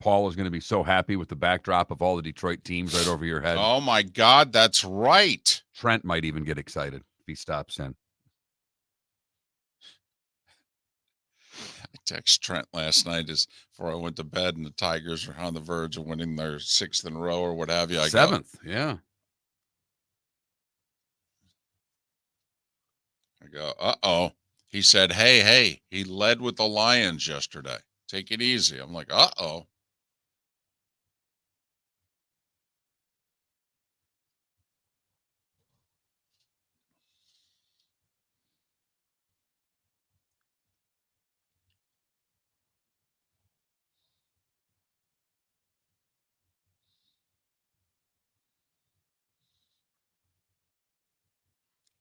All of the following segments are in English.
Paul is going to be so happy with the backdrop of all the Detroit teams right over your head. Oh, my God, that's right. Trent might even get excited if he stops in. I texted Trent last night before I went to bed, and the Tigers are on the verge of winning their 6th in a row or what have you. 7th, yeah. I go, uh-oh. He said, hey, he led with the Lions yesterday. Take it easy. I'm like, uh-oh.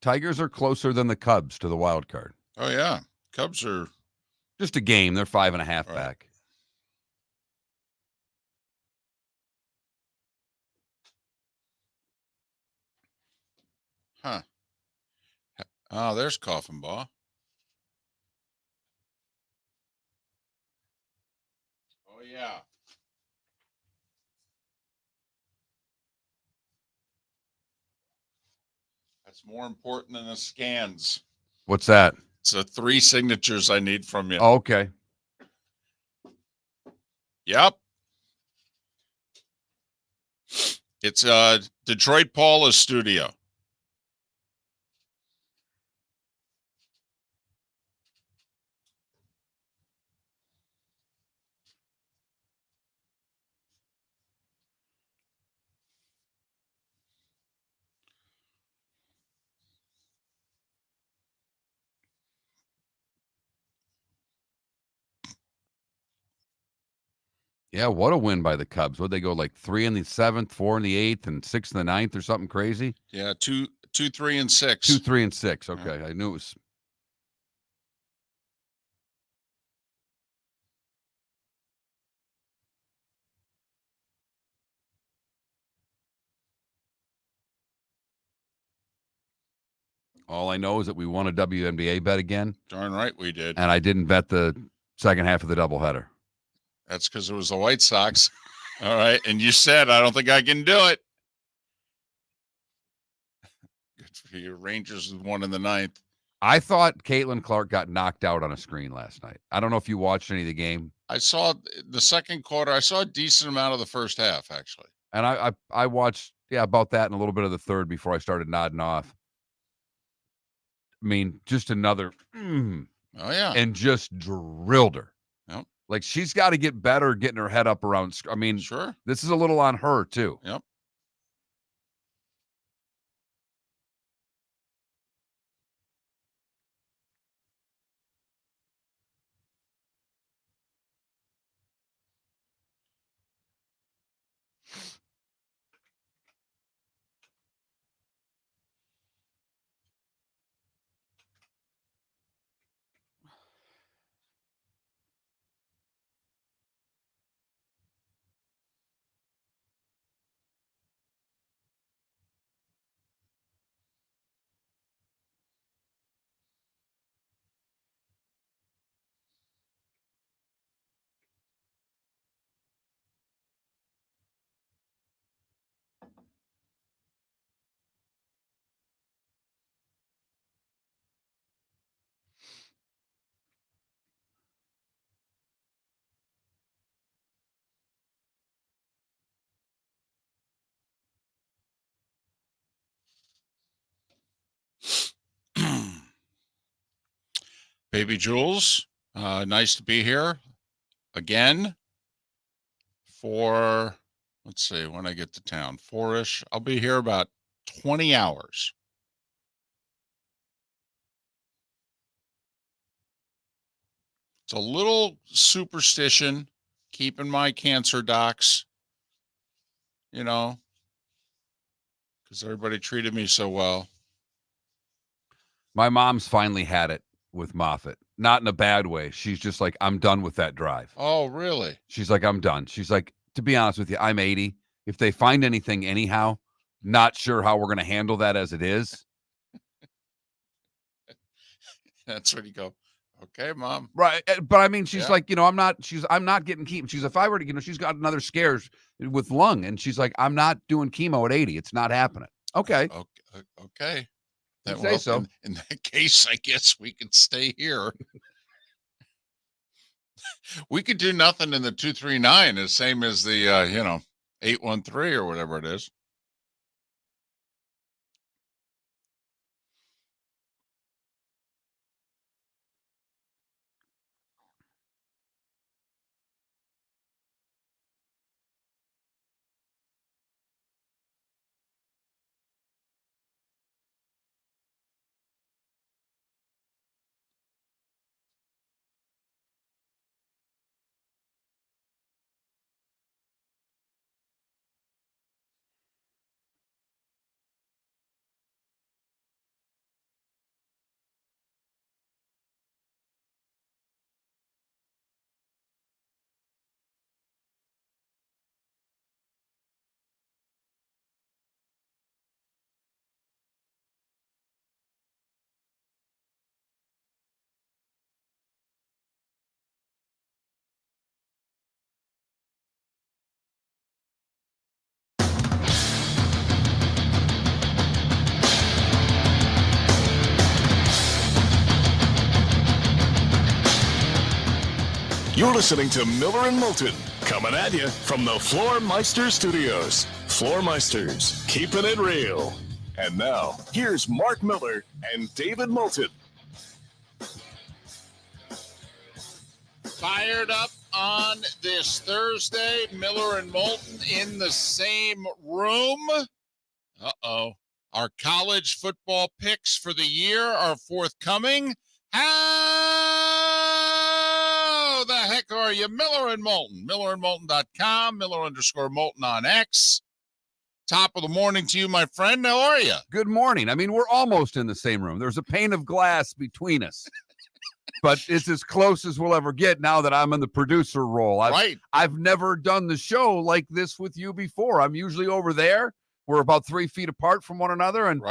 Tigers are closer than the Cubs to the wild card. Oh, yeah. Cubs are just a game. They're 5.5 right back. Huh. Oh, there's Coffin Ball. Oh, yeah. That's more important than the scans. What's that? It's the 3 signatures I need from you. Oh, okay. Yep. It's Detroit Paula's studio. Yeah, what a win by the Cubs. Would they go like 3 in the 7th, 4 in the 8th, and 6 in the 9th or something crazy? Yeah, 2, 3, and 6. 2, 3, and 6. Okay, yeah. I knew it was. All I know is that we won a WNBA bet again. Darn right we did. And I didn't bet the second half of the doubleheader. That's because it was the White Sox. All right. And you said, I don't think I can do it. Good for you. Rangers won in the 9th. I thought Caitlin Clark got knocked out on a screen last night. I don't know if you watched any of the game. I saw the second quarter. I saw a decent amount of the first half, actually. And I watched, about that and a little bit of the third before I started nodding off. I mean, just another. Oh, yeah. And just drilled her. Yep. Like, she's got to get better getting her head up around. I mean, sure. This is a little on her, too. Yep. Baby Jules, nice to be here again for, let's see, when I get to town, 4-ish. I'll be here about 20 hours. It's a little superstition, keeping my cancer docs, because everybody treated me so well. My mom's finally had it with Moffat. Not in a bad way. She's just like, I'm done with that drive. Oh, really? She's like, I'm done. She's like, to be honest with you, I'm 80. If they find anything anyhow, not sure how we're going to handle that as it is. That's when you go, Okay, Mom. Right. But I mean, she's Yeah. like, I'm not getting chemo. She's, if I were to, she's got another scares with lung, and she's like, I'm not doing chemo at 80. It's not happening. Okay. Okay. You say so. In that case, I guess we can stay here. We could do nothing in the 239, the same as the 813 or whatever it is. You're listening to Miller and Moulton, coming at you from the Floormeister Studios. Floormeisters, keeping it real. And now, here's Mark Miller and David Moulton. Fired up on this Thursday, Miller and Moulton in the same room. Uh-oh. Our college football picks for the year are forthcoming. How the heck are you? Miller and Moulton. MillerandMoulton.com. Miller_Moulton on X. Top of the morning to you, my friend. How are you? Good morning. I mean, we're almost in the same room. There's a pane of glass between us. But it's as close as we'll ever get now that I'm in the producer role. I've never done the show like this with you before. I'm usually over there. We're about 3 feet apart from one another, and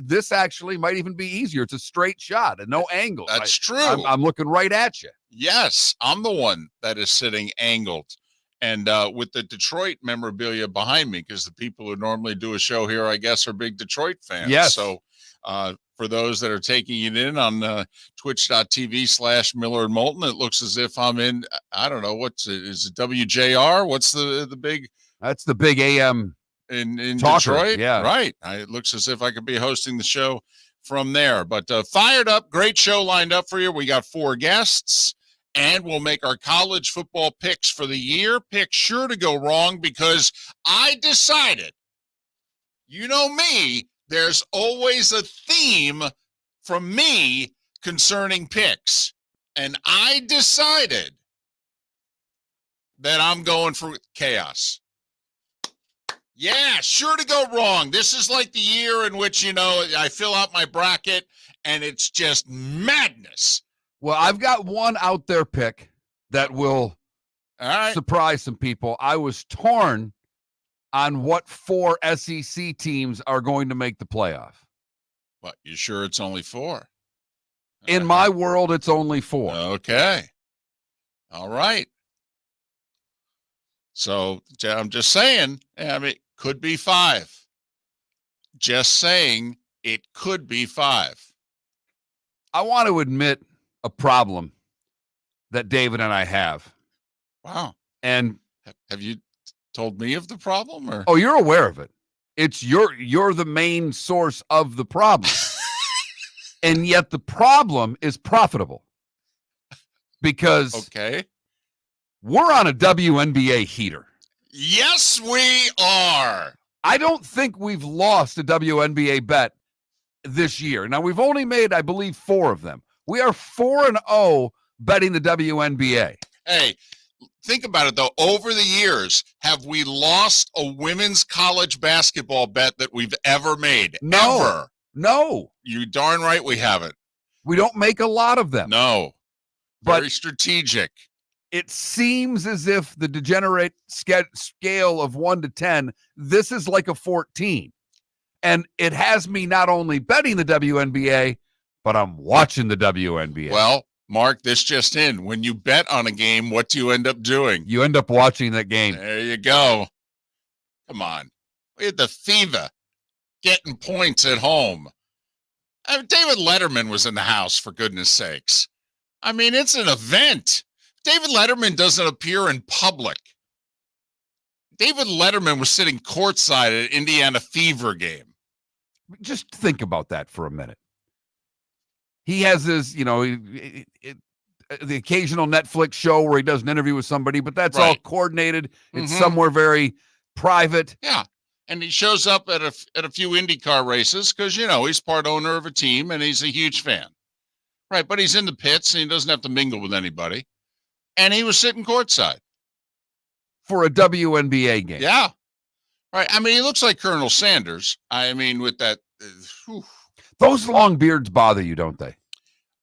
this actually might even be easier. It's a straight shot and no angle. That's true. I'm looking right at you. Yes, I'm the one that is sitting angled. And with the Detroit memorabilia behind me, because the people who normally do a show here, I guess, are big Detroit fans. Yes. So for those that are taking it in on twitch.tv/Miller and Moulton, it looks as if I'm in, I don't know, is it WJR? What's the big? That's the big AM in Talker, Detroit. Yeah. Right. It looks as if I could be hosting the show from there. But fired up, great show lined up for you. We got 4 guests. And we'll make our college football picks for the year. Picks sure to go wrong because I decided, you know me, there's always a theme from me concerning picks. And I decided that I'm going for chaos. Yeah, sure to go wrong. This is like the year in which, I fill out my bracket and it's just madness. Well, I've got one out there pick that will surprise some people. I was torn on what 4 SEC teams are going to make the playoff. What, you sure it's only 4? In my world, it's only 4. Okay. All right. So I'm just saying, it could be 5. Just saying it could be 5. I want to admit a problem that David and I have. Wow. And have you told me of the problem, or? Oh, you're aware of it. It's you're the main source of the problem. And yet the problem is profitable. Because we're on a WNBA heater. Yes, we are. I don't think we've lost a WNBA bet this year. Now, we've only made, I believe, 4 of them. We are 4-0 betting the WNBA. Hey, think about it, though. Over the years, have we lost a women's college basketball bet that we've ever made? No. Ever? No. You darn right we haven't. We don't make a lot of them. No. Very strategic. It seems as if the degenerate scale of 1 to 10, this is like a 14. And it has me not only betting the WNBA, but I'm watching the WNBA. Well, Mark, this just in. When you bet on a game, what do you end up doing? You end up watching that game. There you go. Come on. We had the fever getting points at home. I mean, David Letterman was in the house, for goodness sakes. I mean, it's an event. David Letterman doesn't appear in public. David Letterman was sitting courtside at Indiana Fever game. Just think about that for a minute. He has his, the occasional Netflix show where he does an interview with somebody, but that's all coordinated. It's somewhere very private. Yeah. And he shows up at a few IndyCar races because, he's part owner of a team and he's a huge fan. Right. But he's in the pits and he doesn't have to mingle with anybody. And he was sitting courtside. For a WNBA game. Yeah. Right. I mean, he looks like Colonel Sanders. I mean, with that. Those long beards bother you, don't they?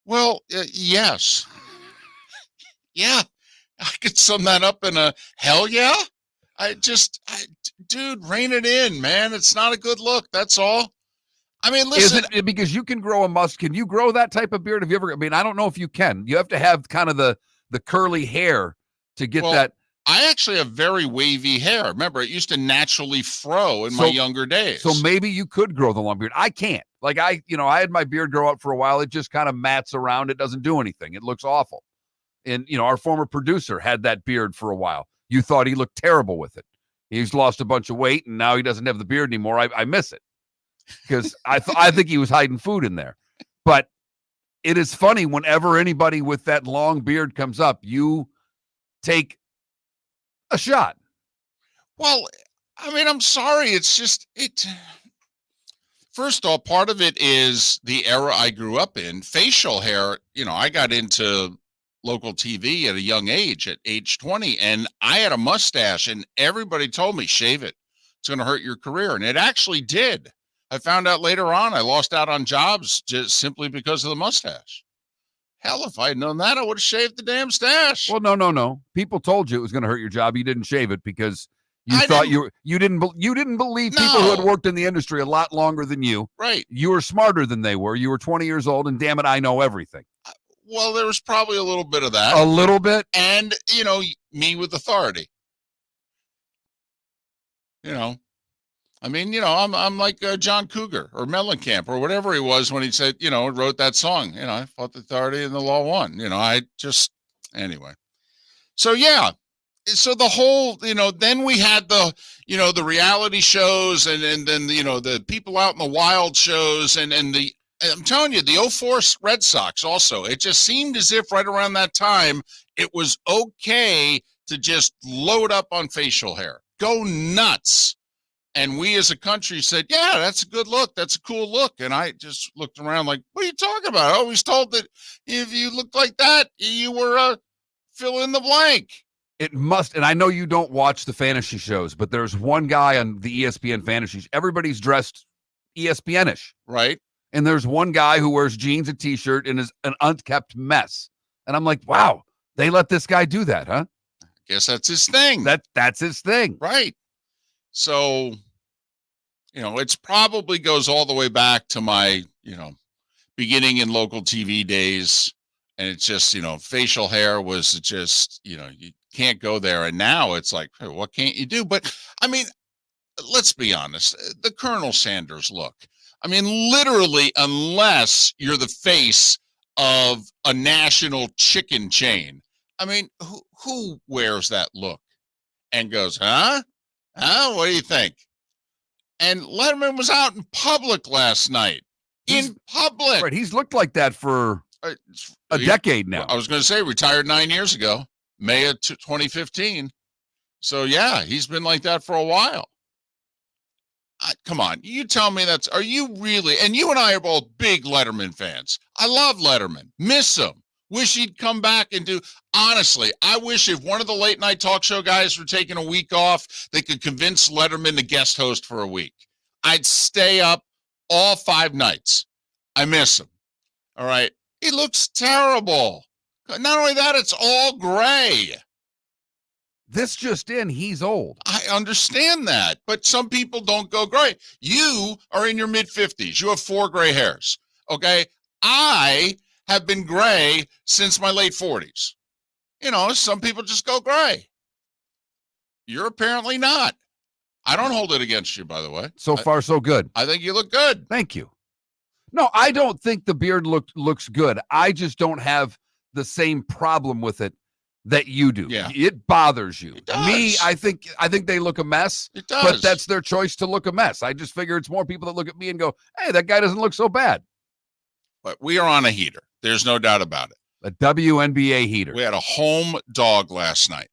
Well, yes. Yeah. I could sum that up in a hell yeah. Dude, rein it in, man. It's not a good look. That's all. I mean, listen. Is it because you can grow a mustache? Can you grow that type of beard? Have you ever? I mean, I don't know if you can. You have to have kind of the curly hair to get that. I actually have very wavy hair. Remember, it used to naturally fro in my younger days. So maybe you could grow the long beard. I can't. Like I had my beard grow out for a while. It just kind of mats around. It doesn't do anything. It looks awful. And, our former producer had that beard for a while. You thought he looked terrible with it. He's lost a bunch of weight, and now he doesn't have the beard anymore. I miss it because I think he was hiding food in there. But it is funny whenever anybody with that long beard comes up, you take a shot. Well, I mean, I'm sorry. It's just First of all, part of it is the era I grew up in. Facial hair, I got into local TV at a young age, at age 20, and I had a mustache, and everybody told me, shave it. It's going to hurt your career. And it actually did. I found out later on I lost out on jobs just simply because of the mustache. Hell, if I had known that, I would have shaved the damn stash. Well, no. People told you it was going to hurt your job. You didn't shave it because you didn't believe people who had worked in the industry a lot longer than you. Right. You were smarter than they were. You were 20 years old, and damn it, I know everything. Well, there was probably a little bit of that. A little bit? And, me with authority. I mean, I'm like John Cougar or Mellencamp or whatever he was when he said, wrote that song. I fought the authority and the law won. Anyway. So, yeah. So the whole, then we had the reality shows and then, the people out in the wild shows and I'm telling you, the 04 Red Sox also, it just seemed as if right around that time, it was okay to just load up on facial hair, go nuts. And we as a country said, yeah, that's a good look. That's a cool look. And I just looked around like, what are you talking about? I was told that if you looked like that, you were fill in the blank. It must. And I know you don't watch the fantasy shows, but there's one guy on the ESPN fantasies. Everybody's dressed ESPN-ish. Right. And there's one guy who wears jeans and T-shirt and is an unkempt mess. And I'm like, wow, they let this guy do that, huh? I guess that's his thing. That's his thing. Right. So, it's probably goes all the way back to my, beginning in local TV days. And it's just, facial hair was just, you can't go there. And now it's like, hey, what can't you do? But I mean, let's be honest, the Colonel Sanders look. I mean, literally, unless you're the face of a national chicken chain. I mean, who wears that look and goes, huh? What do you think? And Letterman was out in public last night. In public. Right. He's looked like that for a decade now. I was going to say retired 9 years ago, May of 2015. So, yeah, he's been like that for a while. Come on, you tell me are you really, and you and I are both big Letterman fans. I love Letterman, miss him, wish he'd come back and honestly, I wish if one of the late night talk show guys were taking a week off, they could convince Letterman to guest host for a week. I'd stay up all 5 nights. I miss him. All right. He looks terrible. Not only that, it's all gray. This just in, he's old. I understand that, but some people don't go gray. You are in your mid-50s. You have 4 gray hairs, okay? I have been gray since my late 40s. You know, some people just go gray. You're apparently not. I don't hold it against you, by the way. So far, so good. I think you look good. Thank you. No, I don't think the beard looks good. I just don't have the same problem with it that you do. Yeah. It bothers you. It does. Me, I think they look a mess. It does. But that's their choice to look a mess. I just figure it's more people that look at me and go, hey, that guy doesn't look so bad. But we are on a heater. There's no doubt about it. A WNBA heater. We had a home dog last night.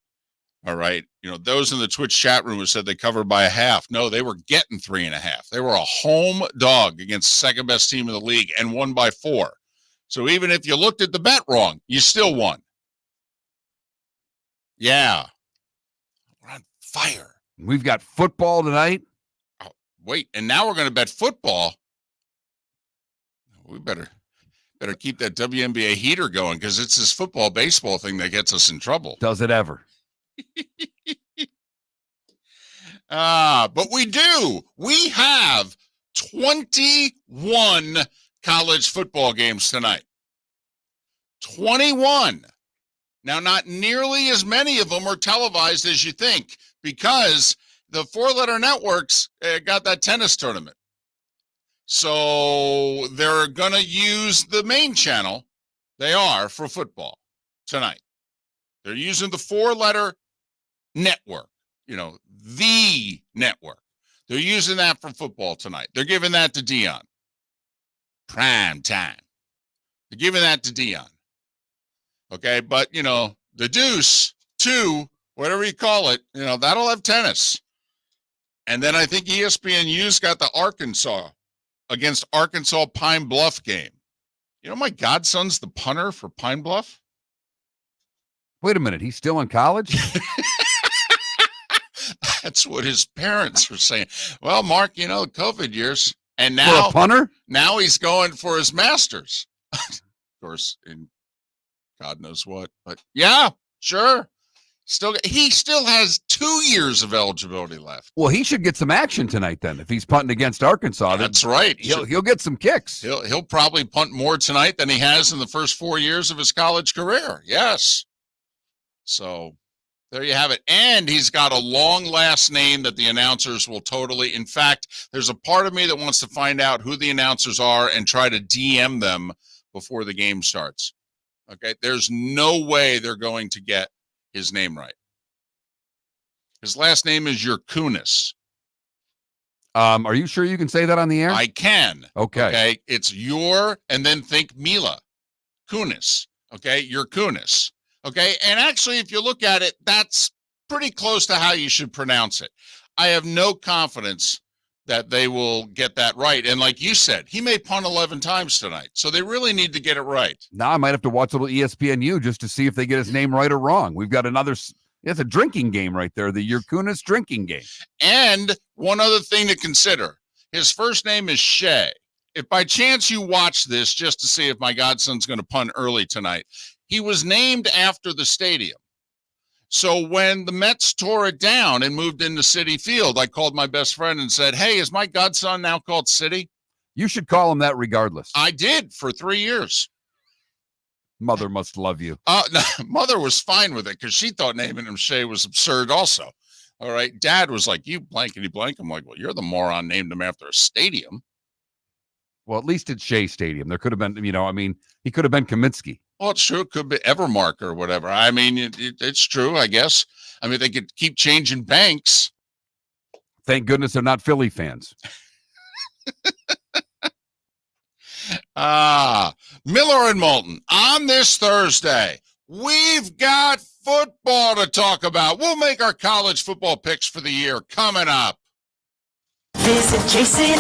All right. You know, those in the Twitch chat room who said they covered by a half. No, they were getting 3.5. They were a home dog against the second best team in the league and won by 4. So even if you looked at the bet wrong, you still won. Yeah. We're on fire. We've got football tonight. Oh, wait, and now we're going to bet football. We better keep that WNBA heater going because it's this football baseball thing that gets us in trouble. Does it ever? But we do. We have 21 college football games tonight. 21. Now, not nearly as many of them are televised as you think because the four-letter networks got that tennis tournament. So they're going to use the main channel. They are for football tonight. They're using the four-letter network, you know, the network. They're using that for football tonight. They're giving that to Dion. Prime time. They're giving that to Dion. Okay, but, you know, the Deuce, 2, whatever you call it, you know, that'll have tennis. And then I think ESPNU's got the Arkansas against Arkansas Pine Bluff game. You know, my godson's the punter for Pine Bluff. Wait a minute. He's still in college? That's what his parents are saying. Well, Mark, you know, COVID years. And now, for a punter? Now he's going for his master's. Of course, in God knows what. But yeah, sure. He still has 2 years of eligibility left. Well, he should get some action tonight then. If he's punting against Arkansas, that's right. He'll get some kicks. He'll probably punt more tonight than he has in the first 4 years of his college career. Yes. So there you have it. And he's got a long last name that the announcers will totally. In fact, there's a part of me that wants to find out who the announcers are and try to DM them before the game starts. Okay. There's no way they're going to get his name right. His last name is Yurkunis. Are you sure you can say that on the air? I can. Okay. It's and then think Mila Kunis. Okay. Yurkunis. Okay. And actually, if you look at it, that's pretty close to how you should pronounce it. I have no confidence that they will get that right. And like you said, he may punt 11 times tonight. So they really need to get it right. Now I might have to watch a little ESPNU just to see if they get his name right or wrong. We've got it's a drinking game right there, the Yurkunis drinking game. And one other thing to consider, his first name is Shea. If by chance you watch this just to see if my godson's going to punt early tonight, he was named after the stadium. So when the Mets tore it down and moved into Citi Field, I called my best friend and said, hey, is my godson now called Citi? You should call him that regardless. I did for 3 years. Mother must love you. No, Mother was fine with it because she thought naming him Shea was absurd also. All right. Dad was like, you blankety blank. I'm like, well, you're the moron named him after a stadium. Well, at least it's Shea Stadium. There could have been, he could have been Kaminsky. Well, it's true. It could be Evermark or whatever. I mean, it's true, I guess. I mean, they could keep changing banks. Thank goodness they're not Philly fans. Miller and Moulton on this Thursday. We've got football to talk about. We'll make our college football picks for the year coming up. Visit Jason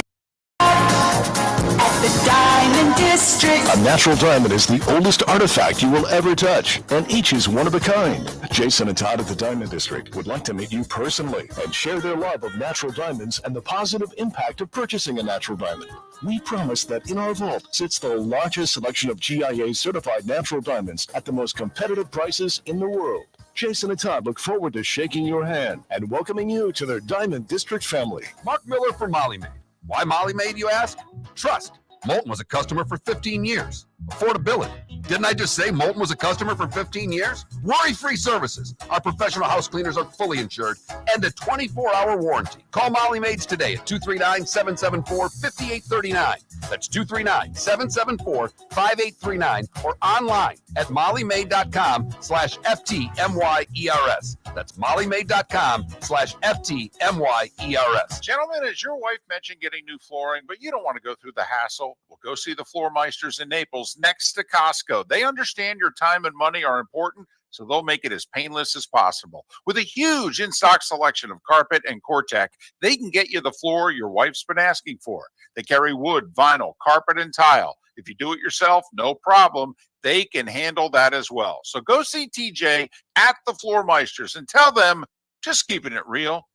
at the Diamond District. A natural diamond is the oldest artifact you will ever touch, and each is one of a kind. Jason and Todd at the Diamond District would like to meet you personally and share their love of natural diamonds and the positive impact of purchasing a natural diamond. We promise that in our vault sits the largest selection of GIA-certified natural diamonds at the most competitive prices in the world. Jason and Todd look forward to shaking your hand and welcoming you to their Diamond District family. Mark Miller for Molly Maid. Why Molly Maid, you ask? Trust. Moulton was a customer for 15 years. Affordability. Didn't I just say Moulton was a customer for 15 years? Worry-free services. Our professional house cleaners are fully insured and a 24-hour warranty. Call Molly Maids today at 239-774-5839. That's 239-774-5839 or online at mollymaid.com/FTMYERS. That's mollymaid.com/FTMYERS. Gentlemen, as your wife mentioned getting new flooring, but you don't want to go through the hassle, well, go see the Floor Meisters in Naples next to Costco. They understand your time and money are important, so they'll make it as painless as possible. With a huge in-stock selection of carpet and Cortec, they can get you the floor your wife's been asking for. They carry wood, vinyl, carpet, and tile. If you do it yourself, no problem. They can handle that as well. So go see TJ at the Floor Meisters and tell them, just keeping it real.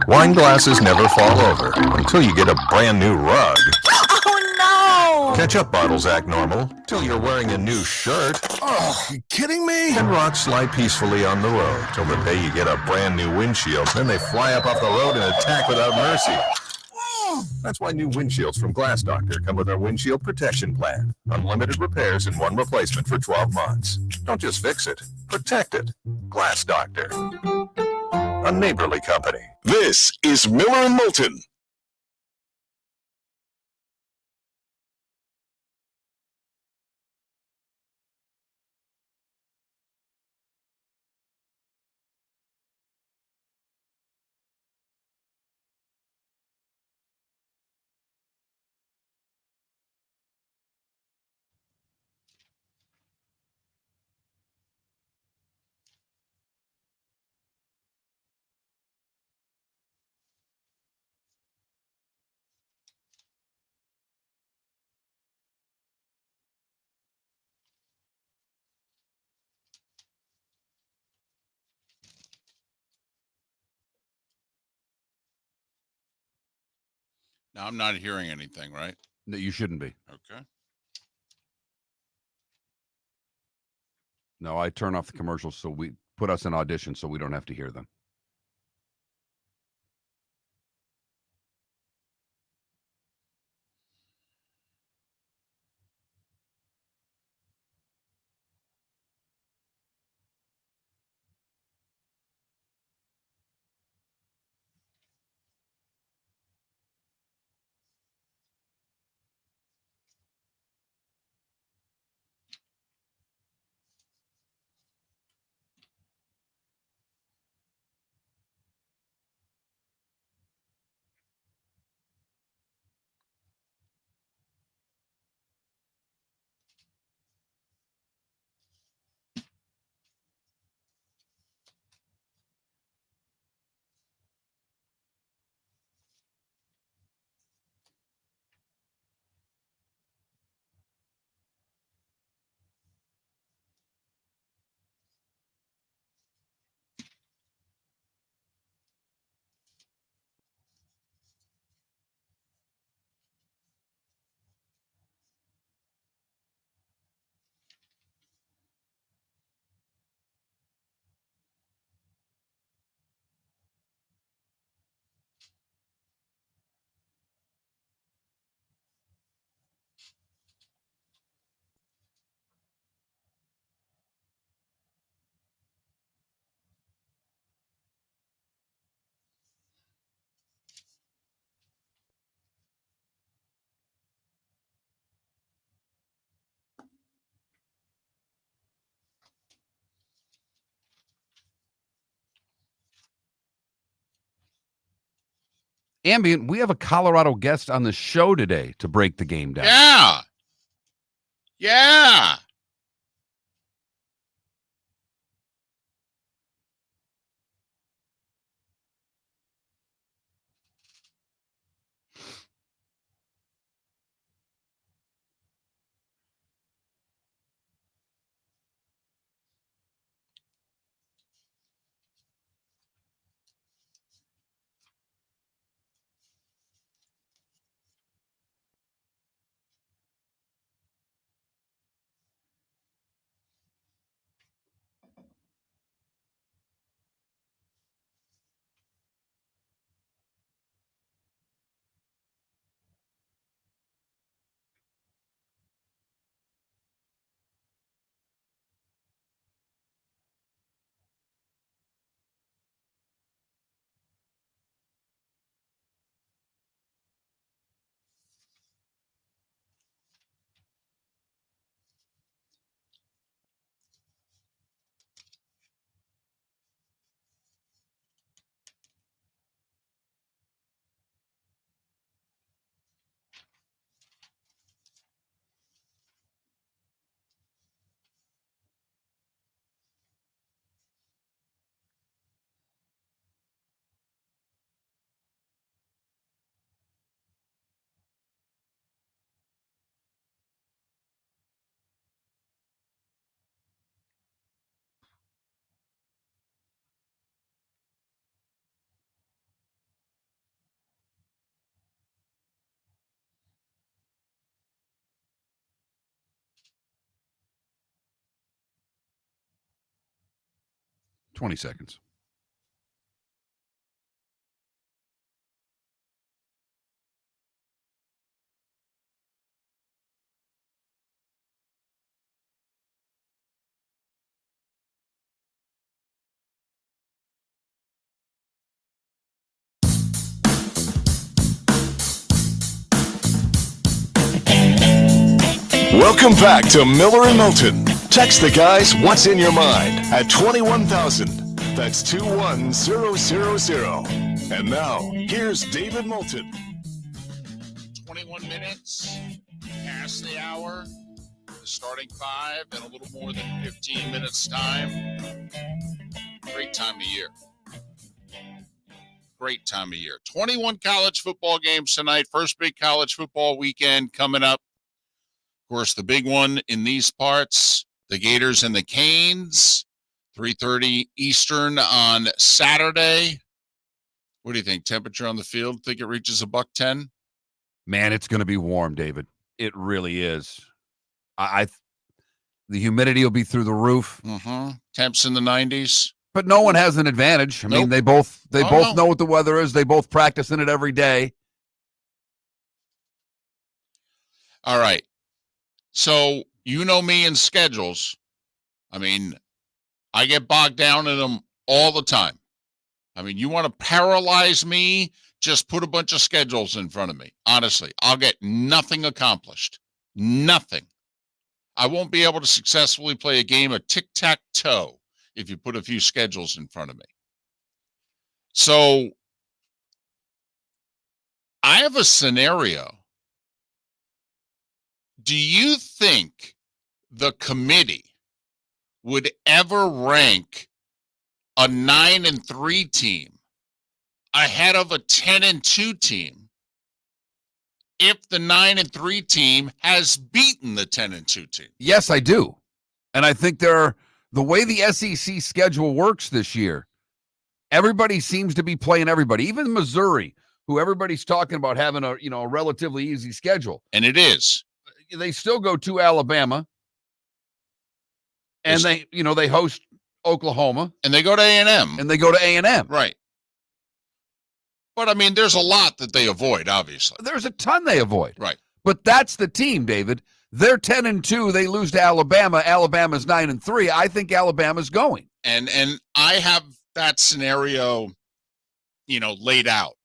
Wine glasses never fall over until you get a brand new rug. Oh no! Ketchup bottles act normal till you're wearing a new shirt. Oh, you kidding me? And rocks slide peacefully on the road till the day you get a brand new windshield. Then they fly up off the road and attack without mercy. That's why new windshields from Glass Doctor come with our windshield protection plan. Unlimited repairs and one replacement for 12 months. Don't just fix it, protect it. Glass Doctor. A neighborly company. This is Miller and Moulton. Now, I'm not hearing anything, right? No, you shouldn't be. Okay. No, I turn off the commercials so we put us in audition so we don't have to hear them. Ambient, we have a Colorado guest on the show today to break the game down. Yeah. Yeah. 20 seconds. Welcome back to Miller and Moulton. Text the guys what's in your mind at 21,000. That's 21000. And now, here's David Moulton. 21 minutes past the hour. The starting five in a little more than 15 minutes time. Great time of year. Great time of year. 21 college football games tonight. First big college football weekend coming up. Of course, the big one in these parts, the Gators and the Canes, 3:30 Eastern on Saturday. What do you think? Temperature on the field? Think it reaches $110? Man, it's going to be warm, David. It really is. The humidity will be through the roof. Mm-hmm. Temps in the 90s. But no one has an advantage. I mean, they both know what the weather is. They both practice in it every day. All right. So, you know me and schedules. I mean, I get bogged down in them all the time. I mean, you want to paralyze me? Just put a bunch of schedules in front of me. Honestly, I'll get nothing accomplished. Nothing. I won't be able to successfully play a game of tic-tac-toe if you put a few schedules in front of me. So, I have a scenario. Do you think the committee would ever rank a 9-3 team ahead of a 10-2 team if the 9-3 team has beaten the 10-2 team? Yes, I do. And I think the way the SEC schedule works this year, everybody seems to be playing everybody. Even Missouri, who everybody's talking about having a relatively easy schedule. And it is. They still go to Alabama, and they host Oklahoma, and they go to A&M, right? But I mean, there's a lot that they avoid. Obviously, there's a ton they avoid, right? But that's the team, David. They're 10-2. They lose to Alabama. Alabama's 9-3. I think Alabama's going, and I have that scenario, laid out,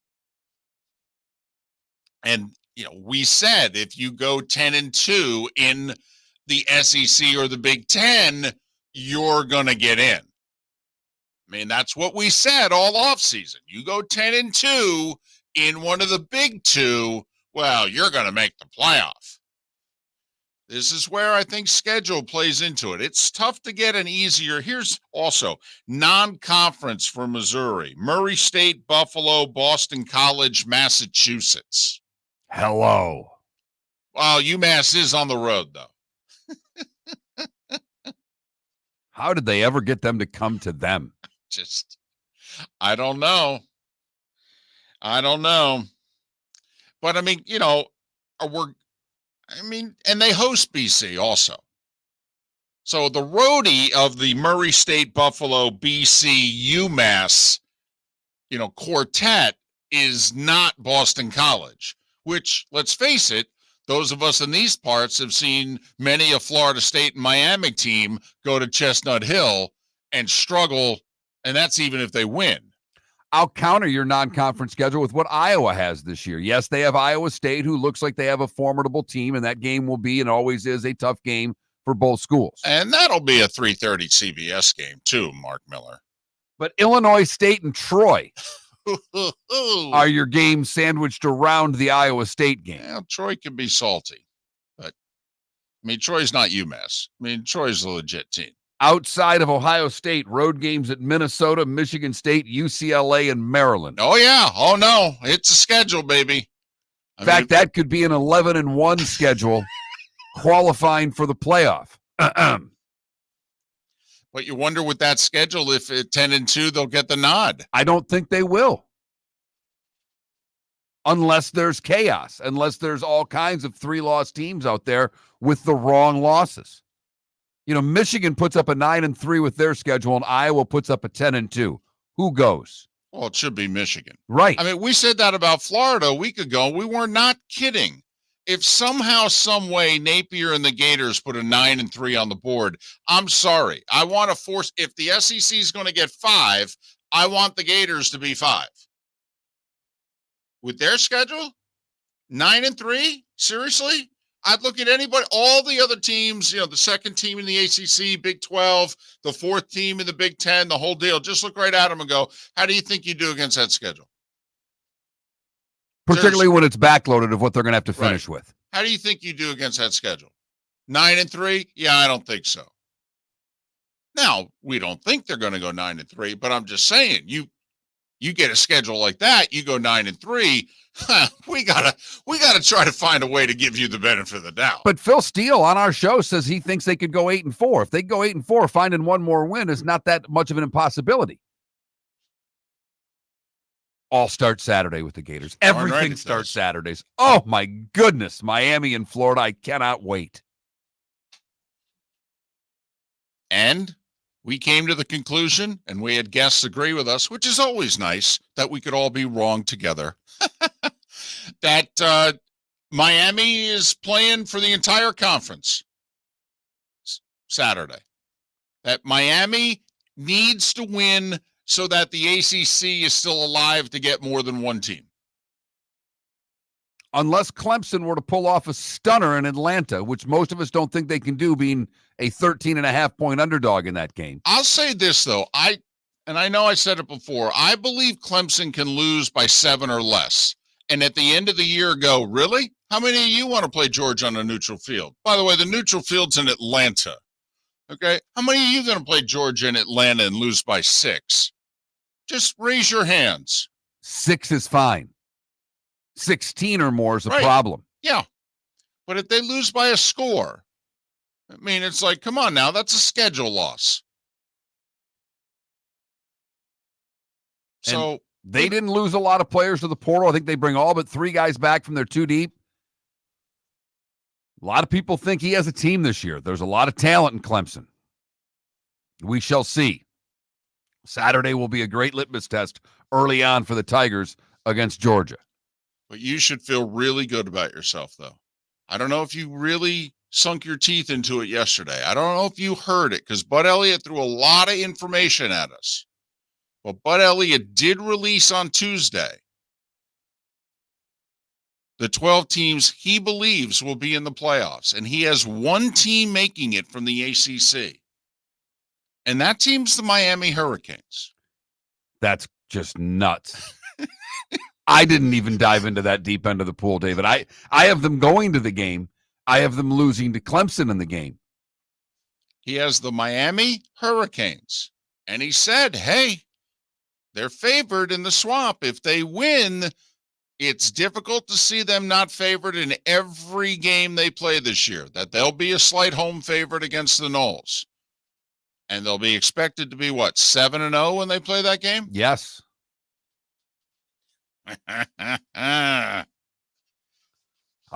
and. We said if you go 10-2 in the SEC or the Big Ten, you're going to get in. I mean, that's what we said all offseason. You go 10-2 in one of the Big Two, well, you're going to make the playoff. This is where I think schedule plays into it. It's tough to get an easier. Here's also non-conference for Missouri: Murray State, Buffalo, Boston College, Massachusetts. Hello. Well, UMass is on the road, though. How did they ever get them to come to them? I don't know. But, I mean, and they host BC also. So the roadie of the Murray State, Buffalo, BC, UMass, quartet is not Boston College. Which, let's face it, those of us in these parts have seen many a Florida State and Miami team go to Chestnut Hill and struggle, and that's even if they win. I'll counter your non-conference schedule with what Iowa has this year. Yes, they have Iowa State, who looks like they have a formidable team, and that game will be and always is a tough game for both schools. And that'll be a 3:30 CBS game too, Mark Miller. But Illinois State and Troy are your games sandwiched around the Iowa State game. Well, Troy can be salty, but Troy's not UMass. Troy's a legit team. Outside of Ohio State, road games at Minnesota, Michigan State, UCLA, and Maryland. Oh, yeah. Oh, no. It's a schedule, baby. In fact, that could be an 11-1 schedule qualifying for the playoff. But you wonder with that schedule, if at 10-2, they'll get the nod. I don't think they will. Unless there's chaos, unless there's all kinds of 3-loss teams out there with the wrong losses. Michigan puts up a 9-3 with their schedule, and Iowa puts up a 10-2. Who goes? Well, it should be Michigan. Right. I mean, we said that about Florida a week ago. We were not kidding. If somehow, some way, Napier and the Gators put a 9-3 on the board, I'm sorry. I want to force, if the SEC is going to get 5, I want the Gators to be 5. With their schedule, 9-3? Seriously? I'd look at anybody, all the other teams, the second team in the ACC, Big 12, the fourth team in the Big 10, the whole deal. Just look right at them and go, how do you think you do against that schedule? Particularly when it's backloaded of what they're going to have to finish with. How do you think you do against that schedule? 9-3? Yeah, I don't think so. Now, we don't think they're going to go 9-3, but I'm just saying, you get a schedule like that, you go 9-3, we gotta try to find a way to give you the benefit of the doubt. But Phil Steele on our show says he thinks they could go 8-4. If they go 8-4, finding one more win is not that much of an impossibility. All start Saturday with the Gators. Everything starts Saturdays. Oh my goodness, Miami and Florida. I cannot wait. And we came to the conclusion, and we had guests agree with us, which is always nice, that we could all be wrong together, that Miami is playing for the entire conference Saturday. That Miami needs to win so that the ACC is still alive to get more than one team. Unless Clemson were to pull off a stunner in Atlanta, which most of us don't think they can do, being a 13.5-point underdog in that game. I'll say this, though. I know I said it before. I believe Clemson can lose by 7 or less. And at the end of the year go, really? How many of you want to play Georgia on a neutral field? By the way, the neutral field's in Atlanta. Okay? How many of you going to play Georgia in Atlanta and lose by 6? Just raise your hands. 6 is fine. 16 or more is a problem. Yeah. But if they lose by a score, I mean, it's like, come on now, that's a schedule loss. So they didn't lose a lot of players to the portal. I think they bring all but 3 guys back from their 2 deep. A lot of people think he has a team this year. There's a lot of talent in Clemson. We shall see. Saturday will be a great litmus test early on for the Tigers against Georgia. But you should feel really good about yourself, though. I don't know if you really sunk your teeth into it yesterday. I don't know if you heard it, because Bud Elliott threw a lot of information at us. Well, Bud Elliott did release on Tuesday the 12 teams he believes will be in the playoffs, and he has one team making it from the ACC. And that team's the Miami Hurricanes. That's just nuts. I didn't even dive into that deep end of the pool, David. I have them going to the game. I have them losing to Clemson in the game. He has the Miami Hurricanes. And he said, hey, they're favored in the swamp. If they win, it's difficult to see them not favored in every game they play this year, that they'll be a slight home favorite against the Noles. And they'll be expected to be, 7-0 when they play that game? Yes. I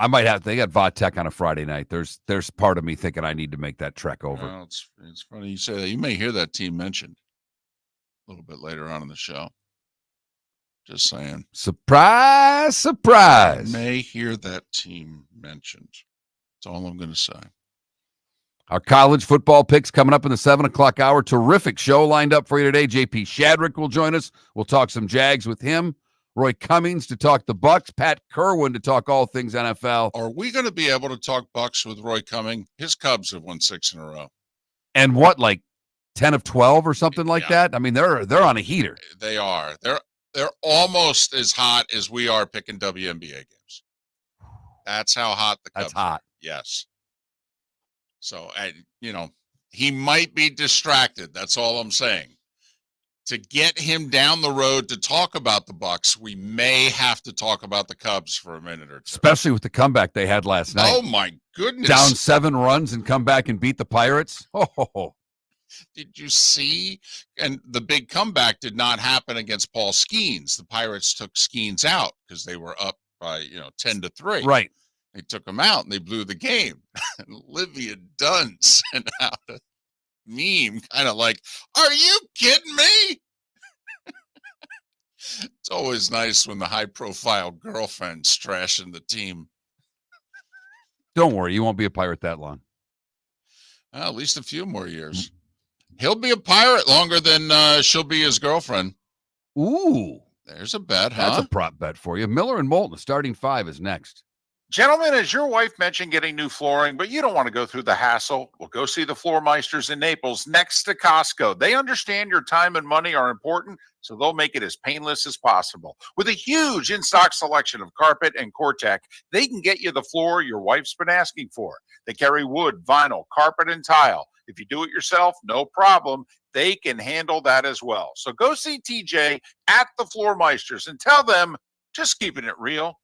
might have. They got Vodtech on a Friday night. There's part of me thinking I need to make that trek over. Well, it's funny you say that. You may hear that team mentioned a little bit later on in the show. Just saying. Surprise, surprise. You may hear that team mentioned. That's all I'm going to say. Our college football picks coming up in the 7 o'clock hour. Terrific show lined up for you today. JP Shadrick will join us. We'll talk some Jags with him. Roy Cummings to talk the Bucs. Pat Kirwan to talk all things NFL. Are we going to be able to talk Bucs with Roy Cummings? His Cubs have won 6 in a row. And what, like 10 of 12 or something like that? I mean, they're on a heater. They are. They're almost as hot as we are picking WNBA games. That's how hot the Cubs are. Hot. Yes. So, he might be distracted. That's all I'm saying. To get him down the road to talk about the Bucs, we may have to talk about the Cubs for a minute or two. Especially with the comeback they had last night. Oh, my goodness. Down 7 runs and come back and beat the Pirates. Oh. Did you see? And the big comeback did not happen against Paul Skeens. The Pirates took Skeens out because they were up by, 10-3. Right. They took him out and they blew the game. And Olivia Dunn sent out a meme kind of like, are you kidding me? It's always nice when the high-profile girlfriend's trashing the team. Don't worry, you won't be a pirate that long. Well, at least a few more years. He'll be a pirate longer than she'll be his girlfriend. Ooh. There's a bet, huh? That's a prop bet for you. Miller and Moulton, starting 5 is next. Gentlemen, as your wife mentioned getting new flooring, but you don't want to go through the hassle, well, go see the Floor Meisters in Naples next to Costco. They understand your time and money are important, so they'll make it as painless as possible. With a huge in-stock selection of carpet and Core-Tech, they can get you the floor your wife's been asking for. They carry wood, vinyl, carpet, and tile. If you do it yourself, no problem. They can handle that as well. So go see TJ at the Floor Meisters and tell them, just keeping it real.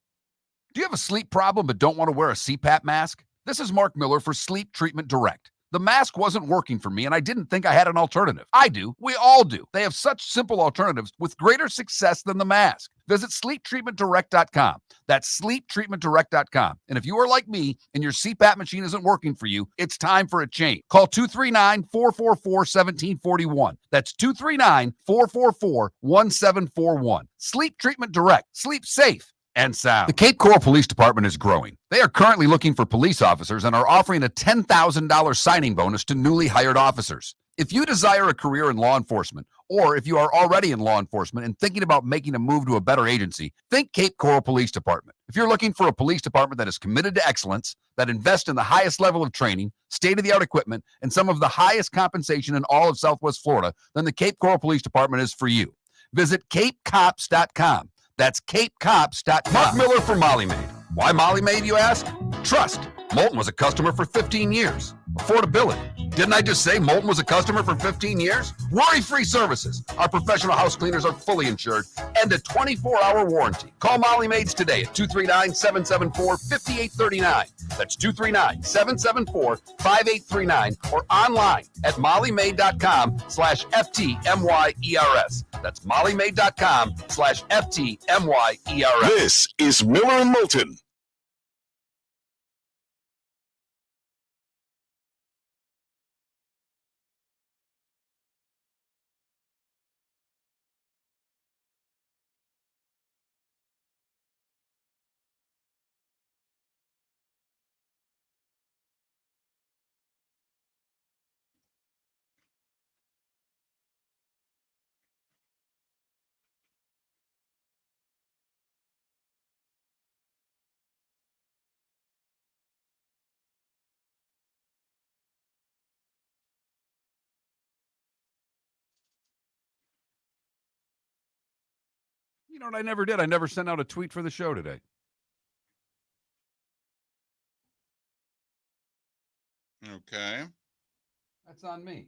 Do you have a sleep problem but don't want to wear a CPAP mask? This is Mark Miller for Sleep Treatment Direct. The mask wasn't working for me, and I didn't think I had an alternative. I do. We all do. They have such simple alternatives with greater success than the mask. Visit sleeptreatmentdirect.com. That's sleeptreatmentdirect.com. And if you are like me and your CPAP machine isn't working for you, it's time for a change. Call 239-444-1741. That's 239-444-1741. Sleep Treatment Direct. Sleep safe and sound. The Cape Coral Police Department is growing. They are currently looking for police officers and are offering a $10,000 signing bonus to newly hired officers. If you desire a career in law enforcement, or if you are already in law enforcement and thinking about making a move to a better agency, think Cape Coral Police Department. If you're looking for a police department that is committed to excellence, that invests in the highest level of training, state-of-the-art equipment, and some of the highest compensation in all of Southwest Florida, then the Cape Coral Police Department is for you. Visit capecops.com. That's capecops.com. Mark Miller for Molly Maid. Why Molly Maid, you ask? Trust. Moulton was a customer for 15 years. Affordability. Didn't I just say Moulton was a customer for 15 years? Worry-free services. Our professional house cleaners are fully insured and a 24-hour warranty. Call Molly Maids today at 239-774-5839. That's 239-774-5839 or online at mollymaid.com/FTMYERS. That's mollymaid.com/FTMYERS. This is Miller and Moulton. You know what I never did? I never sent out a tweet for the show today. Okay. That's on me.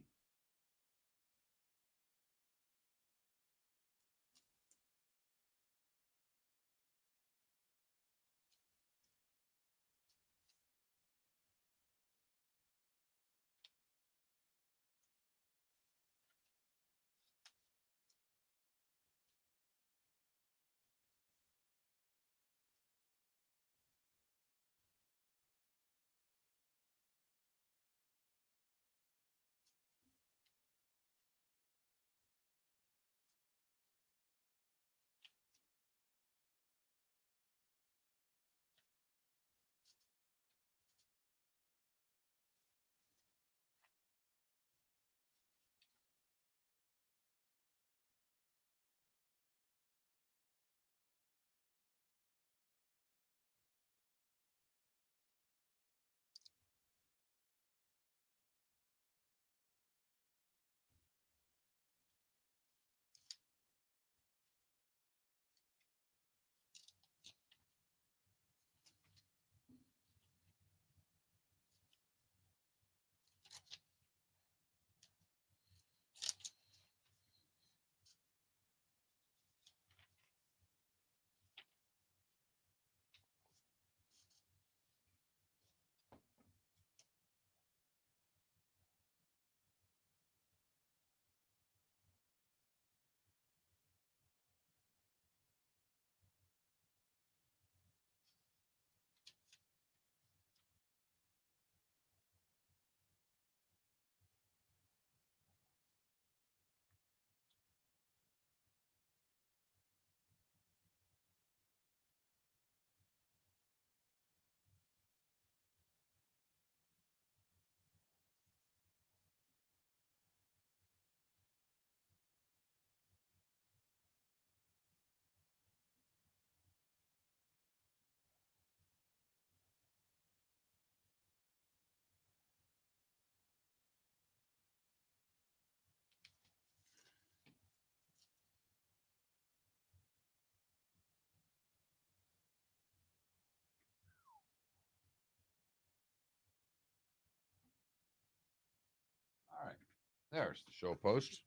There's the show post.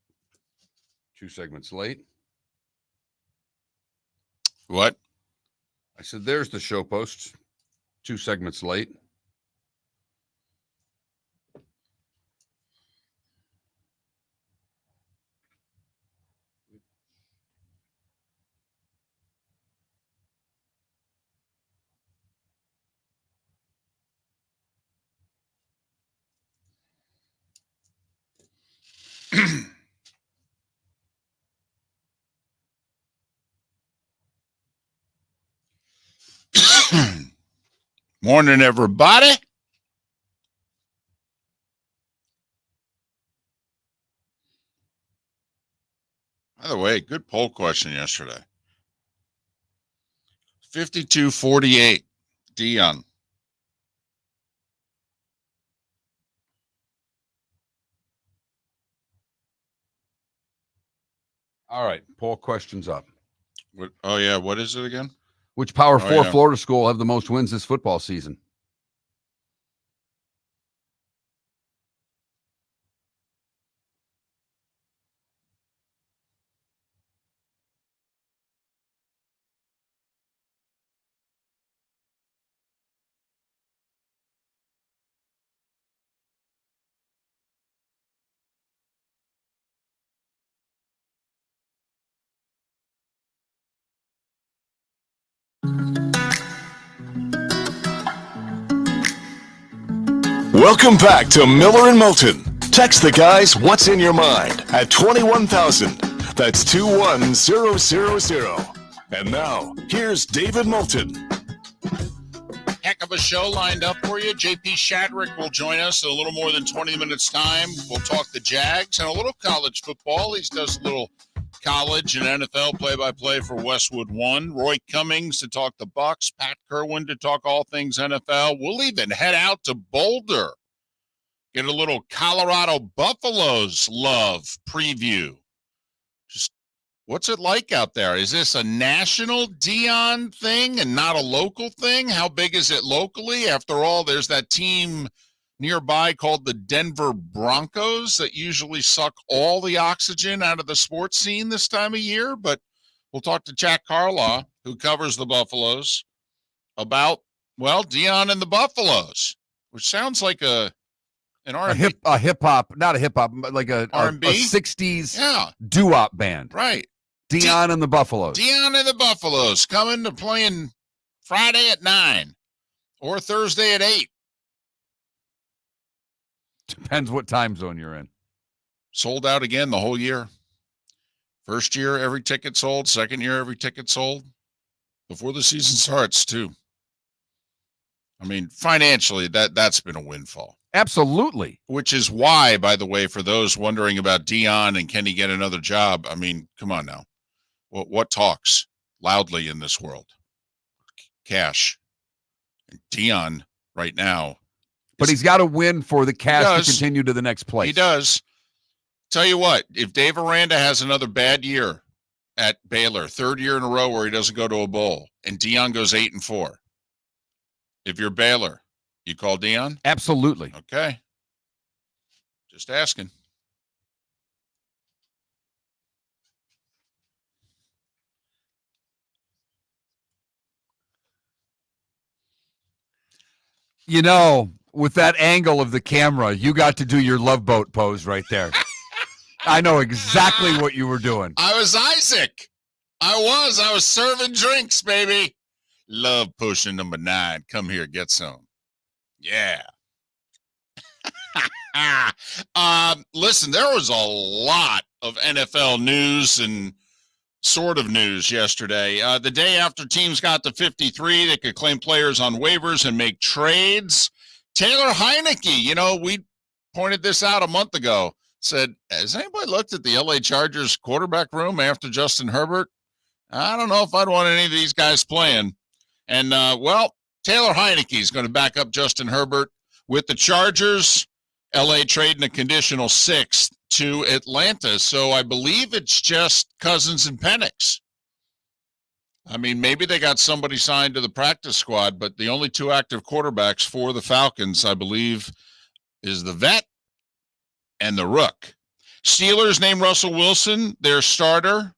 2 segments late. What? I said, there's the show post. 2 segments late. Morning, everybody. By the way, good poll question yesterday. 52-48, Dion. All right, poll questions up. What? Oh, yeah, what is it again? Which Power 4 Florida school have the most wins this football season? Welcome back to Miller and Moulton. Text the guys what's in your mind at 21,000. That's 21000. And now, here's David Moulton. Heck of a show lined up for you. JP Shadrick will join us in a little more than 20 minutes time. We'll talk the Jags and a little college football. He does a little college and NFL play-by-play for Westwood One. Roy Cummings to talk the Bucs. Pat Kirwan to talk all things NFL. We'll even head out to Boulder. Get a little Colorado Buffaloes love preview. Just what's it like out there? Is this a national Dion thing and not a local thing? How big is it locally? After all, there's that team nearby called the Denver Broncos that usually suck all the oxygen out of the sports scene this time of year. But we'll talk to Jack Carlough, who covers the Buffaloes, about, well, Dion and the Buffaloes, which sounds like an R&B. A hip hop, not a hip hop, but like a R&B? a 60s doo-wop band. Right. Dion and the Buffaloes. Dion and the Buffaloes coming to playing Friday at 9 or Thursday at 8. Depends what time zone you're in. Sold out again the whole year. First year, every ticket sold. Second year, every ticket sold. Before the season starts, too. I mean, financially, that's been a windfall. Absolutely. Which is why, by the way, for those wondering about Dion and can he get another job, I mean, come on now. What talks loudly in this world? Cash. And Dion right now. But he's got to win for the cash to continue to the next place. He does. Tell you what, if Dave Aranda has another bad year at Baylor, 3rd year in a row where he doesn't go to a bowl, and Dion goes 8-4, if you're Baylor, you call Dion? Absolutely. Okay. Just asking. You know, with that angle of the camera, you got to do your Love Boat pose right there. I know exactly what you were doing. I was Isaac. I was serving drinks, baby. Love potion number 9. Come here, get some. Yeah. Listen, there was a lot of NFL news and sort of news yesterday. The day after teams got to 53, they could claim players on waivers and make trades. Taylor Heineke, you know, we pointed this out a month ago, said, has anybody looked at the LA Chargers quarterback room after Justin Herbert? I don't know if I'd want any of these guys playing. And, well, Taylor Heineke is going to back up Justin Herbert with the Chargers. LA trading a conditional 6th to Atlanta. So I believe it's just Cousins and Penix. I mean, maybe they got somebody signed to the practice squad, but the only 2 active quarterbacks for the Falcons, I believe, is the vet and the rook. Steelers named Russell Wilson their starter.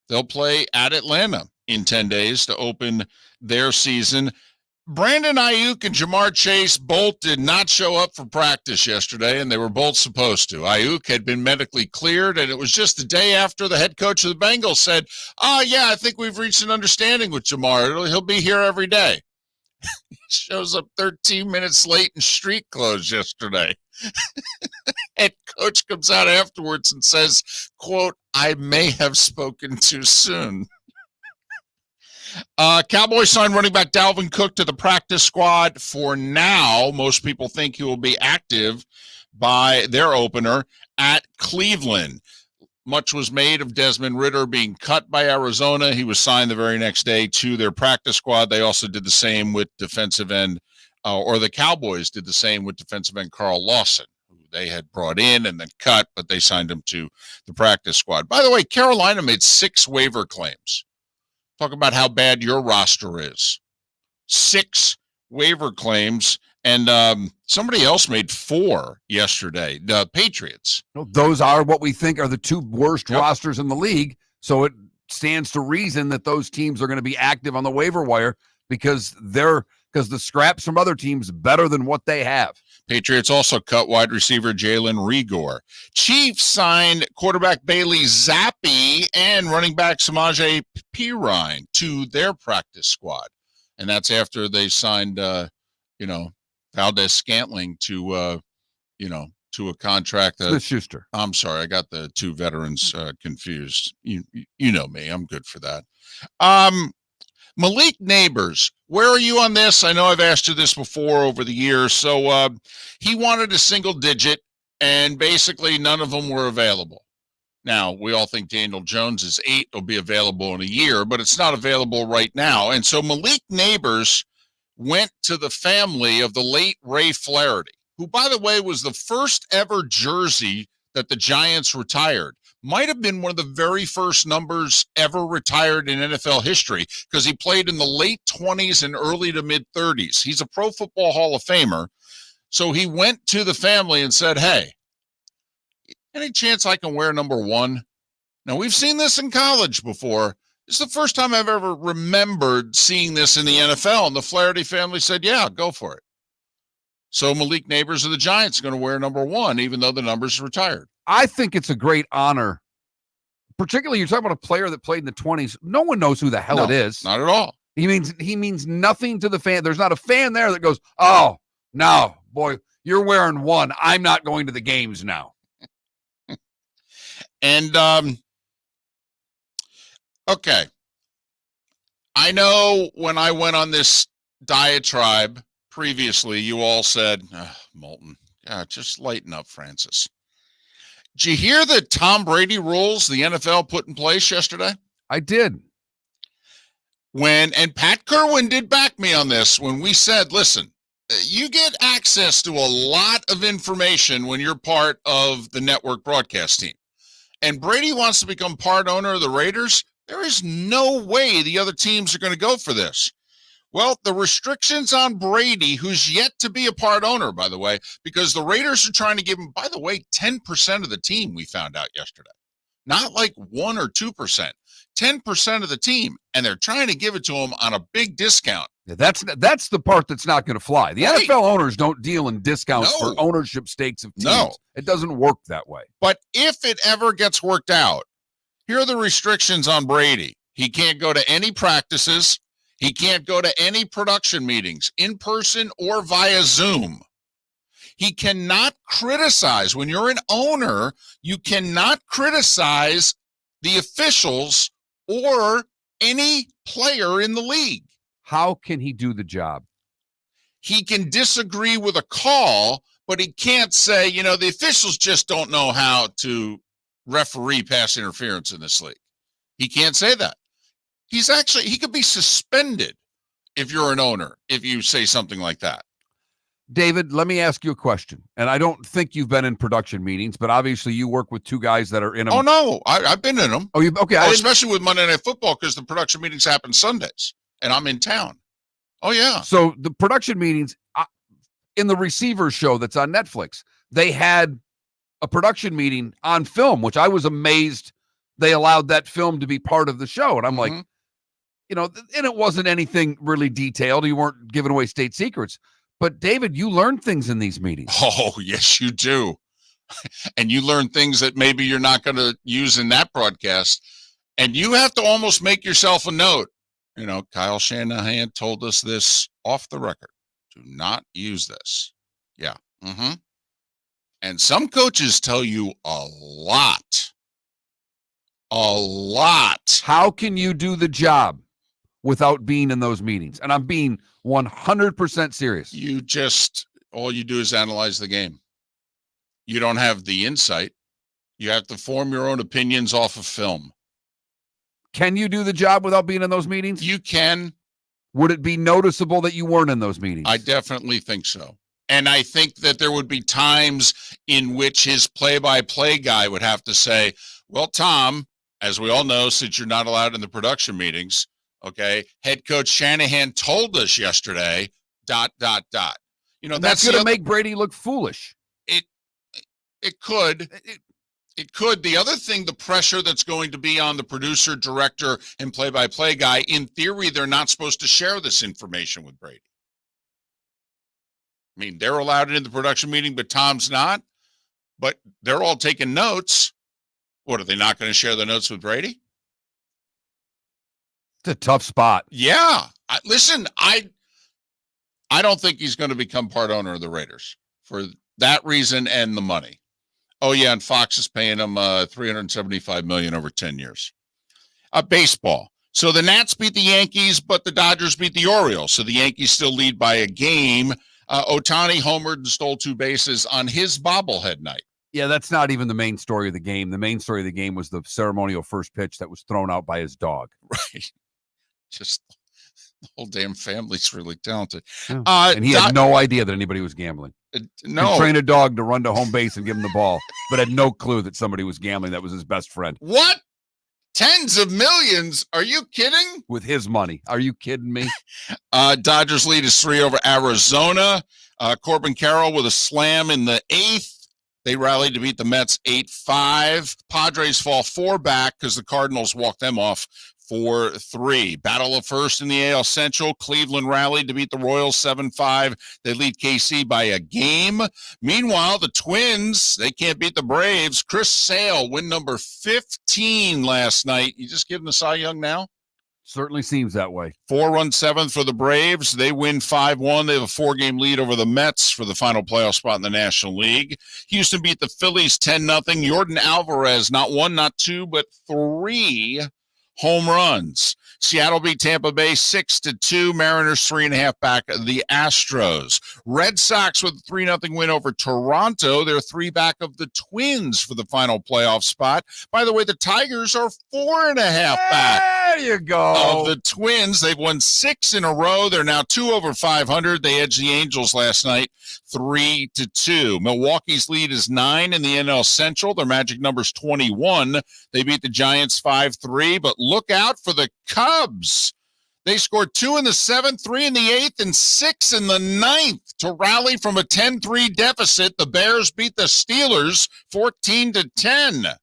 They'll play at Atlanta in 10 days to open their season. Brandon Ayuk and Jamar Chase both did not show up for practice yesterday, and they were both supposed to. Ayuk had been medically cleared, and it was just the day after the head coach of the Bengals said, yeah, I think we've reached an understanding with Jamar. He'll be here every day. He shows up 13 minutes late in street clothes yesterday. Head coach comes out afterwards and says, quote, I may have spoken too soon. Cowboys signed running back Dalvin Cook to the practice squad for now. Most people think he will be active by their opener at Cleveland. Much was made of Desmond Ridder being cut by Arizona. He was signed the very next day to their practice squad. They also did the same with defensive end, or the Cowboys did the same with defensive end Carl Lawson, who they had brought in and then cut, but they signed him to the practice squad. By the way, Carolina made 6 waiver claims. Talk about how bad your roster is. 6 waiver claims, and somebody else made 4 yesterday, the Patriots. Those are what we think are the 2 worst rosters in the league, so it stands to reason that those teams are going to be active on the waiver wire because the scraps from other teams better than what they have. Patriots also cut wide receiver Jalen Reagor. Chiefs signed quarterback Bailey Zappi and running back Samaje Perine to their practice squad. And that's after they signed, Valdez Scantling to a contract. Schuster. I'm sorry, I got the 2 veterans confused. You know me, I'm good for that. Malik Neighbors, where are you on this? I know I've asked you this before over the years. So he wanted a single digit, and basically none of them were available. Now, we all think Daniel Jones' 8 will be available in a year, but it's not available right now. And so Malik Neighbors went to the family of the late Ray Flaherty, who, by the way, was the first ever jersey that the Giants retired. Might have been one of the very first numbers ever retired in NFL history because he played in the late 20s and early to mid 30s. He's a Pro Football Hall of Famer. So he went to the family and said, hey, any chance I can wear number 1? Now, we've seen this in college before. This is the first time I've ever remembered seeing this in the NFL. And the Flaherty family said, yeah, go for it. So Malik Neighbors of the Giants are going to wear number 1, even though the number's retired. I think it's a great honor. Particularly, you're talking about a player that played in the 20s. No one knows who the hell it is. Not at all. He means nothing to the fan. There's not a fan there that goes, oh, no, boy, you're wearing 1. I'm not going to the games now. And, okay. I know when I went on this diatribe previously, you all said, Moulton, just lighten up, Francis. Did you hear the Tom Brady rules the NFL put in place yesterday? I did. And Pat Kirwan did back me on this when we said, listen, you get access to a lot of information when you're part of the network broadcast team. And Brady wants to become part owner of the Raiders. There is no way the other teams are going to go for this. Well, the restrictions on Brady, who's yet to be a part owner, by the way, because the Raiders are trying to give him, by the way, 10% of the team, we found out yesterday. Not like 1 or 2%, 10% of the team, and they're trying to give it to him on a big discount. Yeah, that's the part that's not going to fly. The NFL owners don't deal in discounts for ownership stakes of teams. No. It doesn't work that way. But if it ever gets worked out, here are the restrictions on Brady. He can't go to any practices. He can't go to any production meetings, in person or via Zoom. He cannot criticize. When you're an owner, you cannot criticize the officials or any player in the league. How can he do the job? He can disagree with a call, but he can't say, the officials just don't know how to referee pass interference in this league. He can't say that. He could be suspended if you're an owner, if you say something like that. David, let me ask you a question. And I don't think you've been in production meetings, but obviously you work with 2 guys that are in them. Oh, no, I've been in them. Oh, okay. Especially with Monday Night Football, because the production meetings happen Sundays, and I'm in town. Oh, yeah. So the production meetings in the Receiver show that's on Netflix, they had a production meeting on film, which I was amazed they allowed that film to be part of the show. And I'm like, you know, and it wasn't anything really detailed. You weren't giving away state secrets. But, David, you learn things in these meetings. Oh, yes, you do. And you learn things that maybe you're not going to use in that broadcast. And you have to almost make yourself a note. You know, Kyle Shanahan told us this off the record. Do not use this. Yeah. And some coaches tell you a lot. A lot. How can you do the job without being in those meetings? And I'm being 100% serious. All you do is analyze the game. You don't have the insight. You have to form your own opinions off of film. Can you do the job without being in those meetings? You can. Would it be noticeable that you weren't in those meetings? I definitely think so. And I think that there would be times in which his play-by-play guy would have to say, well, Tom, as we all know, since you're not allowed in the production meetings, okay, head coach Shanahan told us yesterday, ... You know, that's going to make Brady look foolish. It could. It could. The other thing, the pressure that's going to be on the producer, director, and play-by-play guy, in theory, they're not supposed to share this information with Brady. I mean, they're allowed in the production meeting, but Tom's not. But they're all taking notes. What, are they not going to share the notes with Brady? It's a tough spot. Yeah. Listen, I don't think he's going to become part owner of the Raiders for that reason and the money. Oh, yeah, and Fox is paying him $375 million over 10 years. Baseball. So the Nats beat the Yankees, but the Dodgers beat the Orioles. So the Yankees still lead by a game. Ohtani homered and stole 2 bases on his bobblehead night. Yeah, that's not even the main story of the game. The main story of the game was the ceremonial first pitch that was thrown out by his dog. Right. Just the whole damn family's really talented. Yeah. And he had no idea that anybody was gambling. No. He trained a dog to run to home base and give him the ball, but had no clue that somebody was gambling. That was his best friend. What? Tens of millions? Are you kidding? With his money. Are you kidding me? Dodgers lead is 3 over Arizona. Corbin Carroll with a slam in the 8th. They rallied to beat the Mets 8-5. Padres fall 4 back because the Cardinals walked them off 4-3. Battle of first in the AL Central. Cleveland rallied to beat the Royals 7-5. They lead KC by a game. Meanwhile, the Twins, they can't beat the Braves. Chris Sale, win number 15 last night. You just give him the Cy Young now? Certainly seems that way. 4-run 7th for the Braves. They win 5-1. They have a 4-game lead over the Mets for the final playoff spot in the National League. Houston beat the Phillies 10-0. Yordan Alvarez, not 1, not 2, but 3 home runs. Seattle beat Tampa Bay 6-2. Mariners 3.5 back the Astros. Red Sox with a 3-0 win over Toronto. They're 3 back of the Twins for the final playoff spot. By the way, the Tigers are 4.5 back. There you go. Of the Twins. They've won 6 in a row. They're now 2 over 500. They edged the Angels last night 3-2. Milwaukee's lead is 9 in the NL Central. Their magic number's 21. They beat the Giants 5-3, but look out for the Cubs. They scored 2 in the 7th, 3 in the 8th, and 6 in the 9th to rally from a 10-3 deficit. The Bears beat the Steelers 14-10.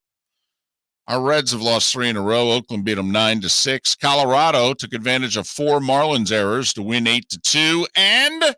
Our Reds have lost 3 in a row. Oakland beat them 9-6. Colorado took advantage of 4 Marlins errors to win 8-2. And,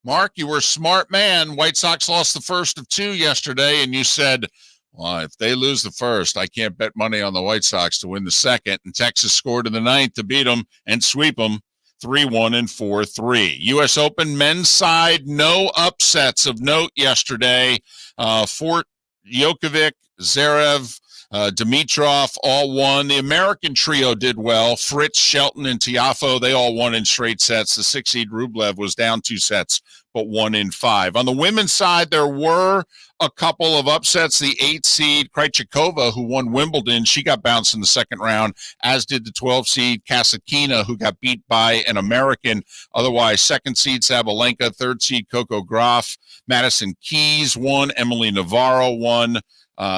Mark, you were a smart man. White Sox lost the first of 2 yesterday, and you said, well, if they lose the first, I can't bet money on the White Sox to win the second. And Texas scored in the 9th to beat them and sweep them 3-1 and 4-3. U.S. Open men's side, no upsets of note yesterday. Djokovic, Zverev, Dimitrov all won. The American trio did well. Fritz, Shelton, and Tiafoe, they all won in straight sets. The 6-seed Rublev was down 2 sets, but won in 5. On the women's side, there were a couple of upsets. The 8-seed Krejcikova, who won Wimbledon, she got bounced in the second round, as did the 12-seed Kasatkina, who got beat by an American. Otherwise, 2nd-seed Sabalenka, 3rd-seed Coco Gauff, Madison Keys won, Emily Navarro won.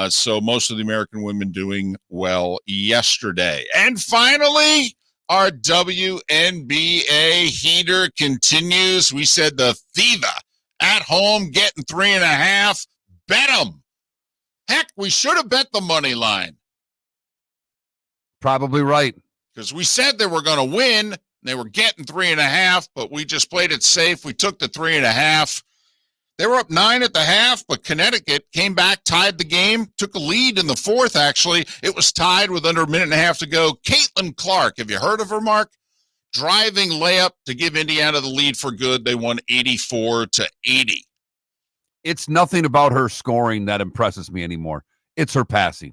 So most of the American women doing well yesterday. And finally, our WNBA heater continues. We said the Thiva at home getting 3.5. Bet them. Heck, we should have bet the money line. Probably right. Because we said they were going to win. They were getting 3.5, but we just played it safe. We took the 3.5. They were up 9 at the half, but Connecticut came back, tied the game, took a lead in the fourth, actually. It was tied with under a minute and a half to go. Caitlin Clark, have you heard of her, Mark? Driving layup to give Indiana the lead for good. They won 84-80. It's nothing about her scoring that impresses me anymore. It's her passing.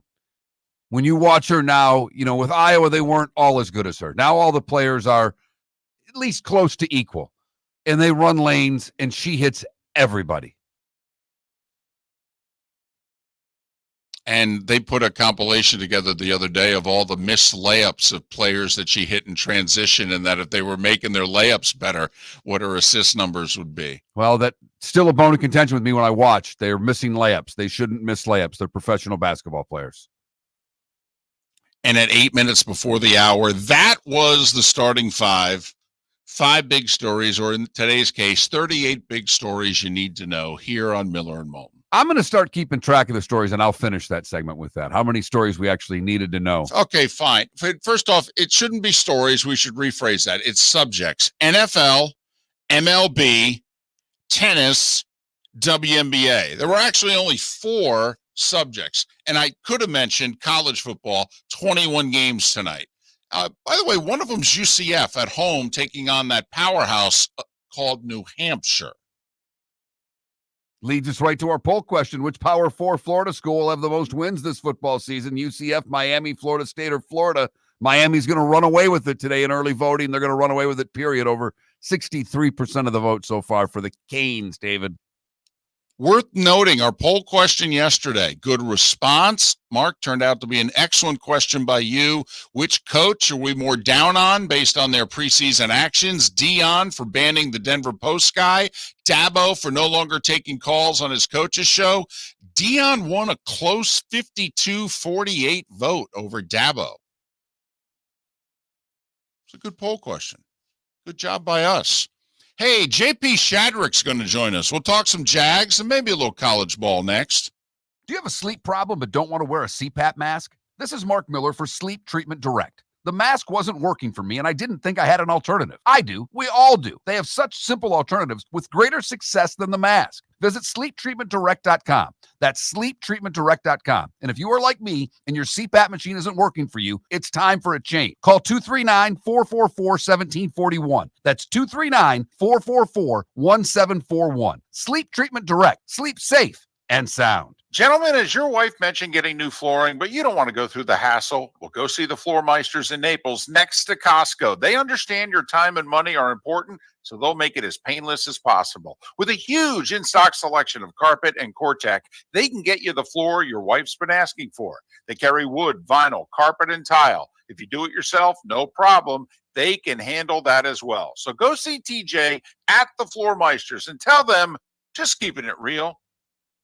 When you watch her now, with Iowa, they weren't all as good as her. Now all the players are at least close to equal, and they run lanes, and she hits everybody. And they put a compilation together the other day of all the missed layups of players that she hit in transition, and that if they were making their layups better, what her assist numbers would be. Well, that's still a bone of contention with me when I watch. They're missing layups. They shouldn't miss layups. They're professional basketball players. And at 8 minutes before the hour, that was the starting five. 5 big stories, or in today's case, 38 big stories you need to know here on Miller and Moulton. I'm going to start keeping track of the stories, and I'll finish that segment with that. How many stories we actually needed to know. Okay, fine. First off, it shouldn't be stories. We should rephrase that. It's subjects. NFL, MLB, tennis, WNBA. There were actually only 4 subjects. And I could have mentioned college football, 21 games tonight. By the way, one of them's UCF at home taking on that powerhouse called New Hampshire. Leads us right to our poll question. Which Power 4 Florida school will have the most wins this football season? UCF, Miami, Florida State, or Florida? Miami's going to run away with it today in early voting. They're going to run away with it, period. Over 63% of the vote so far for the Canes, David. Worth noting, our poll question yesterday, good response. Mark, turned out to be an excellent question by you. Which coach are we more down on based on their preseason actions? Dion for banning the Denver Post guy. Dabo for no longer taking calls on his coach's show. Dion won a close 52-48 vote over Dabo. It's a good poll question. Good job by us. Hey, JP Shadrick's going to join us. We'll talk some Jags and maybe a little college ball next. Do you have a sleep problem but don't want to wear a CPAP mask? This is Mark Miller for Sleep Treatment Direct. The mask wasn't working for me, and I didn't think I had an alternative. I do. We all do. They have such simple alternatives with greater success than the mask. Visit sleeptreatmentdirect.com. That's sleeptreatmentdirect.com. And if you are like me and your CPAP machine isn't working for you, it's time for a change. Call 239-444-1741. That's 239-444-1741. Sleep Treatment Direct. Sleep safe and sound. Gentlemen, as your wife mentioned getting new flooring, but you don't want to go through the hassle, well, go see the Floor Meisters in Naples next to Costco. They understand your time and money are important, so they'll make it as painless as possible. With a huge in-stock selection of carpet and Cortec, they can get you the floor your wife's been asking for. They carry wood, vinyl, carpet, and tile. If you do it yourself, no problem. They can handle that as well. So go see TJ at the Floor Meisters and tell them, just keeping it real.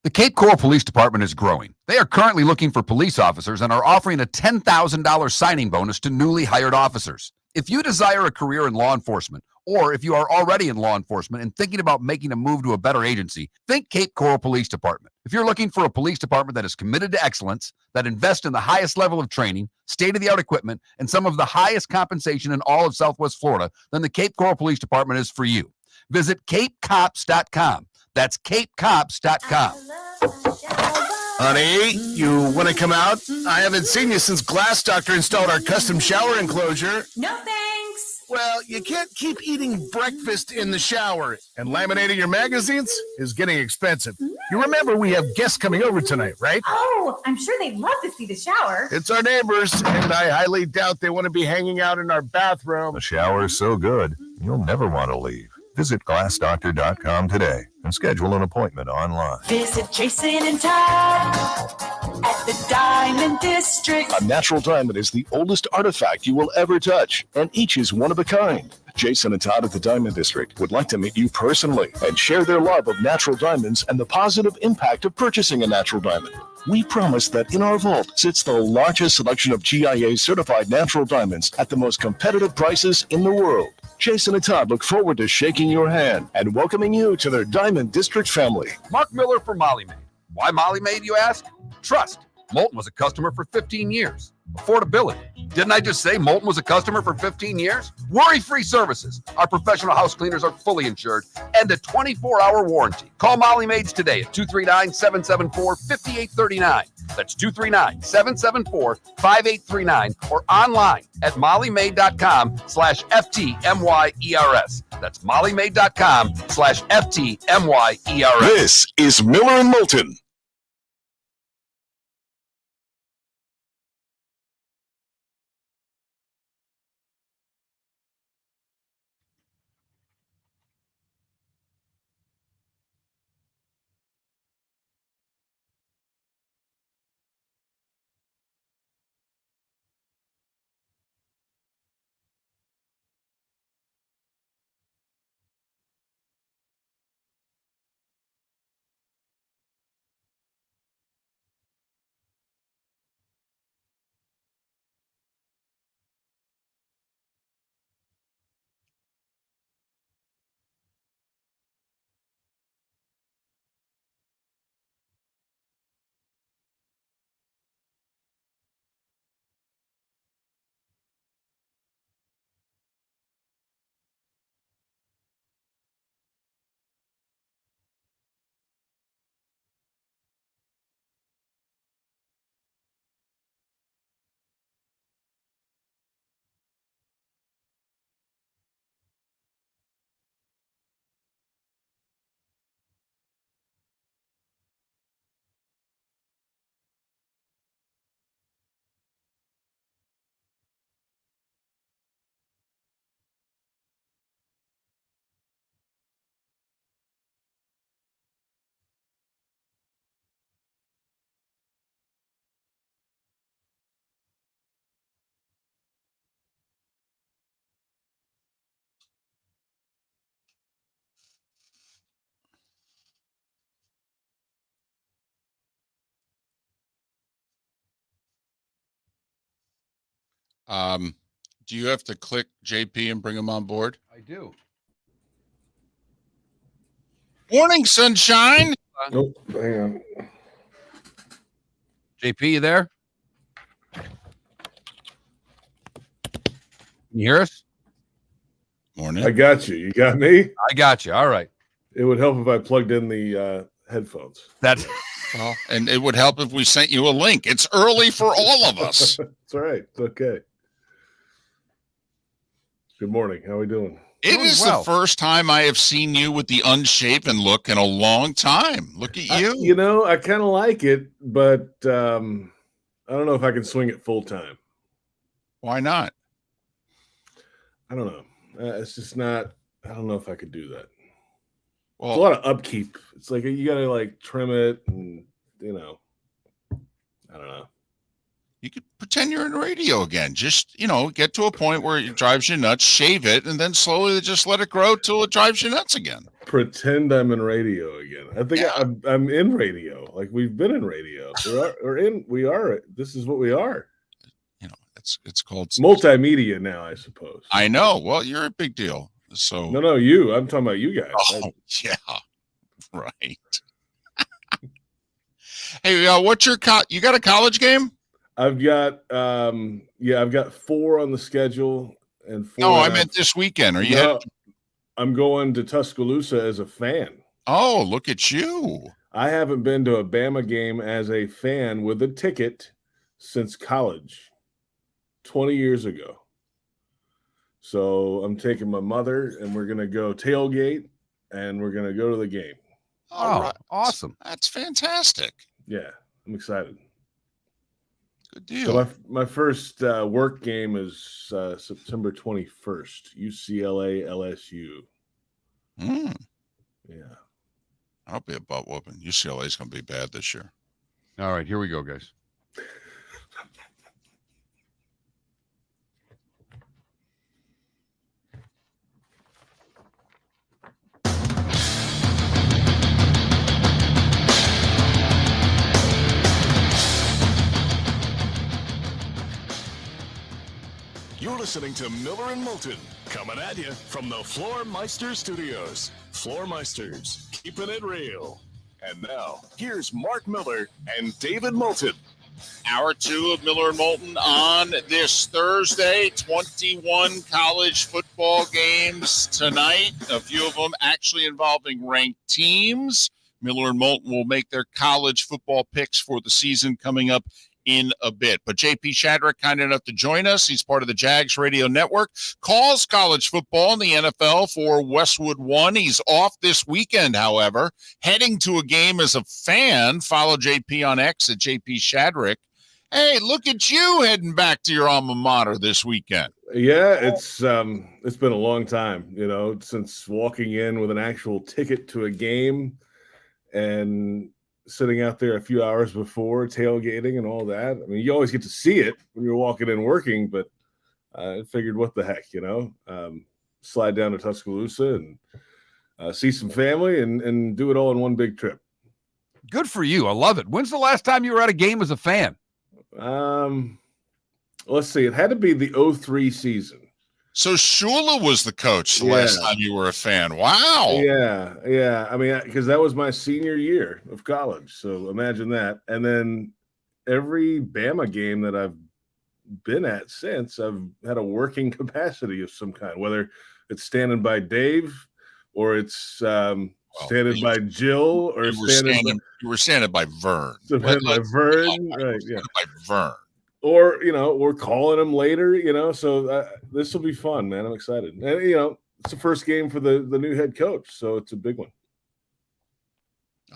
The Cape Coral Police Department is growing. They are currently looking for police officers and are offering a $10,000 signing bonus to newly hired officers. If you desire a career in law enforcement, or if you are already in law enforcement and thinking about making a move to a better agency, think Cape Coral Police Department. If you're looking for a police department that is committed to excellence, that invests in the highest level of training, state-of-the-art equipment, and some of the highest compensation in all of Southwest Florida, then the Cape Coral Police Department is for you. Visit capecops.com. That's capecops.com. Honey, you want to come out? I haven't seen you since Glass Doctor installed our custom shower enclosure. No thanks. Well, you can't keep eating breakfast in the shower, and laminating your magazines is getting expensive. You remember we have guests coming over tonight, right? Oh, I'm sure they'd love to see the shower. It's our neighbors, and I highly doubt they want to be hanging out in our bathroom. The shower is so good, you'll never want to leave. Visit glassdoctor.com today and schedule an appointment online. Visit Jason and Todd at the Diamond District. A natural diamond is the oldest artifact you will ever touch, and each is one of a kind. Jason and Todd at the Diamond District would like to meet you personally and share their love of natural diamonds and the positive impact of purchasing a natural diamond. We promise that in our vault sits the largest selection of GIA-certified natural diamonds at the most competitive prices in the world. Jason and Todd look forward to shaking your hand and welcoming you to their Diamond District family. Mark Miller for Molly Maid. Why Molly Maid, you ask? Trust. Moulton was a customer for 15 years. Affordability. Didn't I just say Moulton was a customer for 15 years? Worry-free services. Our professional house cleaners are fully insured and a 24-hour warranty. Call Molly Maids today at 239-774-5839. That's 239-774-5839 or online at mollymaid.com/FTMYERS. That's mollymaid.com/FTMYERS. This is Miller and Moulton. Do you have to click JP and bring him on board? I do. Morning, sunshine. Nope, hang on. JP, you there? Can you hear us? Morning. I got you. You got me? I got you. All right. It would help if I plugged in the headphones. That's Well, and it would help if we sent you a link. It's early for all of us. It's all right. It's okay. Good morning. How are we doing? It Doing is well. the first time I have seen you with the unshaven look in a long time. Look at you. I kind of like it, but I don't know if I can swing it full time. Why not? I don't know. It's just not. I don't know if I could do that. It's a Well, lot of upkeep. It's like you got to like trim it, and I don't know. you could pretend you're in radio again. Just, get to a point where it drives you nuts, shave it, and then slowly just let it grow till it drives you nuts again. Pretend I'm in radio again. I think Yeah. I'm in radio. Like we've been in radio. We are. This is what we are. It's called Multimedia now, I suppose. I know. Well, you're a big deal. So No, you. I'm talking about you guys. Oh, yeah. Right. Hey, what's your you got a college game? I've got I've got 4 on the schedule and 4. No, I meant this weekend. Are you No, I'm going to Tuscaloosa as a fan. Oh, look at you. I haven't been to a Bama game as a fan with a ticket since college, 20 years ago. So I'm taking my mother, and we're going to go tailgate, and we're going to go to the game. All right. awesome. That's fantastic. Yeah, I'm excited. Good deal. So my first work game is September 21st, UCLA LSU. Yeah. I'll be a butt whooping. UCLA's going to be bad this year. All right, here we go, guys. You're listening to Miller and Moulton, coming at you from the Floor Meister Studios. Floor Meisters, keeping it real. And now, here's Mark Miller and David Moulton. Hour 2 of Miller and Moulton on this Thursday. 21 college football games tonight. A few of them actually involving ranked teams. Miller and Moulton will make their college football picks for the season coming up in a bit. But JP Shadrick, kind enough to join us. He's part of the Jags Radio Network, calls college football in the NFL for Westwood One. He's off this weekend, however, heading to a game as a fan. Follow JP on X at JP Shadrick. Hey, look at you heading back to your alma mater this weekend. Yeah, it's been a long time, since walking in with an actual ticket to a game and sitting out there a few hours before, tailgating and all that. I mean, you always get to see it when you're walking in working, but I figured, what the heck, slide down to Tuscaloosa and see some family and do it all in one big trip. Good for you. I love it. When's the last time you were at a game as a fan? Let's see. It had to be the 2003 season. So Shula was the coach the last time you were a fan. Wow. Yeah. I mean, because that was my senior year of college. So imagine that. And then every Bama game that I've been at since, I've had a working capacity of some kind, whether it's standing by Dave or it's standing by Jill or you were standing by Vern. By Vern, right? Yeah, by Vern. Or, we're calling them later, so this will be fun, man. I'm excited. And, it's the first game for the new head coach, so it's a big one.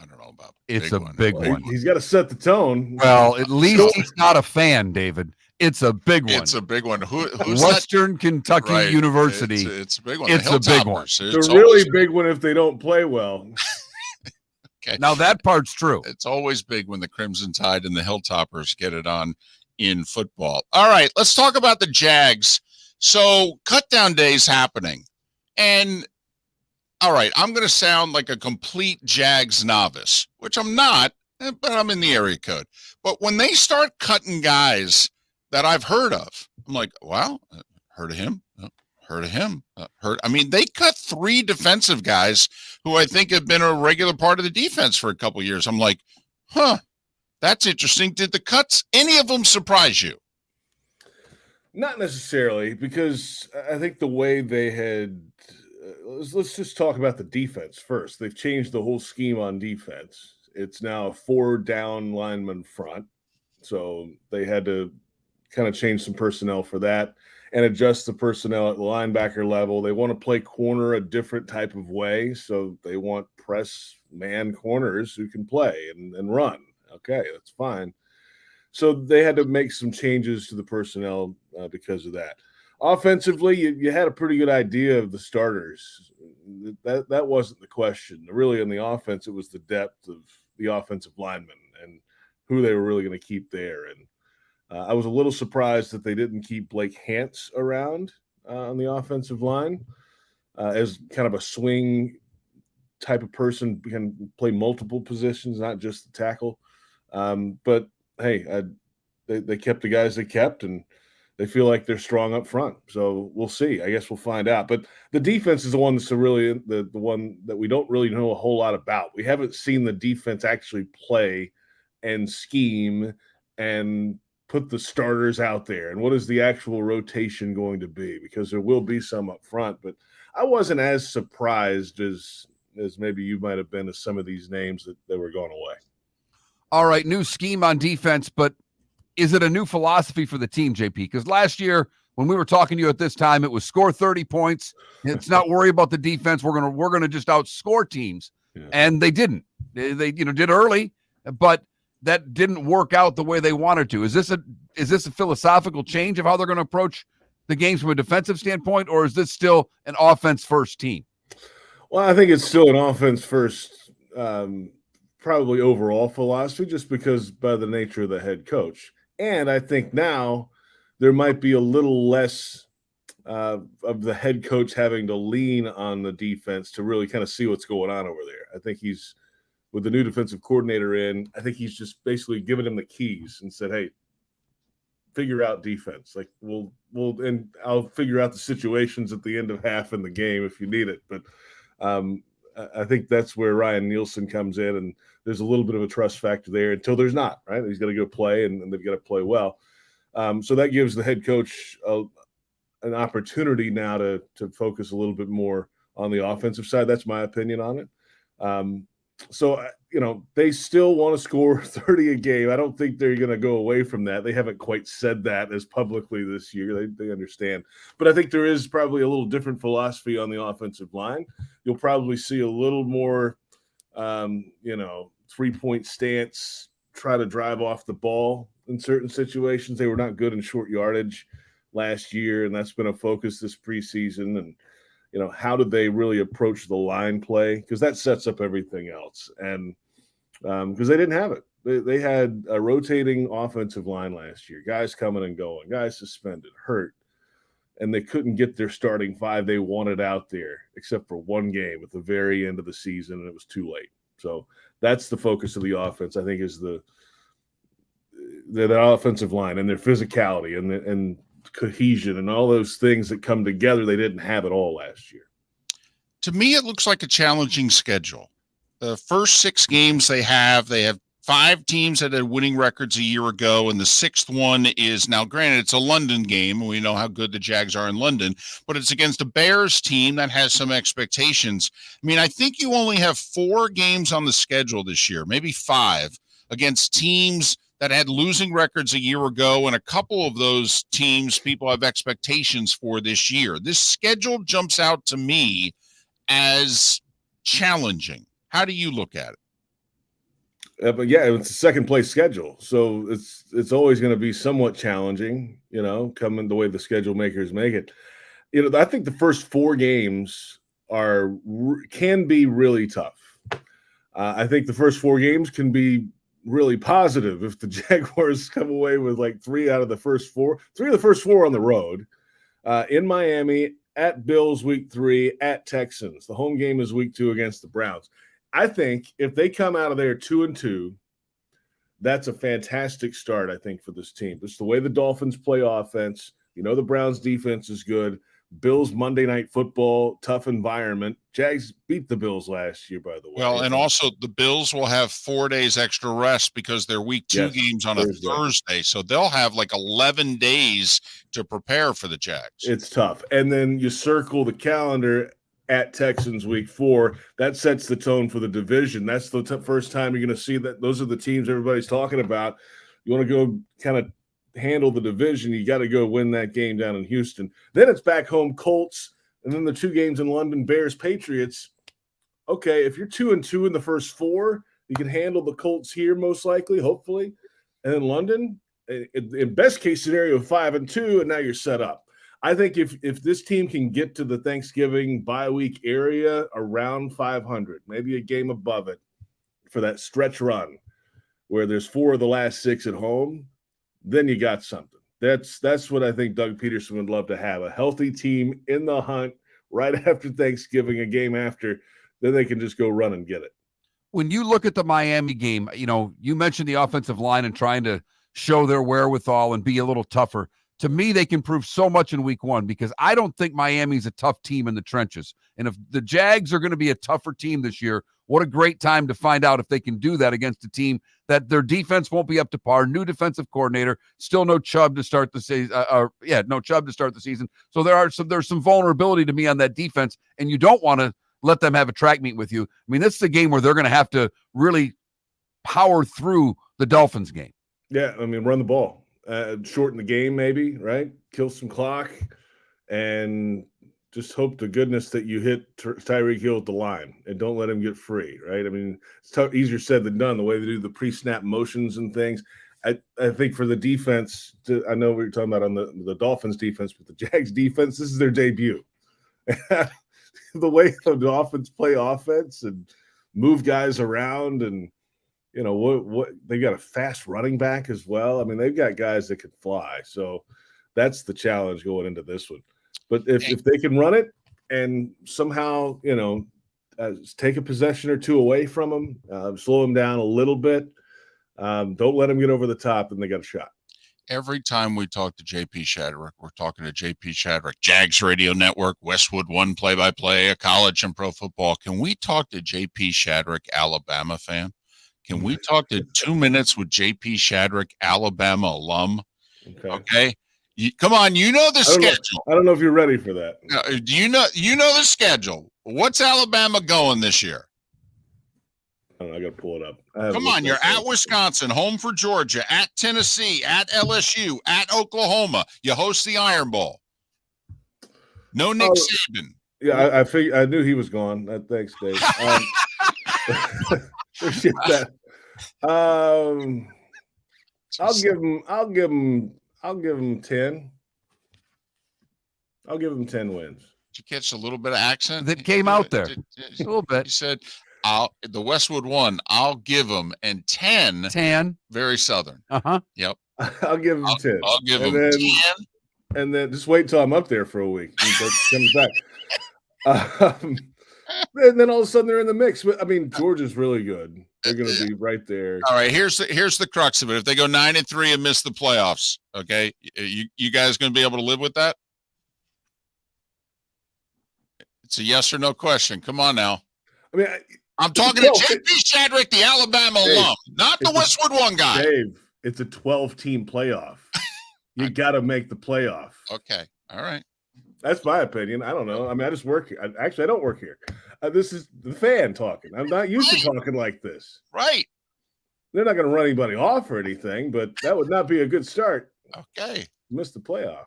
I don't know about it's a big one. He's got to set the tone. Well, at least he's not a fan, David. It's a big one. It's a big one. Who's Western Kentucky University. It's a big one. It's a big one. It's a really big one if they don't play well. Okay. Now that part's true. It's always big when the Crimson Tide and the Hilltoppers get it on in football. All right, let's talk about the Jags. So cutdown day's happening. And all right, I'm going to sound like a complete Jags novice, which I'm not, but I'm in the area code. But when they start cutting guys that I've heard of, I'm like, wow, heard of him, heard of him, heard. I mean, they cut 3 defensive guys who I think have been a regular part of the defense for a couple of years. I'm like, that's interesting. Did the cuts, any of them surprise you? Not necessarily, because I think the way they had let's just talk about the defense first. They've changed the whole scheme on defense. It's now a 4-down lineman front. So they had to kind of change some personnel for that and adjust the personnel at the linebacker level. They want to play corner a different type of way. So they want press man corners who can play and run. Okay, that's fine. So they had to make some changes to the personnel because of that. Offensively, you had a pretty good idea of the starters. That wasn't the question. Really, in the offense, it was the depth of the offensive linemen and who they were really going to keep there. And I was a little surprised that they didn't keep Blake Hance around on the offensive line as kind of a swing type of person, can play multiple positions, not just the tackle. But hey, they kept the guys they kept, and they feel like they're strong up front. So we'll see. I guess we'll find out. But the defense is the one that's really the one that we don't really know a whole lot about. We haven't seen the defense actually play and scheme and put the starters out there. And what is the actual rotation going to be? Because there will be some up front. But I wasn't as surprised as maybe you might have been as some of these names that they were going away. All right, new scheme on defense, but is it a new philosophy for the team, JP? Because last year, when we were talking to you at this time, it was score 30 points. It's not worry about the defense. We're gonna just outscore teams, and they didn't. They did early, but that didn't work out the way they wanted to. Is this a philosophical change of how they're going to approach the games from a defensive standpoint, or is this still an offense first team? Well, I think it's still an offense first. Probably overall philosophy, just because by the nature of the head coach. And I think now there might be a little less of the head coach having to lean on the defense to really kind of see what's going on over there. I think he's, with the new defensive coordinator in, I think he's just basically given him the keys and said, hey, figure out defense. Like and I'll figure out the situations at the end of half in the game if you need it. But I think that's where Ryan Nielsen comes in, and there's a little bit of a trust factor there until there's not, right? He's got to go play, and they've got to play well. So that gives the head coach an opportunity now to focus a little bit more on the offensive side. That's my opinion on it. So, they still want to score 30 a game. I don't think they're going to go away from that. They haven't quite said that as publicly this year. They understand. But I think there is probably a little different philosophy on the offensive line. You'll probably see a little more, 3-point stance, try to drive off the ball in certain situations. They were not good in short yardage last year, and that's been a focus this preseason. And how did they really approach the line play? Because that sets up everything else. And because they didn't have it. They had a rotating offensive line last year, guys coming and going, guys suspended, hurt, and they couldn't get their starting five they wanted out there except for one game at the very end of the season, and it was too late. So that's the focus of the offense, I think, is the offensive line and their physicality and cohesion and all those things that come together. They didn't have it all last year. To me, it looks like a challenging schedule. The first 6 games they have 5 teams that had winning records a year ago, and the 6th one is now, granted, it's a London game, and we know how good the Jags are in London, but it's against a Bears team that has some expectations. I mean, I think you only have 4 games on the schedule this year, maybe 5, against teams that had losing records a year ago, and a couple of those teams people have expectations for this year. This schedule jumps out to me as challenging. How do you look at it? But yeah, it's a second place schedule, so it's always going to be somewhat challenging, coming the way the schedule makers make it. I think the first 4 games can be really tough. I think the first 4 games can be really positive if the Jaguars come away with like 3 out of the first 4. 3 of the first 4 on the road, in Miami, at Bills week 3, at Texans. The home game is week 2 against the Browns. I think if they come out of there 2-2, that's a fantastic start, I think, for this team. Just the way the Dolphins play offense. The Browns defense is good. Bills Monday Night Football, tough environment. Jags beat the Bills last year, by the way. Well, and also the Bills will have 4 days extra rest because their week 2 games on Thursday. A Thursday. So they'll have like 11 days to prepare for the Jags. It's tough. And then you circle the calendar at Texans week 4. That sets the tone for the division. That's the first time you're going to see that. Those are the teams everybody's talking about. You want to go kind of handle the division, you got to go win that game down in Houston. Then it's back home Colts, and then the 2 games in London, Bears, Patriots. Okay, if you're 2-2 in the first 4, you can handle the Colts here most likely, hopefully. And then London, in best case scenario, 5-2, and now you're set up. I think if this team can get to the Thanksgiving bye week area around 500, maybe a game above it for that stretch run where there's 4 of the last 6 at home, then you got something. That's what I think Doug Peterson would love to have, a healthy team in the hunt right after Thanksgiving, a game after, then they can just go run and get it. When you look at the Miami game, you mentioned the offensive line and trying to show their wherewithal and be a little tougher. To me, they can prove so much in week 1 because I don't think Miami's a tough team in the trenches. And if the Jags are going to be a tougher team this year, what a great time to find out if they can do that against a team that their defense won't be up to par. New defensive coordinator, still no Chubb to start the season. No Chubb to start the season. So there's some vulnerability to me on that defense, and you don't want to let them have a track meet with you. I mean, this is a game where they're going to have to really power through the Dolphins game. Yeah, I mean, run the ball. Shorten the game maybe, right? Kill some clock, and just hope to goodness that you hit Tyreek Hill at the line and don't let him get free, right? I mean, it's easier said than done, the way they do the pre-snap motions and things. I think for the defense, I know we were talking about on the Dolphins defense, but the Jags defense, this is their debut. The way the Dolphins play offense and move guys around, and what they got a fast running back as well. I mean, they've got guys that can fly. So that's the challenge going into this one. But if they can run it and somehow, take a possession or 2 away from them, slow them down a little bit, don't let them get over the top, and they got a shot. Every time we talk to JP Shadrick, we're talking to JP Shadrick, Jags Radio Network, Westwood One play-by-play, a college and pro football. Can we talk to JP Shadrick, Alabama fan? Can we talk to 2 minutes with JP Shadrick, Alabama alum? Okay. Come on, you know the schedule. I don't know if you're ready for that. Do you know the schedule? What's Alabama going this year? I got to pull it up. Come on, you're at Wisconsin, home for Georgia, at Tennessee, at LSU, at Oklahoma. You host the Iron Bowl. No Nick Saban. Yeah, I knew he was gone. Thanks, Dave. Appreciate that. I'll give him 10. I'll give him 10 wins. Did you catch a little bit of accent that came out there? A little bit. You said, the Westwood One, I'll give him, and 10. Very Southern. Yep. I'll give him 10. I'll give him 10. And then just wait till I'm up there for a week. And comes back. And then all of a sudden they're in the mix. I mean, Georgia's really good. They're going to be right there. All right, here's the crux of it. If they go 9-3 and miss the playoffs, okay, you guys going to be able to live with that? It's a yes or no question. Come on now. I mean, I'm talking to JP Shadrick, the Alabama alum, not the Westwood One guy. Dave, it's a 12-team playoff. You got to make the playoff. Okay, all right. That's my opinion. I don't know. I mean, I just work here. Actually, I don't work here. This is the fan talking. I'm not used to talking like this. Right. They're not going to run anybody off or anything, but that would not be a good start. Okay. Miss the playoff.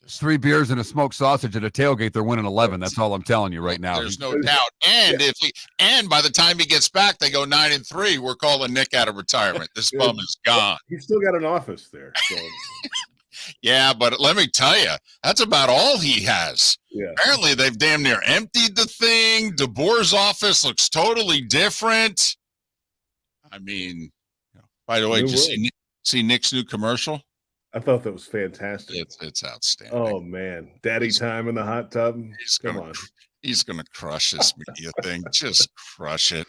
Just 3 beers and a smoked sausage at a tailgate. They're winning 11. That's all I'm telling you right now. There's no doubt. And by the time he gets back, they go 9-3. We're calling Nick out of retirement. This bum is gone. He's still got an office there. So. Yeah, but let me tell you, that's about all he has. Yeah. Apparently, they've damn near emptied the thing. DeBoer's office looks totally different. I mean, by the way, did you see Nick's new commercial? I thought that was fantastic. It's outstanding. Oh man, daddy time in the hot tub. He's gonna crush this media thing. Just crush it.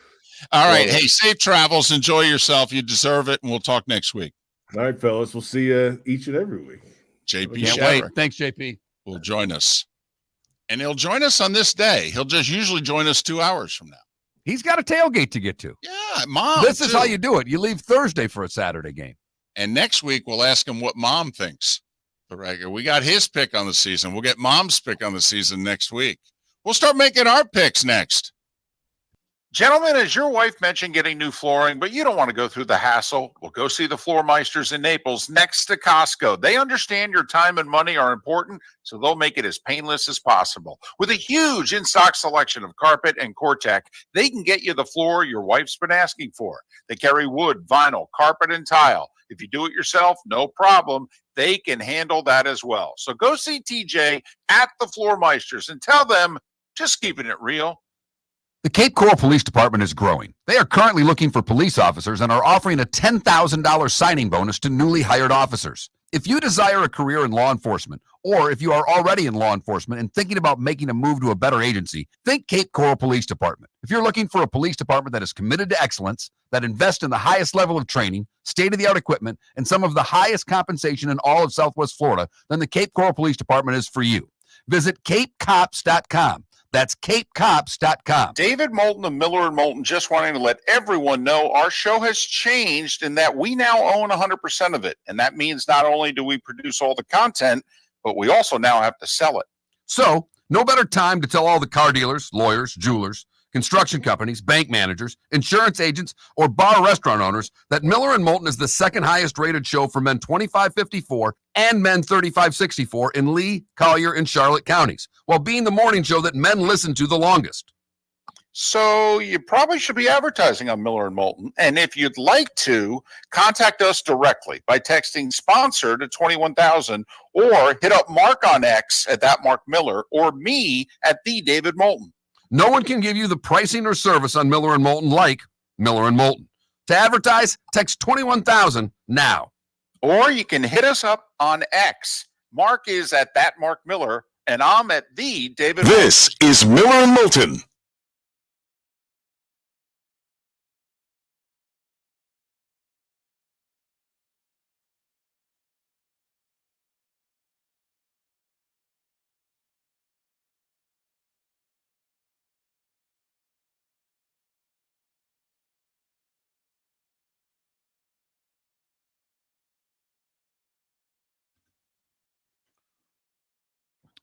All right. Hey, safe travels. Enjoy yourself. You deserve it. And we'll talk next week. All right, fellas. We'll see you each and every week. JP Can't wait. Thanks, JP. Will join us. And he'll join us on this day. He'll just usually join us 2 hours from now. He's got a tailgate to get to. Yeah, Mom. This is how you do it. You leave Thursday for a Saturday game. And next week, we'll ask him what Mom thinks. We got his pick on the season. We'll get Mom's pick on the season next week. We'll start making our picks next. Gentlemen, as your wife mentioned getting new flooring, but you don't want to go through the hassle, well, go see the Floor Meisters in Naples next to Costco. They understand your time and money are important, so they'll make it as painless as possible. With a huge in-stock selection of carpet and Cortec, they can get you the floor your wife's been asking for. They carry wood, vinyl, carpet, and tile. If you do it yourself, no problem. They can handle that as well. So go see TJ at the Floor Meisters and tell them, just keeping it real. The Cape Coral Police Department is growing. They are currently looking for police officers and are offering a $10,000 signing bonus to newly hired officers. If you desire a career in law enforcement, or if you are already in law enforcement and thinking about making a move to a better agency, think Cape Coral Police Department. If you're looking for a police department that is committed to excellence, that invests in the highest level of training, state-of-the-art equipment, and some of the highest compensation in all of Southwest Florida, then the Cape Coral Police Department is for you. Visit capecops.com. That's capecops.com. David Moulton of Miller and Moulton just wanting to let everyone know our show has changed in that we now own 100% of it. And that means not only do we produce all the content, but we also now have to sell it. So, no better time to tell all the car dealers, lawyers, jewelers, construction companies, bank managers, insurance agents, or bar restaurant owners that Miller and Moulton is the second highest rated show for men 25-54 and men 35-64 in Lee, Collier, and Charlotte counties, while being the morning show that men listen to the longest. So you probably should be advertising on Miller and Moulton. And if you'd like to, contact us directly by texting sponsor to 21,000 or hit up Mark on X at that Mark Miller or me at the David Moulton. No one can give you the pricing or service on Miller and Moulton like Miller and Moulton. To advertise, text 21,000 now. Or you can hit us up on X. Mark is at that Mark Miller, and I'm at the David Moulton. This is Miller and Moulton.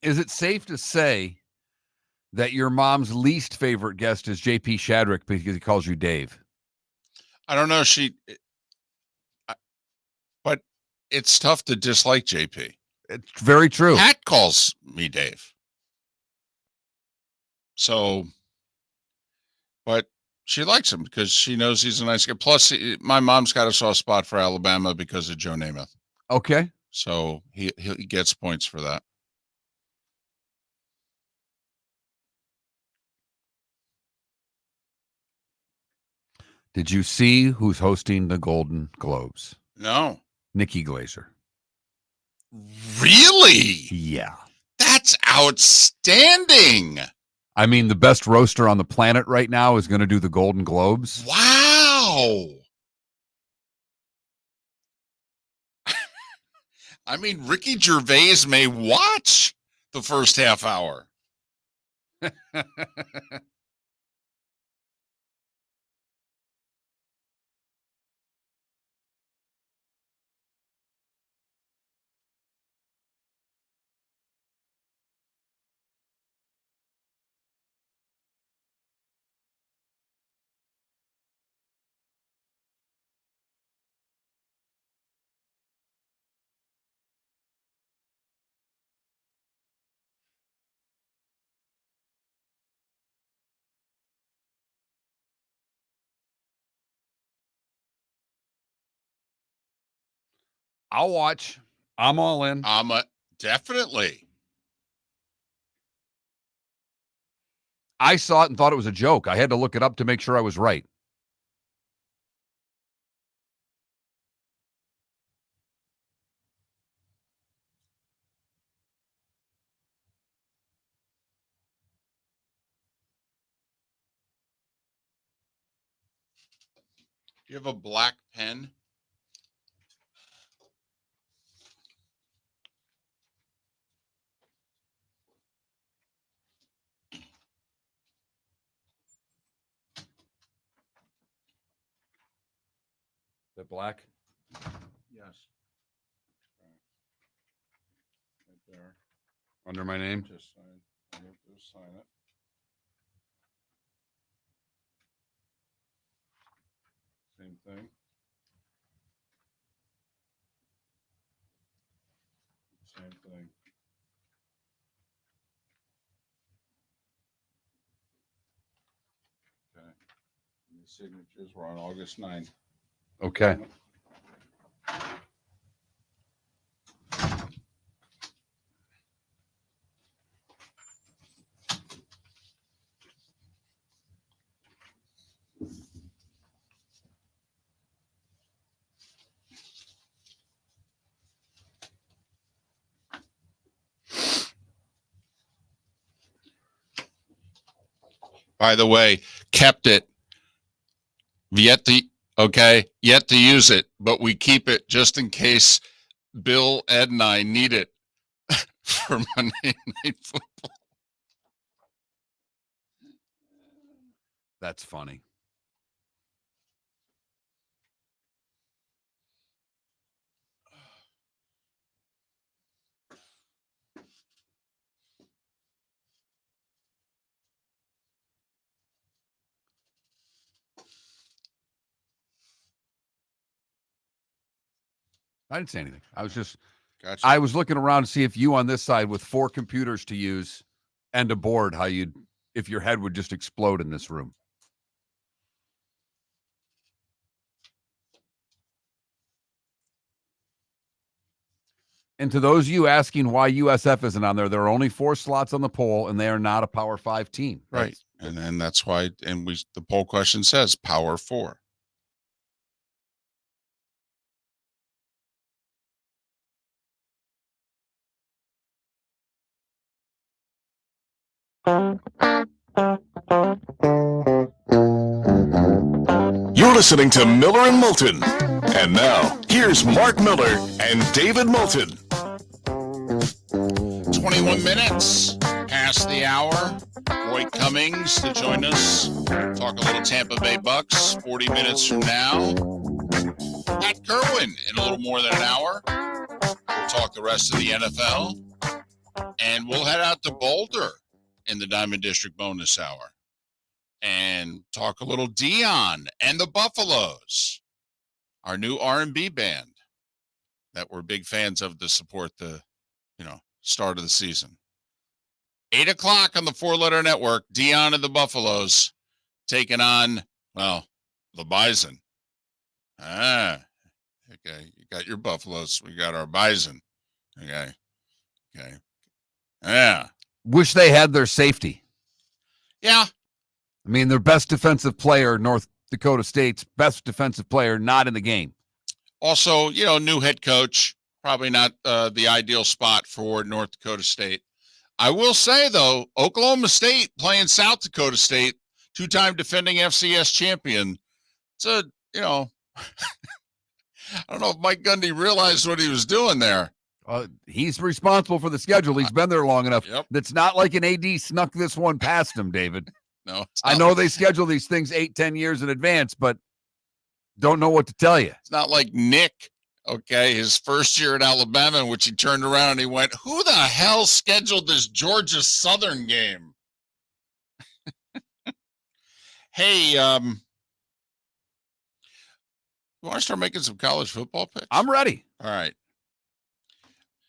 Is it safe to say that your mom's least favorite guest is JP Shadrick because he calls you Dave? I don't know. But it's tough to dislike JP. It's very true. Pat calls me Dave. So, but she likes him because she knows he's a nice guy. Plus, my mom's got a soft spot for Alabama because of Joe Namath. Okay. So he gets points for that. Did you see who's hosting the Golden Globes? No. Nikki Glaser. Really? Yeah. That's outstanding. I mean, the best roaster on the planet right now is going to do the Golden Globes. Wow. I mean, Ricky Gervais may watch the first half hour. I'll watch. I'm all in. Definitely. I saw it and thought it was a joke. I had to look it up to make sure I was right. Do you have a black pen? The black? Yes. Right there. Under my name? Just sign. I have to sign it. Same thing. Same thing. Okay. And the signatures were on August 9th. Okay. By the way, kept it. Yet to use it, but we keep it just in case Bill, Ed, and I need it for Monday Night Football. That's funny. I didn't say anything. I was just, Gotcha. I was looking around to see if you on this side with 4 computers to use and a board, if your head would just explode in this room. And to those of you asking why USF isn't on there, there are only 4 slots on the poll, and they are not a Power 5 team. Right. And then that's why, the poll question says Power 4. You're listening to Miller and Moulton. And now, here's Mark Miller and David Moulton. 21 minutes past the hour. Roy Cummings to join us. Talk a little Tampa Bay Bucs 40 minutes from now. Pat Kirwan in a little more than an hour. We'll talk the rest of the NFL. And we'll head out to Boulder in the Diamond District bonus hour and talk a little Dion and the Buffaloes, our new R&B band that we're big fans of to support the, start of the season. 8 o'clock on the 4-letter network, Dion and the Buffaloes taking on, the Bison. Okay. You got your Buffaloes. We got our Bison. Okay. Yeah. Wish they had their safety. Yeah. I mean, their best defensive player, North Dakota State's best defensive player, not in the game. Also, new head coach, probably not the ideal spot for North Dakota State. I will say, though, Oklahoma State playing South Dakota State, 2-time defending FCS champion. It's I don't know if Mike Gundy realized what he was doing there. He's responsible for the schedule. He's been there long enough. Yep. It's not like an AD snuck this one past him, David. No, I know they schedule these things 8-10 years in advance, but don't know what to tell you. It's not like Nick, his first year at Alabama, in which he turned around and he went, who the hell scheduled this Georgia Southern game? Hey, you want to start making some college football picks? I'm ready. All right.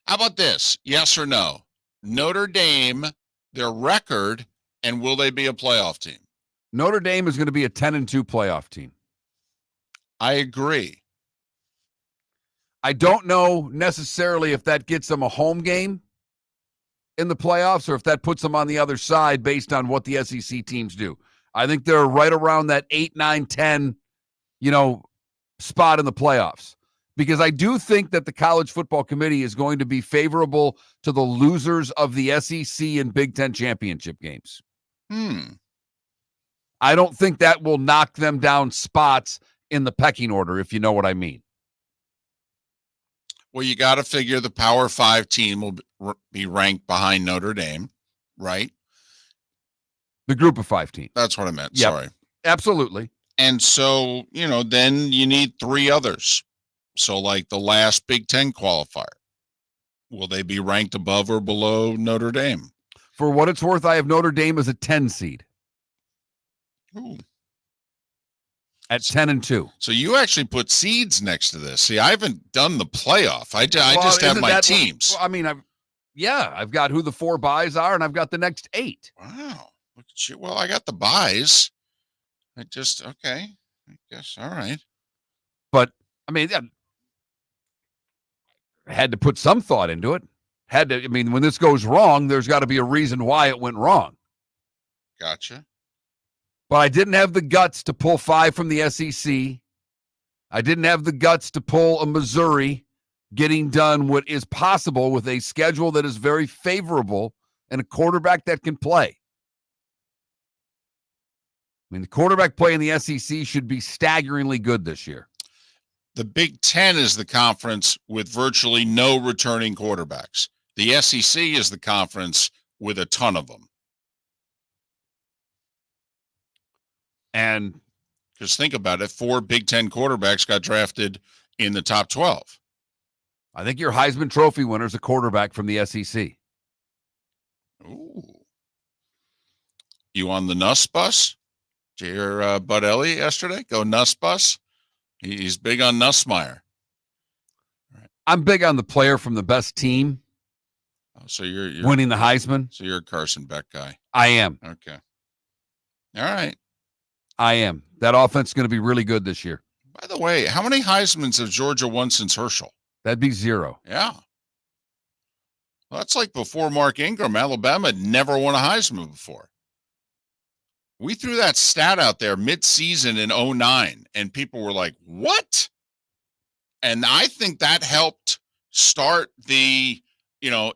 How about this? Yes or no? Notre Dame, their record, and will they be a playoff team? Notre Dame is going to be a 10-2 playoff team. I agree. I don't know necessarily if that gets them a home game in the playoffs or if that puts them on the other side based on what the SEC teams do. I think they're right around that 8, 9, 10, spot in the playoffs. Because I do think that the College Football Committee is going to be favorable to the losers of the SEC and Big Ten championship games. I don't think that will knock them down spots in the pecking order, if you know what I mean. Well, you got to figure the Power 5 team will be ranked behind Notre Dame, right? The Group of 5 team. That's what I meant. Yep. Sorry. Absolutely. And so, then you need 3 others. So like the last Big Ten qualifier, will they be ranked above or below Notre Dame? For what it's worth, I have Notre Dame as a 10 seed. Ooh. At 10-2. So you actually put seeds next to this. See, I haven't done the playoff. I just have my teams. Well, I mean, I've got who the 4 buys are, and I've got the next 8. Wow. Look at you. Well, I got the buys. Okay. I guess, all right. But, I mean, I had to put some thought into it. When this goes wrong, there's got to be a reason why it went wrong. Gotcha. But I didn't have the guts to pull 5 from the SEC. I didn't have the guts to pull a Missouri, getting done what is possible with a schedule that is very favorable and a quarterback that can play. I mean, the quarterback play in the SEC should be staggeringly good this year. The Big Ten is the conference with virtually no returning quarterbacks. The SEC is the conference with a ton of them. And because think about it, 4 Big Ten quarterbacks got drafted in the top 12. I think your Heisman Trophy winner is a quarterback from the SEC. Ooh. You on the Nuss bus? Did you hear Bud Elliott yesterday? Go Nuss bus. He's big on Nussmeier. Right. I'm big on the player from the best team. Oh, so you're winning the Heisman. So you're a Carson Beck guy. I am. Okay. All right. I am. That offense is going to be really good this year. By the way, how many Heismans have Georgia won since Herschel? That'd be 0. Yeah. Well, that's like before Mark Ingram. Alabama had never won a Heisman before. We threw that stat out there mid-season in 2009, and people were like, what? And I think that helped start the,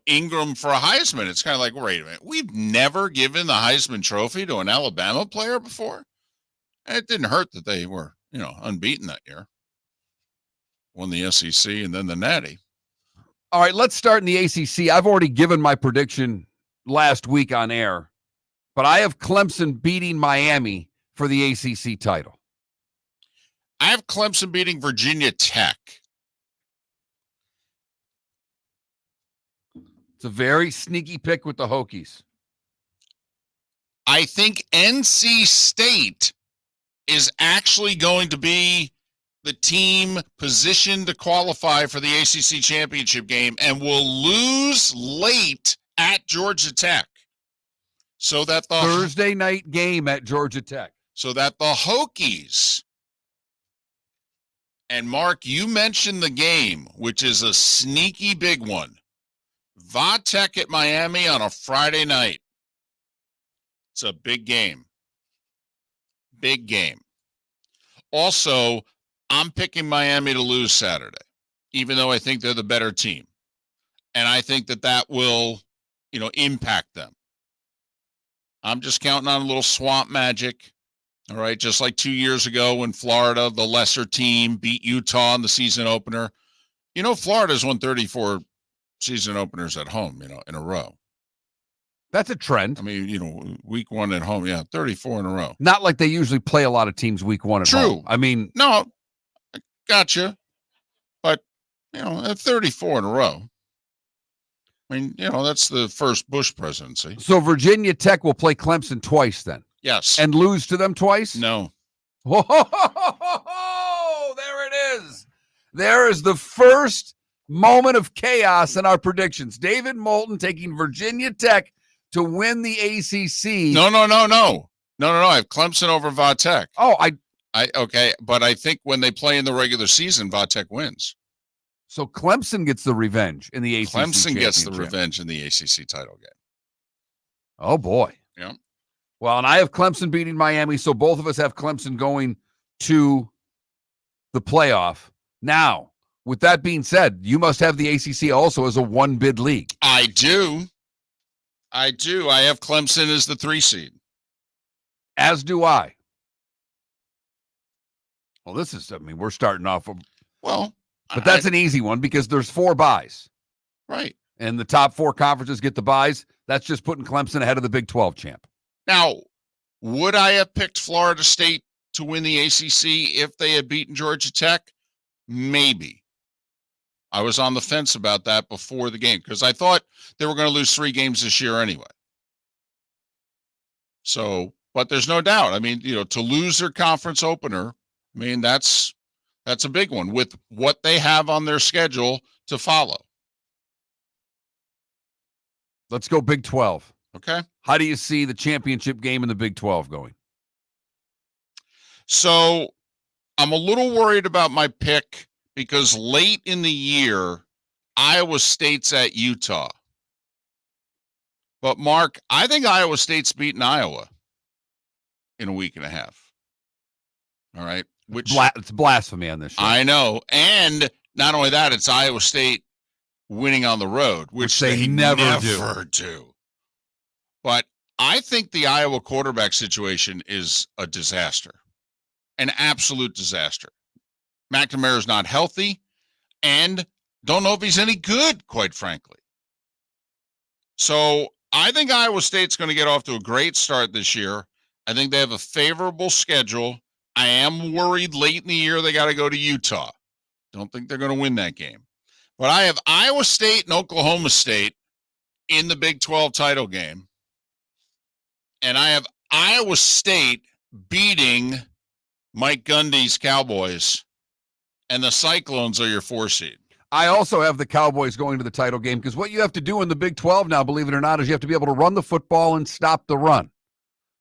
Ingram for a Heisman. It's kind of like, wait a minute. We've never given the Heisman Trophy to an Alabama player before. And it didn't hurt that they were, unbeaten that year. Won the SEC and then the Natty. All right, let's start in the ACC. I've already given my prediction last week on air, but I have Clemson beating Miami for the ACC title. I have Clemson beating Virginia Tech. It's a very sneaky pick with the Hokies. I think NC State is actually going to be the team positioned to qualify for the ACC championship game and will lose late at Georgia Tech. So that the Thursday night game at Georgia Tech. So that the Hokies, and Mark, you mentioned the game, which is a sneaky big one. Va Tech at Miami on a Friday night. It's a big game. Big game. Also, I'm picking Miami to lose Saturday, even though I think they're the better team. And I think that will, impact them. I'm just counting on a little swamp magic. All right, just like 2 years ago when Florida, the lesser team, beat Utah in the season opener. Florida's won 34 season openers at home, in a row. That's a trend. I mean, week one at home, 34 in a row. Not like they usually play a lot of teams week one at home. I mean, no, I gotcha. But, at 34 in a row. I mean, that's the first Bush presidency. So Virginia Tech will play Clemson twice then? Yes. And lose to them twice? No. Whoa, there it is. There is the first moment of chaos in our predictions. David Moulton taking Virginia Tech to win the ACC. No. I have Clemson over Va Tech. Oh, okay, but I think when they play in the regular season, Va Tech wins. So Clemson gets the revenge in the ACC. Clemson gets the revenge in the ACC title game. Oh boy. Yeah. Well, and I have Clemson beating Miami, so both of us have Clemson going to the playoff. Now, with that being said, you must have the ACC also as a one-bid league. I do. I have Clemson as the 3 seed. As do I. Well, we're starting off. Well, but that's an easy one because there's 4 buys. Right. And the top 4 conferences get the buys. That's just putting Clemson ahead of the Big 12 champ. Now, would I have picked Florida State to win the ACC if they had beaten Georgia Tech? Maybe. I was on the fence about that before the game because I thought they were going to lose 3 games this year anyway. So, but there's no doubt. I mean, to lose their conference opener, I mean, that's a big one with what they have on their schedule to follow. Let's go Big 12. Okay. How do you see the championship game in the Big 12 going? So I'm a little worried about my pick because late in the year, Iowa State's at Utah. But, Mark, I think Iowa State's beaten Iowa in a week and a half. All right. It's blasphemy on this show. I know. And not only that, it's Iowa State winning on the road, which they never do. But I think the Iowa quarterback situation is a disaster, an absolute disaster. McNamara's not healthy and don't know if he's any good, quite frankly. So I think Iowa State's going to get off to a great start this year. I think they have a favorable schedule. I am worried late in the year they got to go to Utah. Don't think they're going to win that game. But I have Iowa State and Oklahoma State in the Big 12 title game. And I have Iowa State beating Mike Gundy's Cowboys, and the Cyclones are your 4 seed. I also have the Cowboys going to the title game because what you have to do in the Big 12 now, believe it or not, is you have to be able to run the football and stop the run.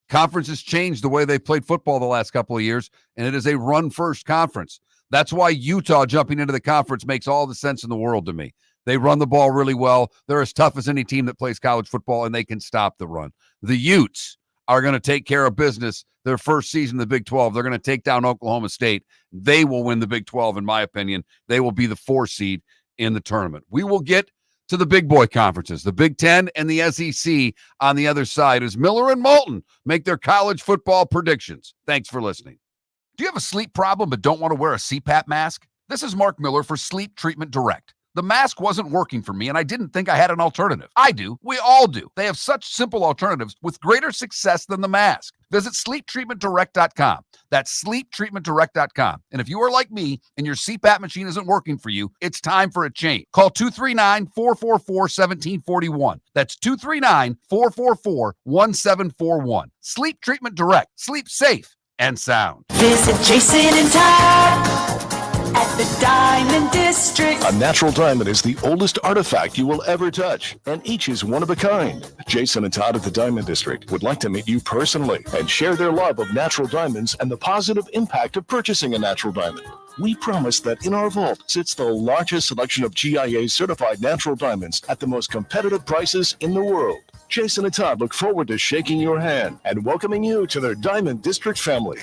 Conferences changed the way they played football the last couple of years, and it is a run-first conference. That's why Utah jumping into the conference makes all the sense in the world to me. They run the ball really well. They're as tough as any team that plays college football, and they can stop the run. The Utes are going to take care of business their first season in the Big 12. They're going to take down Oklahoma State. They will win the Big 12, in my opinion. They will be the 4 seed in the tournament. We will get to the big boy conferences, the Big 10 and the SEC on the other side as Miller and Moulton make their college football predictions. Thanks for listening. Do you have a sleep problem but don't want to wear a CPAP mask? This is Mark Miller for Sleep Treatment Direct. The mask wasn't working for me, and I didn't think I had an alternative. I do. We all do. They have such simple alternatives with greater success than the mask. Visit sleeptreatmentdirect.com. That's sleeptreatmentdirect.com. And if you are like me and your CPAP machine isn't working for you, it's time for a change. Call 239-444-1741. That's 239-444-1741. Sleep Treatment Direct. Sleep safe and sound. Visit Jason and Todd at the Diamond District. A natural diamond is the oldest artifact you will ever touch, and each is one of a kind. Jason and Todd at the Diamond District would like to meet you personally and share their love of natural diamonds and the positive impact of purchasing a natural diamond. We promise that in our vault sits the largest selection of GIA certified natural diamonds at the most competitive prices in the world. Jason and Todd look forward to shaking your hand and welcoming you to their Diamond District family.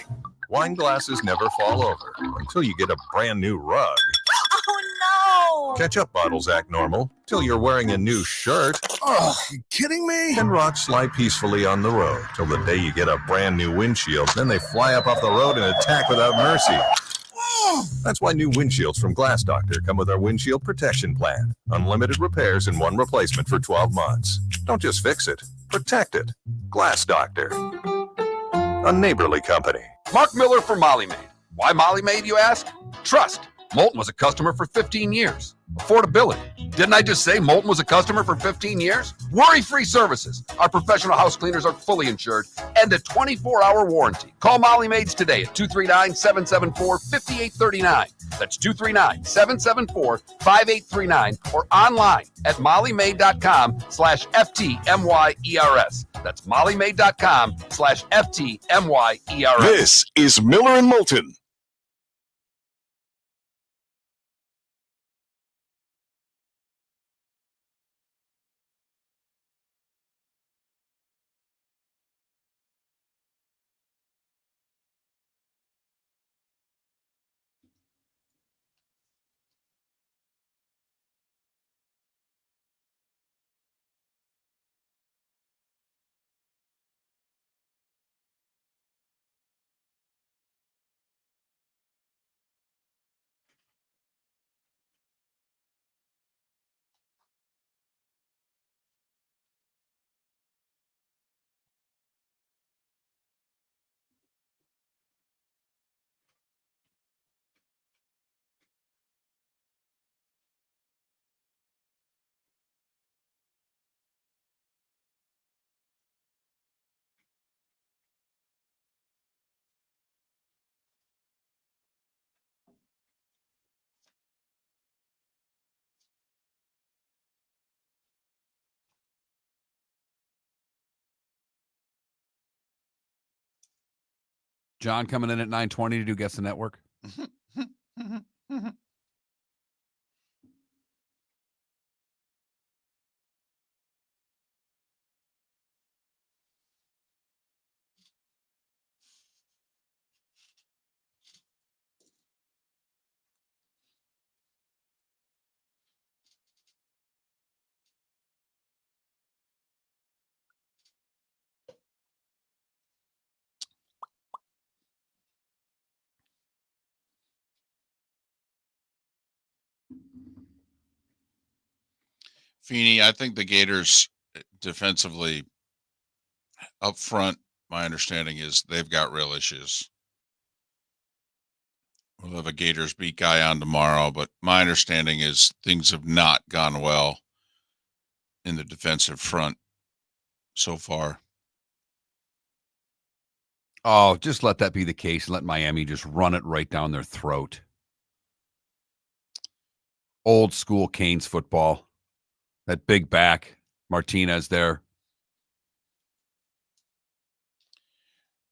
Wine glasses never fall over until you get a brand new rug. Oh, no! Ketchup bottles act normal till you're wearing a new shirt. Oh, you kidding me? And rocks slide peacefully on the road till the day you get a brand new windshield. Then they fly up off the road and attack without mercy. That's why new windshields from Glass Doctor come with our windshield protection plan. Unlimited repairs and one replacement for 12 months. Don't just fix it, protect it. Glass Doctor. A neighborly company. Mark Miller for Molly Maid. Why Molly Maid, you ask? Trust. Moulton was a customer for 15 years. Affordability. Didn't I just say Moulton was a customer for 15 years? Worry-free services. Our professional house cleaners are fully insured and a 24-hour warranty. Call Molly Maids today at 239-774-5839. That's 239-774-5839 or online at mollymaid.com/FTMYERS. That's mollymaid.com/FTMYERS. This is Miller and Moulton. John coming in at 9:20 to do Guess the Network. Feeney, I think the Gators defensively up front, my understanding is they've got real issues. We'll have a Gators beat guy on tomorrow, but my understanding is things have not gone well in the defensive front so far. Oh, just let that be the case and let Miami just run it right down their throat. Old school Canes football. That big back, Martinez there.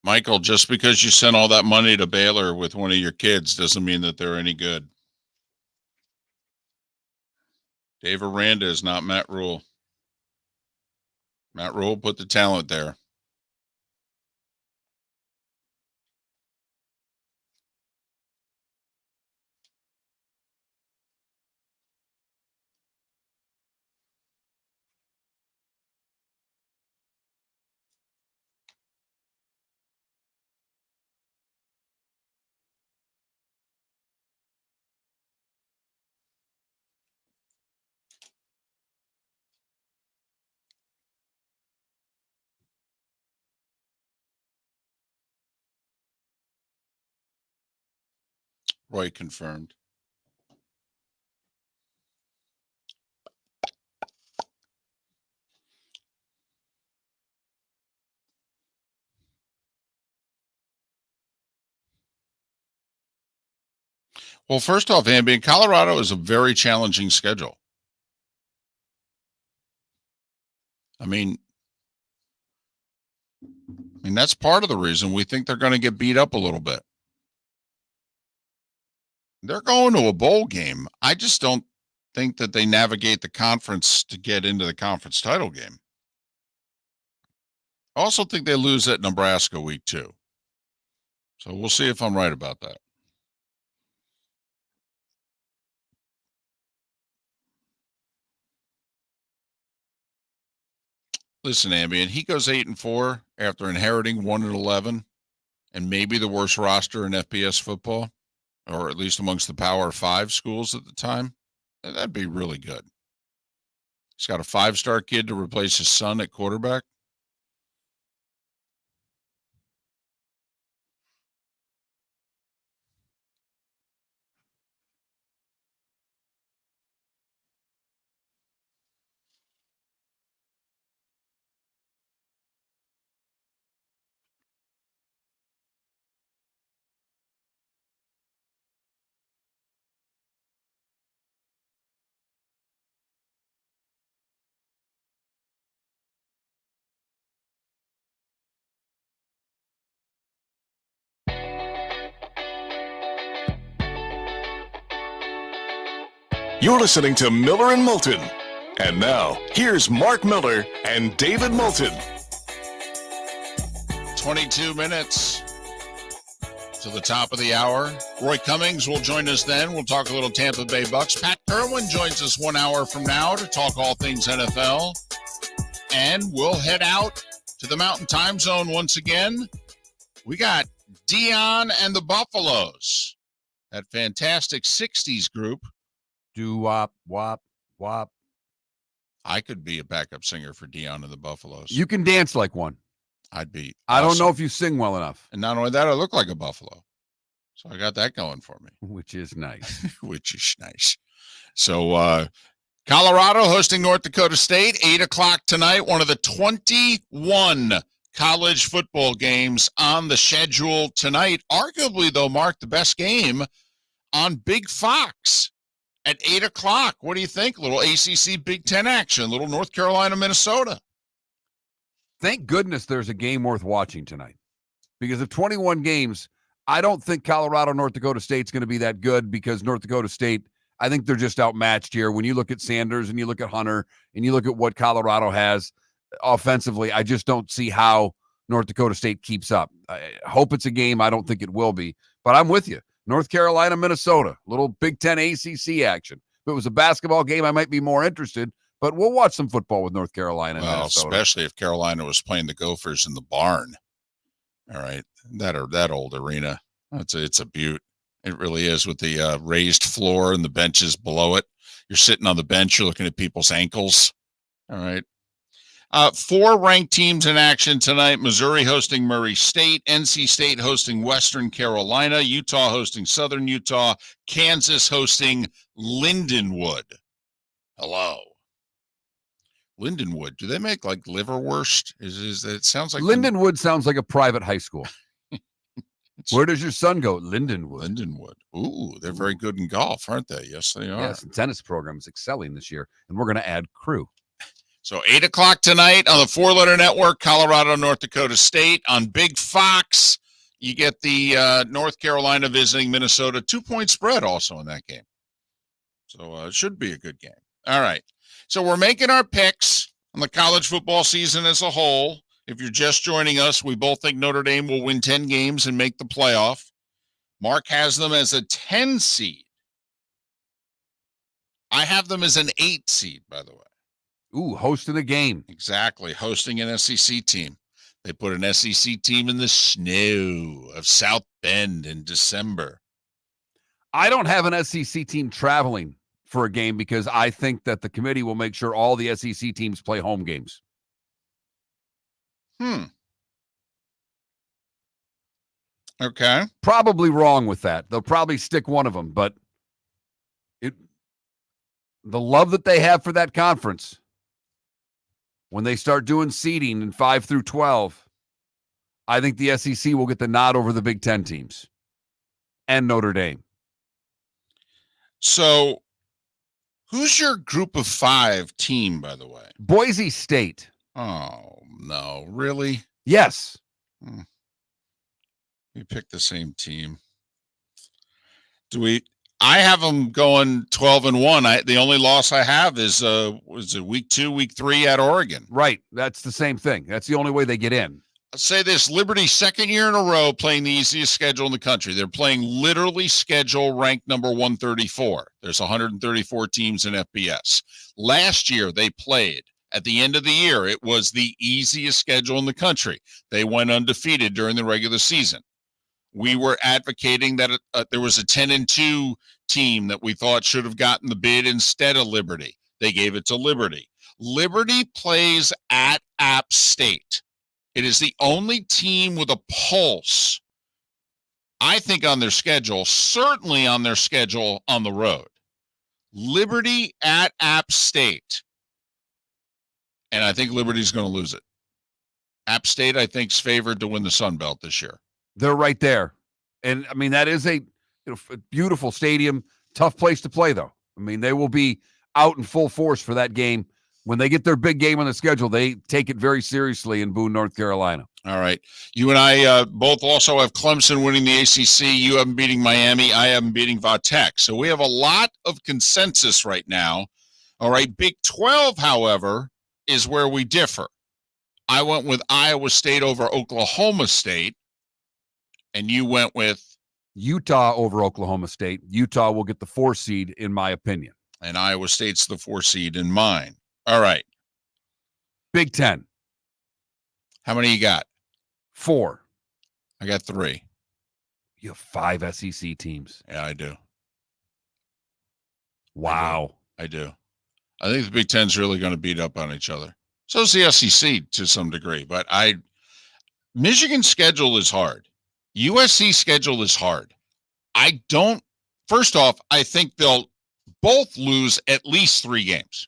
Michael, just because you sent all that money to Baylor with one of your kids doesn't mean that they're any good. Dave Aranda is not Matt Rule. Matt Rule put the talent there. Roy confirmed. Well, first off, Ambient, Colorado is a very challenging schedule. I mean, that's part of the reason we think they're going to get beat up a little bit. They're going to a bowl game. I just don't think that they navigate the conference to get into the conference title game. I also think they lose at Nebraska week 2. So we'll see if I'm right about that. Listen, Ambient, he goes 8-4 after inheriting 1-11 and maybe the worst roster in FBS football, or at least amongst the Power 5 schools at the time. That'd be really good. He's got a 5-star kid to replace his son at quarterback. You're listening to Miller and Moulton. And now, here's Mark Miller and David Moulton. 22 minutes to the top of the hour. Roy Cummings will join us then. We'll talk a little Tampa Bay Bucs. Pat Kirwan joins us 1 hour from now to talk all things NFL. And we'll head out to the Mountain Time Zone once again. We got Dion and the Buffaloes, that fantastic 60s group. Do-wop, wop, wop. I could be a backup singer for Dion and the Buffaloes. You can dance like one. I'd be I awesome. don't know if you sing well enough. And not only that, I look like a buffalo. So I got that going for me. Which is nice. Which is nice. So Colorado hosting North Dakota State, 8 o'clock tonight. One of the 21 college football games on the schedule tonight. Arguably, though, Mark, the best game on Big Fox at 8 o'clock. What do you think? A little ACC Big Ten action, a little North Carolina, Minnesota. Thank goodness there's a game worth watching tonight. Because of 21 games, I don't think Colorado, North Dakota State's going to be that good because North Dakota State, I think they're just outmatched here. When you look at Sanders and you look at Hunter and you look at what Colorado has offensively, I just don't see how North Dakota State keeps up. I hope it's a game. I don't think it will be. But I'm with you. North Carolina, Minnesota, little Big Ten ACC action. If it was a basketball game, I might be more interested, but we'll watch some football with North Carolina and Minnesota. Especially if Carolina was playing the Gophers in the barn. All right, that old arena. It's a beaut. It really is, with the raised floor and the benches below it. You're sitting on the bench, you're looking at people's ankles. All right. 4 ranked teams in action tonight. Missouri hosting Murray State, NC State hosting Western Carolina, Utah hosting Southern Utah, Kansas hosting Lindenwood. Hello. Lindenwood. Do they make like liverwurst? It sounds like Lindenwood sounds like a private high school. Where does your son go? Lindenwood. Lindenwood. Ooh, they're very good in golf, aren't they? Yes, they are. Yes, the tennis program is excelling this year, and we're going to add crew. So 8 o'clock tonight on the 4-letter network, Colorado, North Dakota State. On Big Fox, you get the North Carolina visiting Minnesota. 2-point spread also in that game. So it should be a good game. All right. So we're making our picks on the college football season as a whole. If you're just joining us, we both think Notre Dame will win 10 games and make the playoff. Mark has them as a 10 seed. I have them as an 8 seed, by the way. Ooh, hosting a game. Exactly. Hosting an SEC team. They put an SEC team in the snow of South Bend in December. I don't have an SEC team traveling for a game because I think that the committee will make sure all the SEC teams play home games. Okay. Probably wrong with that. They'll probably stick one of them, but the love that they have for that conference, when they start doing seeding in 5 through 12, I think the SEC will get the nod over the Big Ten teams and Notre Dame. So who's your group of 5 team, by the way? Boise State. Oh, no. Really? Yes. We picked the same team. I have them going 12-1. The only loss I have is was it week 2, week 3 at Oregon. Right. That's the same thing. That's the only way they get in. I'll say this, Liberty, second year in a row playing the easiest schedule in the country. They're playing literally schedule ranked number 134. There's 134 teams in FBS. Last year they played. At the end of the year, it was the easiest schedule in the country. They went undefeated during the regular season. We were advocating that there was a 10-2 team that we thought should have gotten the bid instead of Liberty. They gave it to Liberty. Liberty plays at App State. It is the only team with a pulse, I think, on their schedule, certainly on their schedule on the road. Liberty at App State. And I think Liberty's going to lose it. App State, I think, is favored to win the Sun Belt this year. They're right there. And, I mean, that is a beautiful stadium. Tough place to play, though. I mean, they will be out in full force for that game. When they get their big game on the schedule, they take it very seriously in Boone, North Carolina. All right. You and I both also have Clemson winning the ACC. You have them beating Miami. I have them beating Vatech. So we have a lot of consensus right now. All right. Big 12, however, is where we differ. I went with Iowa State over Oklahoma State. And you went with Utah over Oklahoma State. Utah will get the 4 seed, in my opinion. And Iowa State's the 4 seed in mine. All right. Big 10. How many you got? 4. I got 3. You have 5 SEC teams. Yeah, I do. Wow. I do. I think the Big Ten's really going to beat up on each other. So is the SEC to some degree. But Michigan's schedule is hard. USC schedule is hard. First off, I think they'll both lose at least 3 games.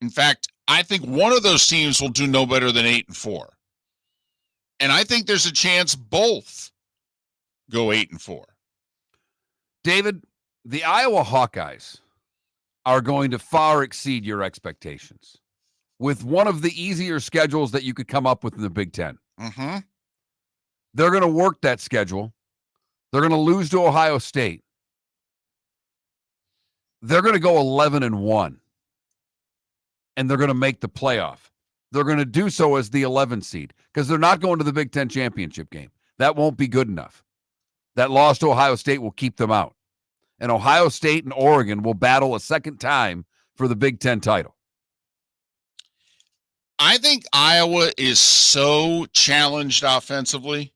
In fact, I think one of those teams will do no better than 8-4. And I think there's a chance both go 8-4. David, the Iowa Hawkeyes are going to far exceed your expectations with one of the easier schedules that you could come up with in the Big Ten. Mm-hmm. They're going to work that schedule. They're going to lose to Ohio State. They're going to go 11-1. And they're going to make the playoff. They're going to do so as the 11 seed because they're not going to the Big Ten championship game. That won't be good enough. That loss to Ohio State will keep them out. And Ohio State and Oregon will battle a second time for the Big Ten title. I think Iowa is so challenged offensively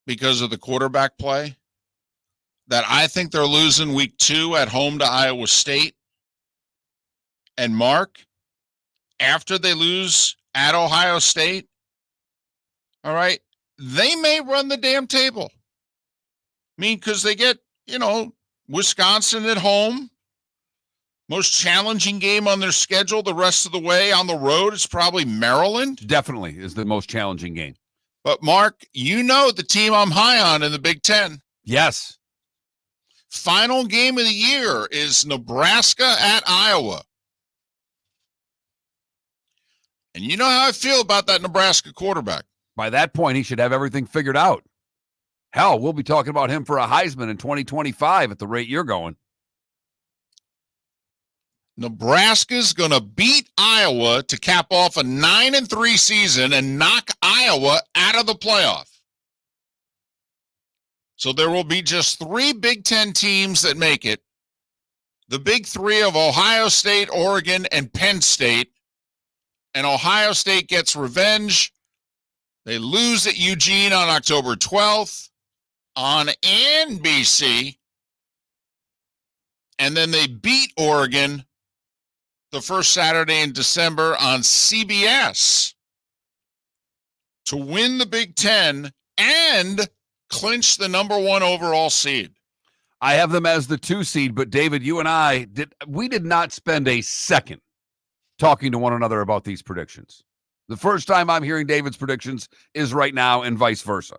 because of the quarterback play that I think they're losing week 2 at home to Iowa State. And Mark, after they lose at Ohio State, all right, they may run the damn table. I mean, because they get, Wisconsin at home. Most challenging game on their schedule the rest of the way. On the road, it's probably Maryland. Definitely is the most challenging game. But, Mark, the team I'm high on in the Big Ten. Yes. Final game of the year is Nebraska at Iowa. And you know how I feel about that Nebraska quarterback. By that point, he should have everything figured out. Hell, we'll be talking about him for a Heisman in 2025 at the rate you're going. Nebraska's going to beat Iowa to cap off a 9-3 season and knock Iowa out of the playoff. So there will be just 3 Big Ten teams that make it. The big 3 of Ohio State, Oregon, and Penn State. And Ohio State gets revenge. They lose at Eugene on October 12th on NBC. And then they beat Oregon the first Saturday in December on CBS. to win the Big Ten and clinch the number 1 overall seed. I have them as the 2 seed, but David, you and I did not spend a second talking to one another about these predictions. The first time I'm hearing David's predictions is right now, and vice versa.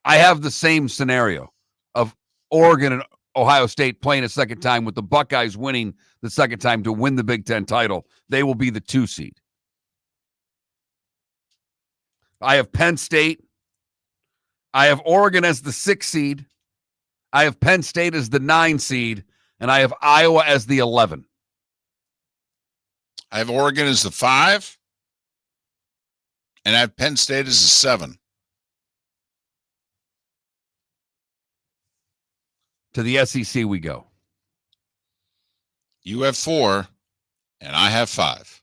I have the same scenario of Oregon and Ohio State playing a second time, with the Buckeyes winning the second time to win the Big Ten title. They will be the 2 seed. I have Penn State. I have Oregon as the 6 seed. I have Penn State as the 9 seed, and I have Iowa as the 11. I have Oregon as the 5, and I have Penn State as the 7. To the SEC we go. You have 4, and I have 5.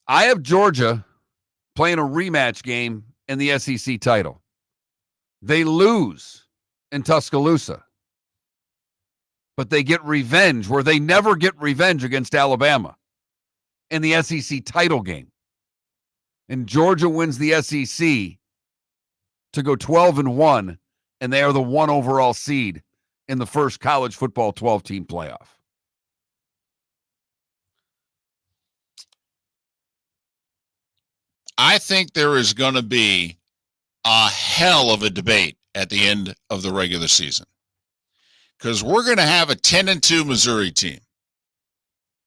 I have Georgia playing a rematch game in the SEC title. They lose in Tuscaloosa, but they get revenge where they never get revenge against Alabama in the SEC title game. And Georgia wins the SEC to go 12-1, and they are the 1 overall seed in the first college football 12-team playoff. I think there is going to be a hell of a debate at the end of the regular season, because we're going to have a 10-2 Missouri team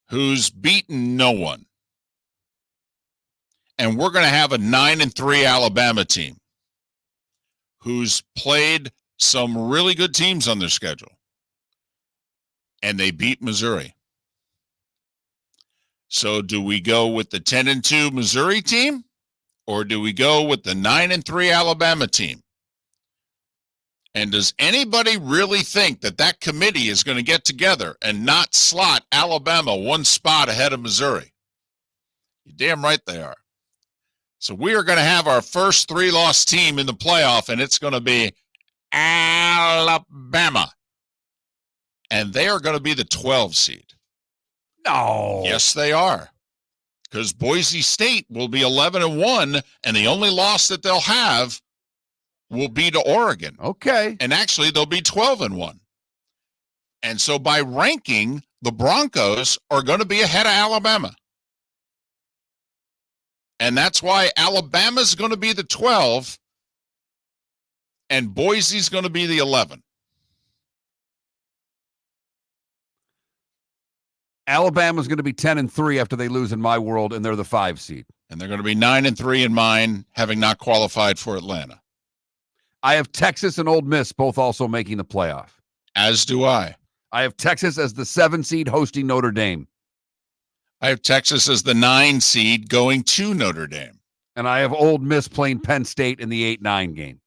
who's beaten no one, and we're going to have a 9-3 Alabama team who's played some really good teams on their schedule, and they beat Missouri. So do we go with the 10-2 Missouri team, or do we go with the 9-3 Alabama team? And does anybody really think that that committee is going to get together and not slot Alabama 1 spot ahead of Missouri? You're damn right they are. So we are going to have our first 3-loss team in the playoff, and it's going to be Alabama. And they are going to be the 12 seed. No. Yes, they are. Because Boise State will be 11-1, and the only loss that they'll have will be to Oregon. Okay. And actually, they'll be 12-1. And so by ranking, the Broncos are going to be ahead of Alabama. And that's why Alabama's going to be the 12, and Boise's going to be the 11. Alabama's going to be 10-3 after they lose in my world, and they're the 5 seed. And they're going to be 9-3 in mine, having not qualified for Atlanta. I have Texas and Ole Miss both also making the playoff. As do I. I have Texas as the 7 seed hosting Notre Dame. I have Texas as the 9 seed going to Notre Dame. And I have Ole Miss playing Penn State in the 8-9 game.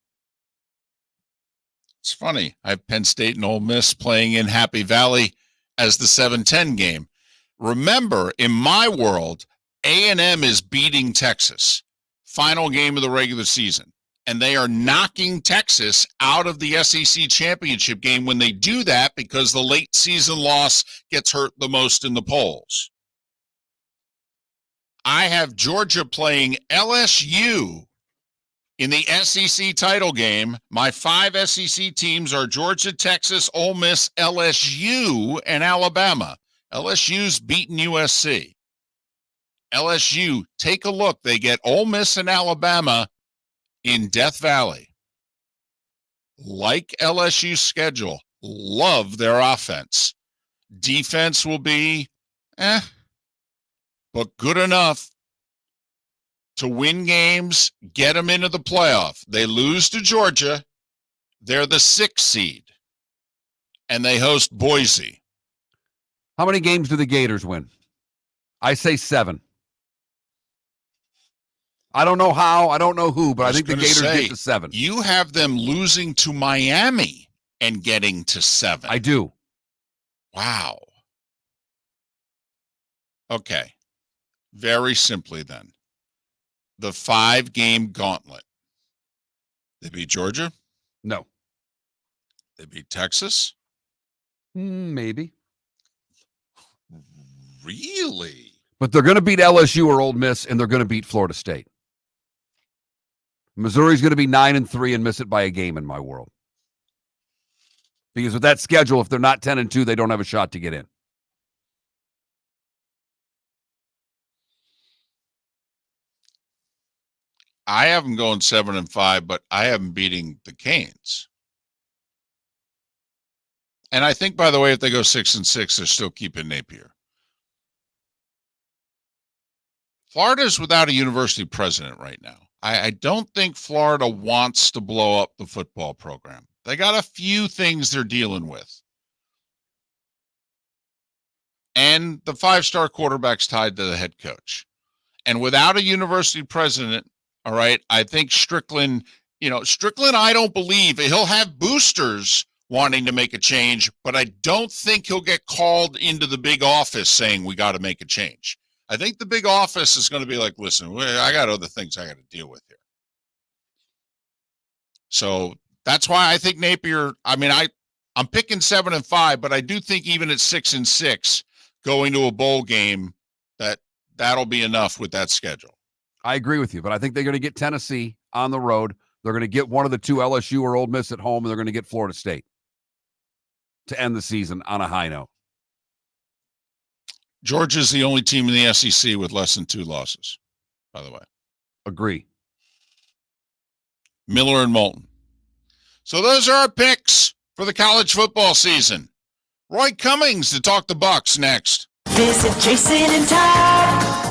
It's funny. I have Penn State and Ole Miss playing in Happy Valley as the 7-10 game. Remember, in my world, A&M is beating Texas. Final game of the regular season. And they are knocking Texas out of the SEC championship game when they do that, because the late season loss gets hurt the most in the polls. I have Georgia playing LSU in the SEC title game. My 5 SEC teams are Georgia, Texas, Ole Miss, LSU, and Alabama. LSU's beaten USC. LSU, take a look. They get Ole Miss and Alabama in Death Valley. Like LSU's schedule. Love their offense. Defense will be but good enough to win games, get them into the playoff. They lose to Georgia. They're the 6th seed. And they host Boise. How many games do the Gators win? I say 7. I don't know how, I don't know who, but I think the Gators get to 7. You have them losing to Miami and getting to 7. I do. Wow. Okay. Very simply then. The 5-game gauntlet. They beat Georgia? No. They beat Texas? Maybe. Really? But they're going to beat LSU or Ole Miss, and they're going to beat Florida State. Missouri's going to be 9-3 and miss it by a game in my world. Because with that schedule, if they're not 10-2, they don't have a shot to get in. I have them going 7-5, but I have them beating the Canes. And I think, by the way, if they go 6-6, they're still keeping Napier. Florida's without a university president right now. I don't think Florida wants to blow up the football program. They got a few things they're dealing with. And the 5-star quarterback's tied to the head coach. And without a university president, all right, I think Strickland, I don't believe he'll have boosters wanting to make a change, but I don't think he'll get called into the big office saying we got to make a change. I think the big office is going to be like, listen, I got other things I got to deal with here. So that's why I think Napier, I'm picking 7-5, but I do think even at 6-6, going to a bowl game, that'll be enough with that schedule. I agree with you, but I think they're going to get Tennessee on the road. They're going to get one of the two, LSU or Ole Miss, at home, and they're going to get Florida State to end the season on a high note. Georgia's the only team in the SEC with less than 2 losses, by the way. Agree. Miller and Moulton. So those are our picks for the college football season. Roy Cummings to talk the Bucs next. Visit Jason and Todd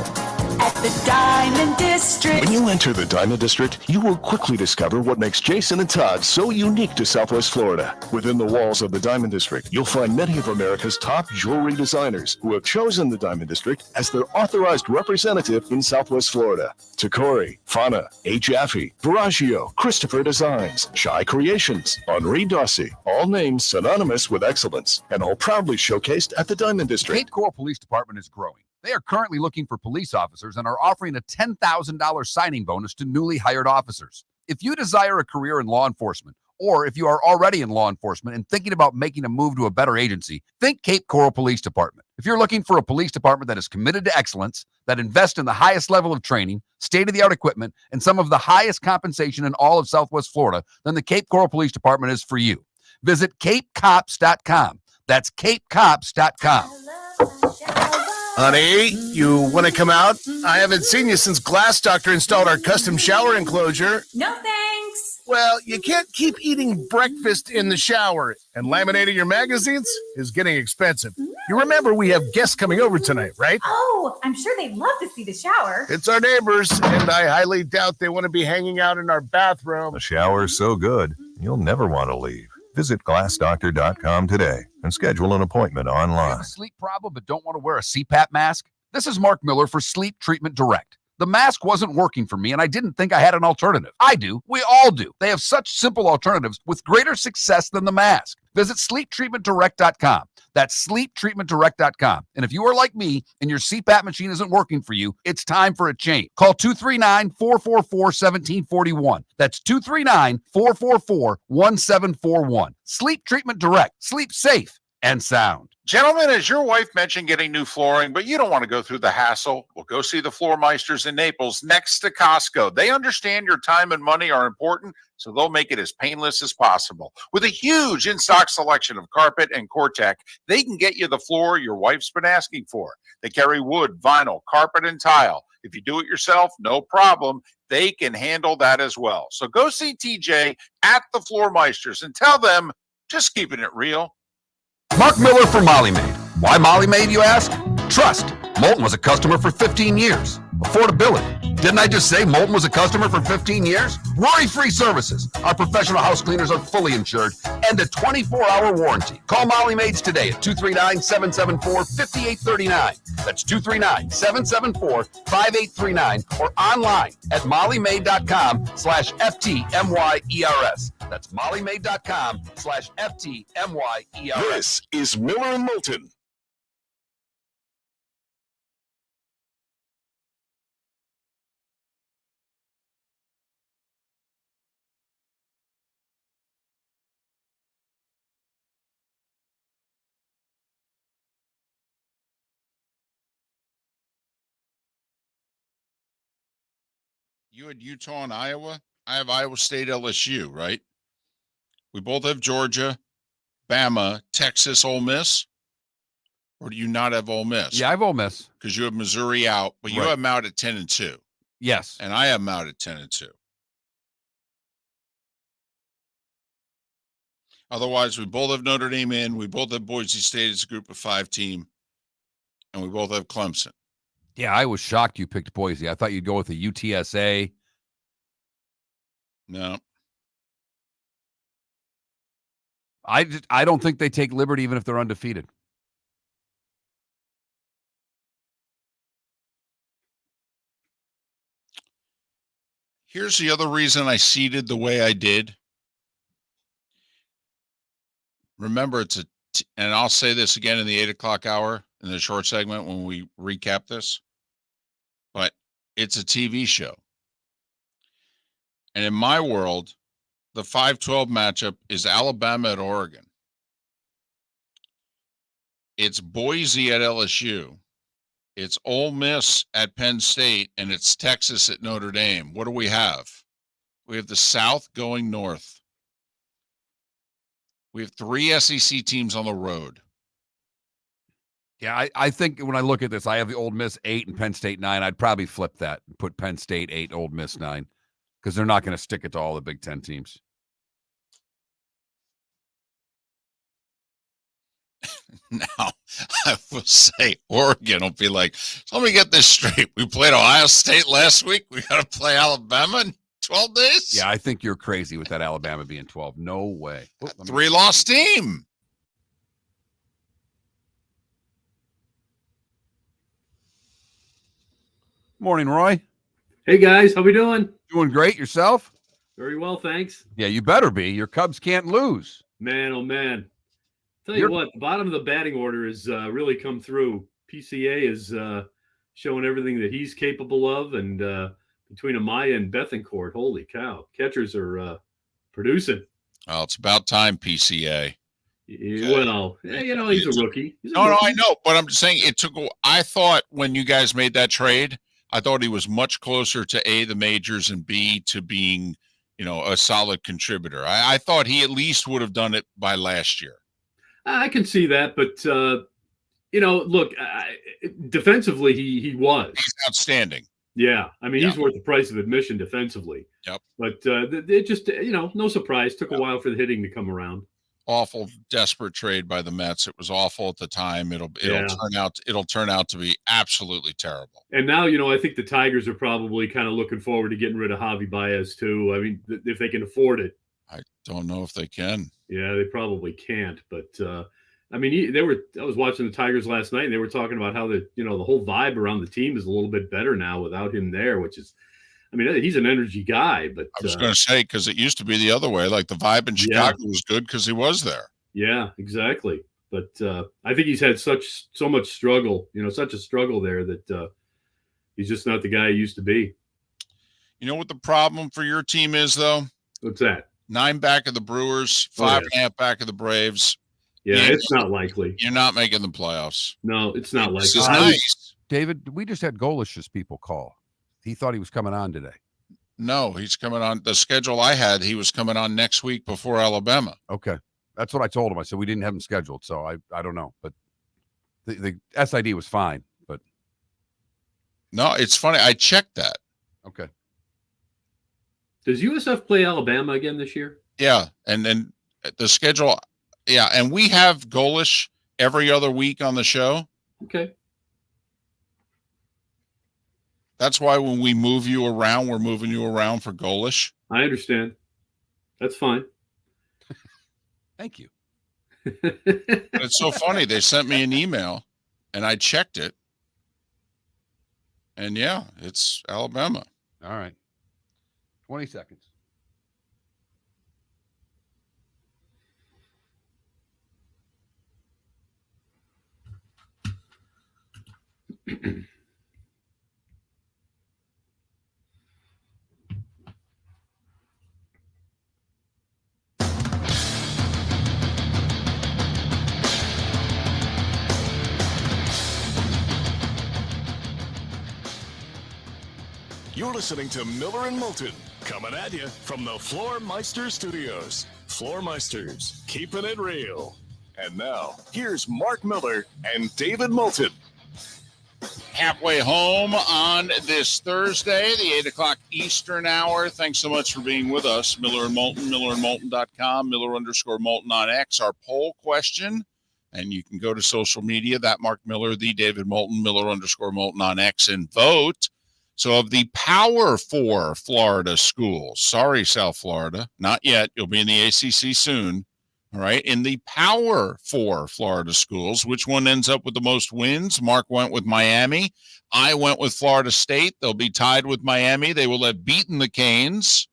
at the Diamond District. When you enter the Diamond District, you will quickly discover what makes Jason and Todd so unique to Southwest Florida. Within the walls of the Diamond District, you'll find many of America's top jewelry designers who have chosen the Diamond District as their authorized representative in Southwest Florida. Tacori, Fana, A. Jaffe, Veragio, Christopher Designs, Shy Creations, Henri Dossi, all names synonymous with excellence, and all proudly showcased at the Diamond District. Cape Coral Police Department is growing. They are currently looking for police officers and are offering a $10,000 signing bonus to newly hired officers. If you desire a career in law enforcement, or if you are already in law enforcement and thinking about making a move to a better agency, think Cape Coral Police Department. If you're looking for a police department that is committed to excellence, that invests in the highest level of training, state-of-the-art equipment, and some of the highest compensation in all of Southwest Florida, then the Cape Coral Police Department is for you. Visit capecops.com. That's capecops.com. Honey, you want to come out? I haven't seen you since Glass Doctor installed our custom shower enclosure. No thanks. Well, you can't keep eating breakfast in the shower, and laminating your magazines is getting expensive. You remember we have guests coming over tonight, right? Oh, I'm sure they'd love to see the shower. It's our neighbors, and I highly doubt they want to be hanging out in our bathroom. The shower's so good, you'll never want to leave. Visit glassdoctor.com today and schedule an appointment You online. have a sleep problem but don't want to wear a CPAP mask? This is Mark Miller for Sleep Treatment Direct. The mask wasn't working for me, and I didn't think I had an alternative. I do. We all do. They have such simple alternatives with greater success than the mask. Visit sleeptreatmentdirect.com. That's sleeptreatmentdirect.com. And if you are like me and your CPAP machine isn't working for you, it's time for a change. Call 239-444-1741. That's 239-444-1741. Sleep Treatment Direct. Sleep safe and sound. Gentlemen, as your wife mentioned getting new flooring, but you don't want to go through the hassle, well, go see the Floor Meisters in Naples next to Costco. They understand your time and money are important, so they'll make it as painless as possible. With a huge in-stock selection of carpet and Cortec, they can get you the floor your wife's been asking for. They carry wood, vinyl, carpet, and tile. If you do it yourself, no problem. They can handle that as well. So go see TJ at the Floor Meisters and tell them, just keeping it real. Mark Miller for Molly Maid. Why Molly Maid, you ask? Trust. Moulton was a customer for 15 years. Affordability. Didn't I just say Moulton was a customer for 15 years? Worry-free services. Our professional house cleaners are fully insured and a 24-hour warranty. Call Molly Maids today at 239-774-5839. That's 239-774-5839 or online at mollymaid.com/FTMYERS. That's mollymaid.com/FTMYERS. This is Miller and Moulton. You had Utah and Iowa. I have Iowa State, LSU, right? We both have Georgia, Bama, Texas, Ole Miss. Or do you not have Ole Miss? Yeah, I have Ole Miss. Because you have Missouri out, but you have them out at 10-2. Yes. And I have them out at 10-2. Otherwise, we both have Notre Dame in. We both have Boise State as a group of 5 team. And we both have Clemson. Yeah, I was shocked you picked Boise. I thought you'd go with the UTSA. No. I don't think they take Liberty even if they're undefeated. Here's the other reason I seeded the way I did. Remember, and I'll say this again in the 8 o'clock hour in the short segment when we recap this, but it's a TV show. And in my world, the 5-12 matchup is Alabama at Oregon. It's Boise at LSU. It's Ole Miss at Penn State, and it's Texas at Notre Dame. What do we have? We have the South going north. We have 3 SEC teams on the road. Yeah, I think when I look at this, I have the Ole Miss 8 and Penn State 9. I'd probably flip that and put Penn State 8, Ole Miss 9, because they're not going to stick it to all the Big Ten teams. Now, I will say Oregon will be like, so let me get this straight. We played Ohio State last week. We got to play Alabama in 12 days? Yeah, I think you're crazy with that Alabama being 12. No way. 3-loss team. Morning, Roy. Hey, guys. How we doing? Doing great. Yourself? Very well, thanks. Yeah, you better be. Your Cubs can't lose. Man, oh, man. Tell you what, the bottom of the batting order has really come through. PCA is showing everything that he's capable of, and between Amaya and Bethancourt, holy cow, catchers are producing. Well, it's about time, PCA. Well, he's a rookie. No, I know, but I'm just saying I thought when you guys made that trade, I thought he was much closer to A, the majors, and B, to being, a solid contributor. I thought he at least would have done it by last year. I can see that, but look, defensively, he was. He's outstanding. Yeah, I mean, he's worth the price of admission defensively. Yep. But it just, no surprise. Took a while for the hitting to come around. Awful, desperate trade by the Mets. It was awful at the time. It'll turn out to be absolutely terrible. And now, I think the Tigers are probably kind of looking forward to getting rid of Javi Baez too. I mean, if they can afford it. I don't know if they can. Yeah, they probably can't. But I mean, I was watching the Tigers last night, and they were talking about how the whole vibe around the team is a little bit better now without him there, which is, I mean, he's an energy guy. But I was going to say, because it used to be the other way, like the vibe in Chicago was good because he was there. Yeah, exactly. But I think he's had so much struggle, such a struggle there that he's just not the guy he used to be. You know what the problem for your team is, though? What's that? 9 back of the Brewers, 5.5 back of the Braves. Yeah, it's not likely. You're not making the playoffs. No, it's not likely. This is nice. David, we just had Golish's people call. He thought he was coming on today. No, he's coming on. The schedule I had, he was coming on next week before Alabama. Okay. That's what I told him. I said we didn't have him scheduled, so I don't know. But the SID was fine. But no, it's funny. I checked that. Okay. Does USF play Alabama again this year? Yeah, and then the schedule, and we have Golish every other week on the show. Okay. That's why when we move you around, we're moving you around for Golish. I understand. That's fine. Thank you. It's so funny. They sent me an email, and I checked it. And, yeah, it's Alabama. All right. 20 seconds. You're listening to Miller and Moulton, Coming at you from the Floor Meister Studios. Floor Meisters, keeping it real. And now, here's Mark Miller and David Moulton. Halfway home on this Thursday, the 8 o'clock Eastern hour. Thanks so much for being with us. Miller and Moulton, millerandmoulton.com, Miller_Moulton on X. Our poll question, and you can go to social media, that Mark Miller, the David Moulton, Miller_Moulton on X, and vote. So of the Power 4 Florida schools, sorry, South Florida, not yet. You'll be in the ACC soon. All right. In the Power 4 Florida schools, which one ends up with the most wins? Mark went with Miami. I went with Florida State. They'll be tied with Miami. They will have beaten the Canes.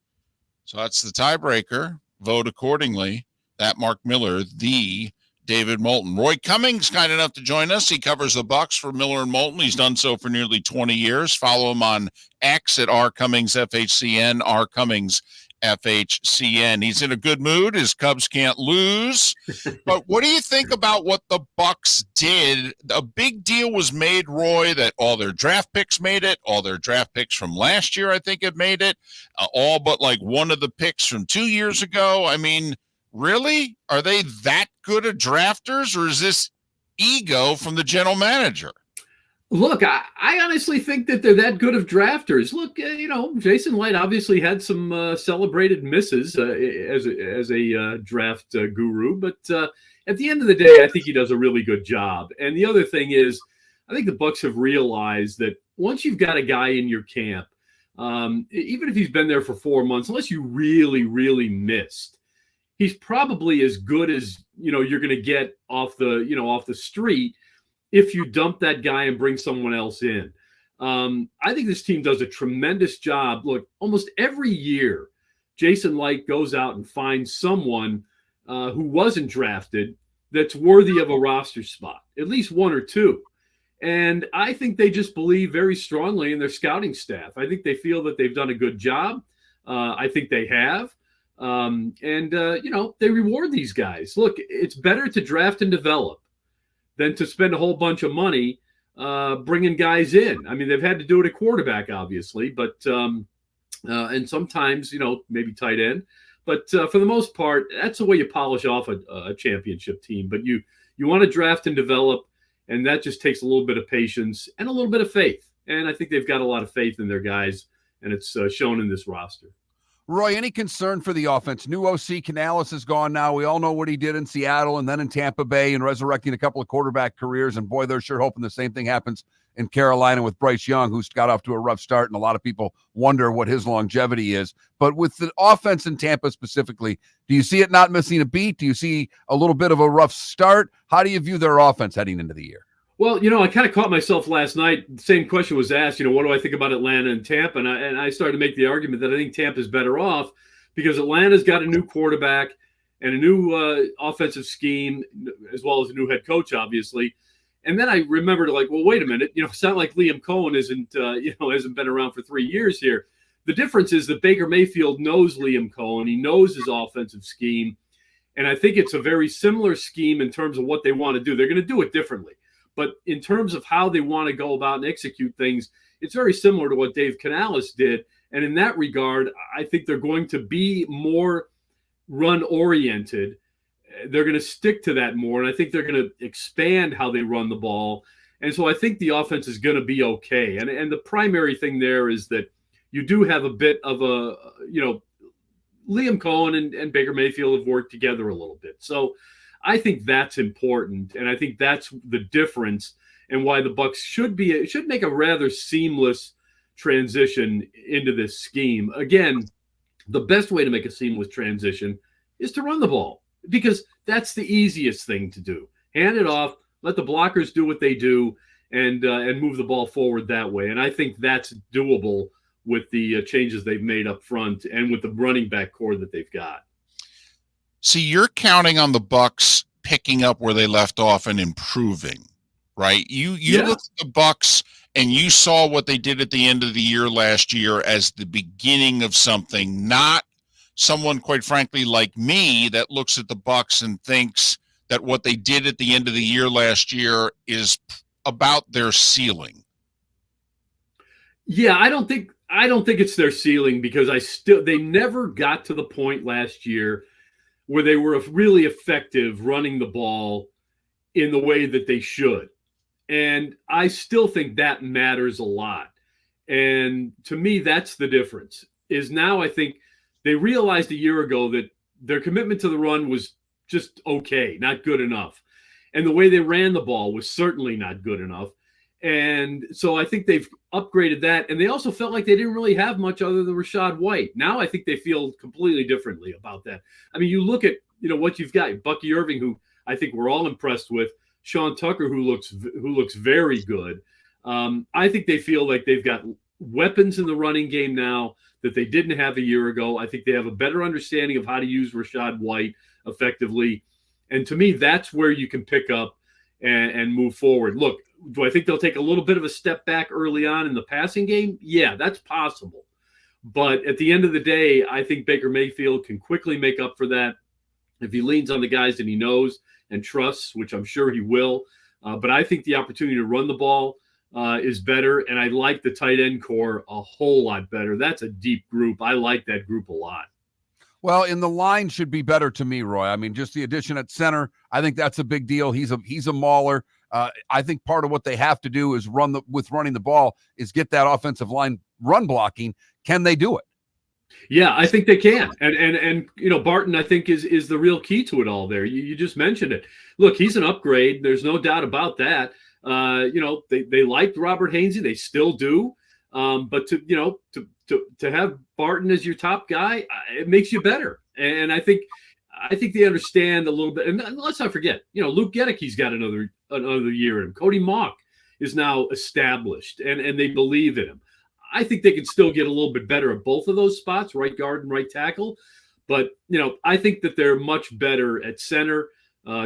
So that's the tiebreaker. Vote accordingly. That Mark Miller, the David Moulton. Roy Cummings, kind enough to join us. He covers the Bucs for Miller and Moulton. He's done so for nearly 20 years. Follow him on X at rcummingsfhcn, rcummingsfhcn. He's in a good mood. His Cubs can't lose. But what do you think about what the Bucs did? A big deal was made, Roy, that all their draft picks made it. All their draft picks from last year, I think, have made it. All but like one of the picks from 2 years ago. I mean, really? Are they that good at drafters, or is this ego from the general manager? Look, I honestly think that they're that good of drafters. Look, Jason Light obviously had some celebrated misses as a draft guru, but at the end of the day, I think he does a really good job. And the other thing is, I think the Bucs have realized that once you've got a guy in your camp, even if he's been there for 4 months, unless you really, really missed, he's probably as good as you're going to get off the street if you dump that guy and bring someone else in. I think this team does a tremendous job. Look, almost every year, Jason Light goes out and finds someone who wasn't drafted that's worthy of a roster spot, at least one or two. And I think they just believe very strongly in their scouting staff. I think they feel that they've done a good job. I think they have. They reward these guys. Look, it's better to draft and develop than to spend a whole bunch of money bringing guys in. I mean, they've had to do it at quarterback, obviously, but and sometimes, maybe tight end. But for the most part, that's the way you polish off a championship team. But you want to draft and develop, and that just takes a little bit of patience and a little bit of faith. And I think they've got a lot of faith in their guys, and it's shown in this roster. Roy, any concern for the offense? New OC Canales is gone now. We all know what he did in Seattle and then in Tampa Bay and resurrecting a couple of quarterback careers. And boy, they're sure hoping the same thing happens in Carolina with Bryce Young, who's got off to a rough start. And a lot of people wonder what his longevity is. But with the offense in Tampa specifically, do you see it not missing a beat? Do you see a little bit of a rough start? How do you view their offense heading into the year? Well, I kind of caught myself last night. The same question was asked, what do I think about Atlanta and Tampa? And I started to make the argument that I think Tampa's better off because Atlanta's got a new quarterback and a new offensive scheme, as well as a new head coach, obviously. And then I remembered, wait a minute, it's not like Liam Cohen hasn't been around for 3 years here. The difference is that Baker Mayfield knows Liam Cohen. He knows his offensive scheme. And I think it's a very similar scheme in terms of what they want to do. They're going to do it differently. But in terms of how they want to go about and execute things, it's very similar to what Dave Canales did. And in that regard, I think they're going to be more run-oriented. They're going to stick to that more. And I think they're going to expand how they run the ball. And so I think the offense is going to be okay. And the primary thing there is that you do have a bit of a, Liam Cohen and Baker Mayfield have worked together a little bit. So I think that's important, and I think that's the difference and why the Bucs should make a rather seamless transition into this scheme. Again, the best way to make a seamless transition is to run the ball because that's the easiest thing to do. Hand it off, let the blockers do what they do, and move the ball forward that way. And I think that's doable with the changes they've made up front and with the running back core that they've got. See, you're counting on the Bucs picking up where they left off and improving, right? You look at the Bucs and you saw what they did at the end of the year last year as the beginning of something, not someone, quite frankly, like me that looks at the Bucs and thinks that what they did at the end of the year last year is about their ceiling. Yeah, I don't think I don't think it's their ceiling because they never got to the point last year where they were really effective running the ball in the way that they should. And I still think that matters a lot. And to me, that's the difference. Is now I think they realized a year ago that their commitment to the run was just okay, not good enough. And the way they ran the ball was certainly not good enough. And so I think they've upgraded that. And they also felt like they didn't really have much other than Rachaad White. Now I think they feel completely differently about that. I mean, you look at, what you've got, Bucky Irving, who I think we're all impressed with, Sean Tucker, who looks very good. I think they feel like they've got weapons in the running game now that they didn't have a year ago. I think they have a better understanding of how to use Rachaad White effectively. And to me, that's where you can pick up and move forward. Look, do I think they'll take a little bit of a step back early on in the passing game? Yeah, that's possible. But at the end of the day, I think Baker Mayfield can quickly make up for that if he leans on the guys that he knows and trusts, which I'm sure he will. But I think the opportunity to run the ball is better, and I like the tight end core a whole lot better. That's a deep group. I like that group a lot. Well, and the line should be better to me, Roy. I mean, just the addition at center, I think that's a big deal. He's a mauler. I think part of what they have to do is running the ball is get that offensive line run blocking. Can they do it? Yeah, I think they can. And Barton, I think, is the real key to it all there. You just mentioned it. Look, he's an upgrade. There's no doubt about that. They liked Robert Hainsey. They still do. But to have Barton as your top guy, it makes you better. And I think they understand a little bit. And let's not forget, Luke Gedicke's got another year in him. Cody Mock is now established, and they believe in him. I think they can still get a little bit better at both of those spots, right guard and right tackle. But, I think that they're much better at center.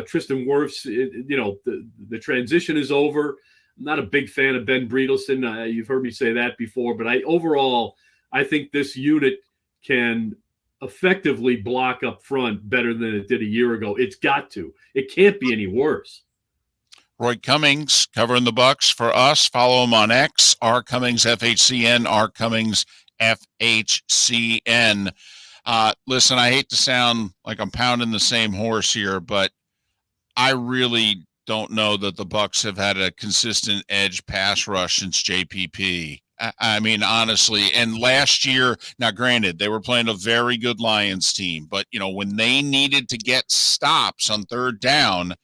Tristan Wirfs, the transition is over. I'm not a big fan of Ben Bredelson. You've heard me say that before. But I think this unit can effectively block up front better than it did a year ago. It's got to. It can't be any worse. Roy Cummings covering the Bucs for us. Follow him on X, R Cummings FHCN, R Cummings FHCN. Listen, I hate to sound like I'm pounding the same horse here, but I really don't know that the Bucs have had a consistent edge pass rush since JPP. I mean, honestly, and last year, now granted, they were playing a very good Lions team, but when they needed to get stops on third down,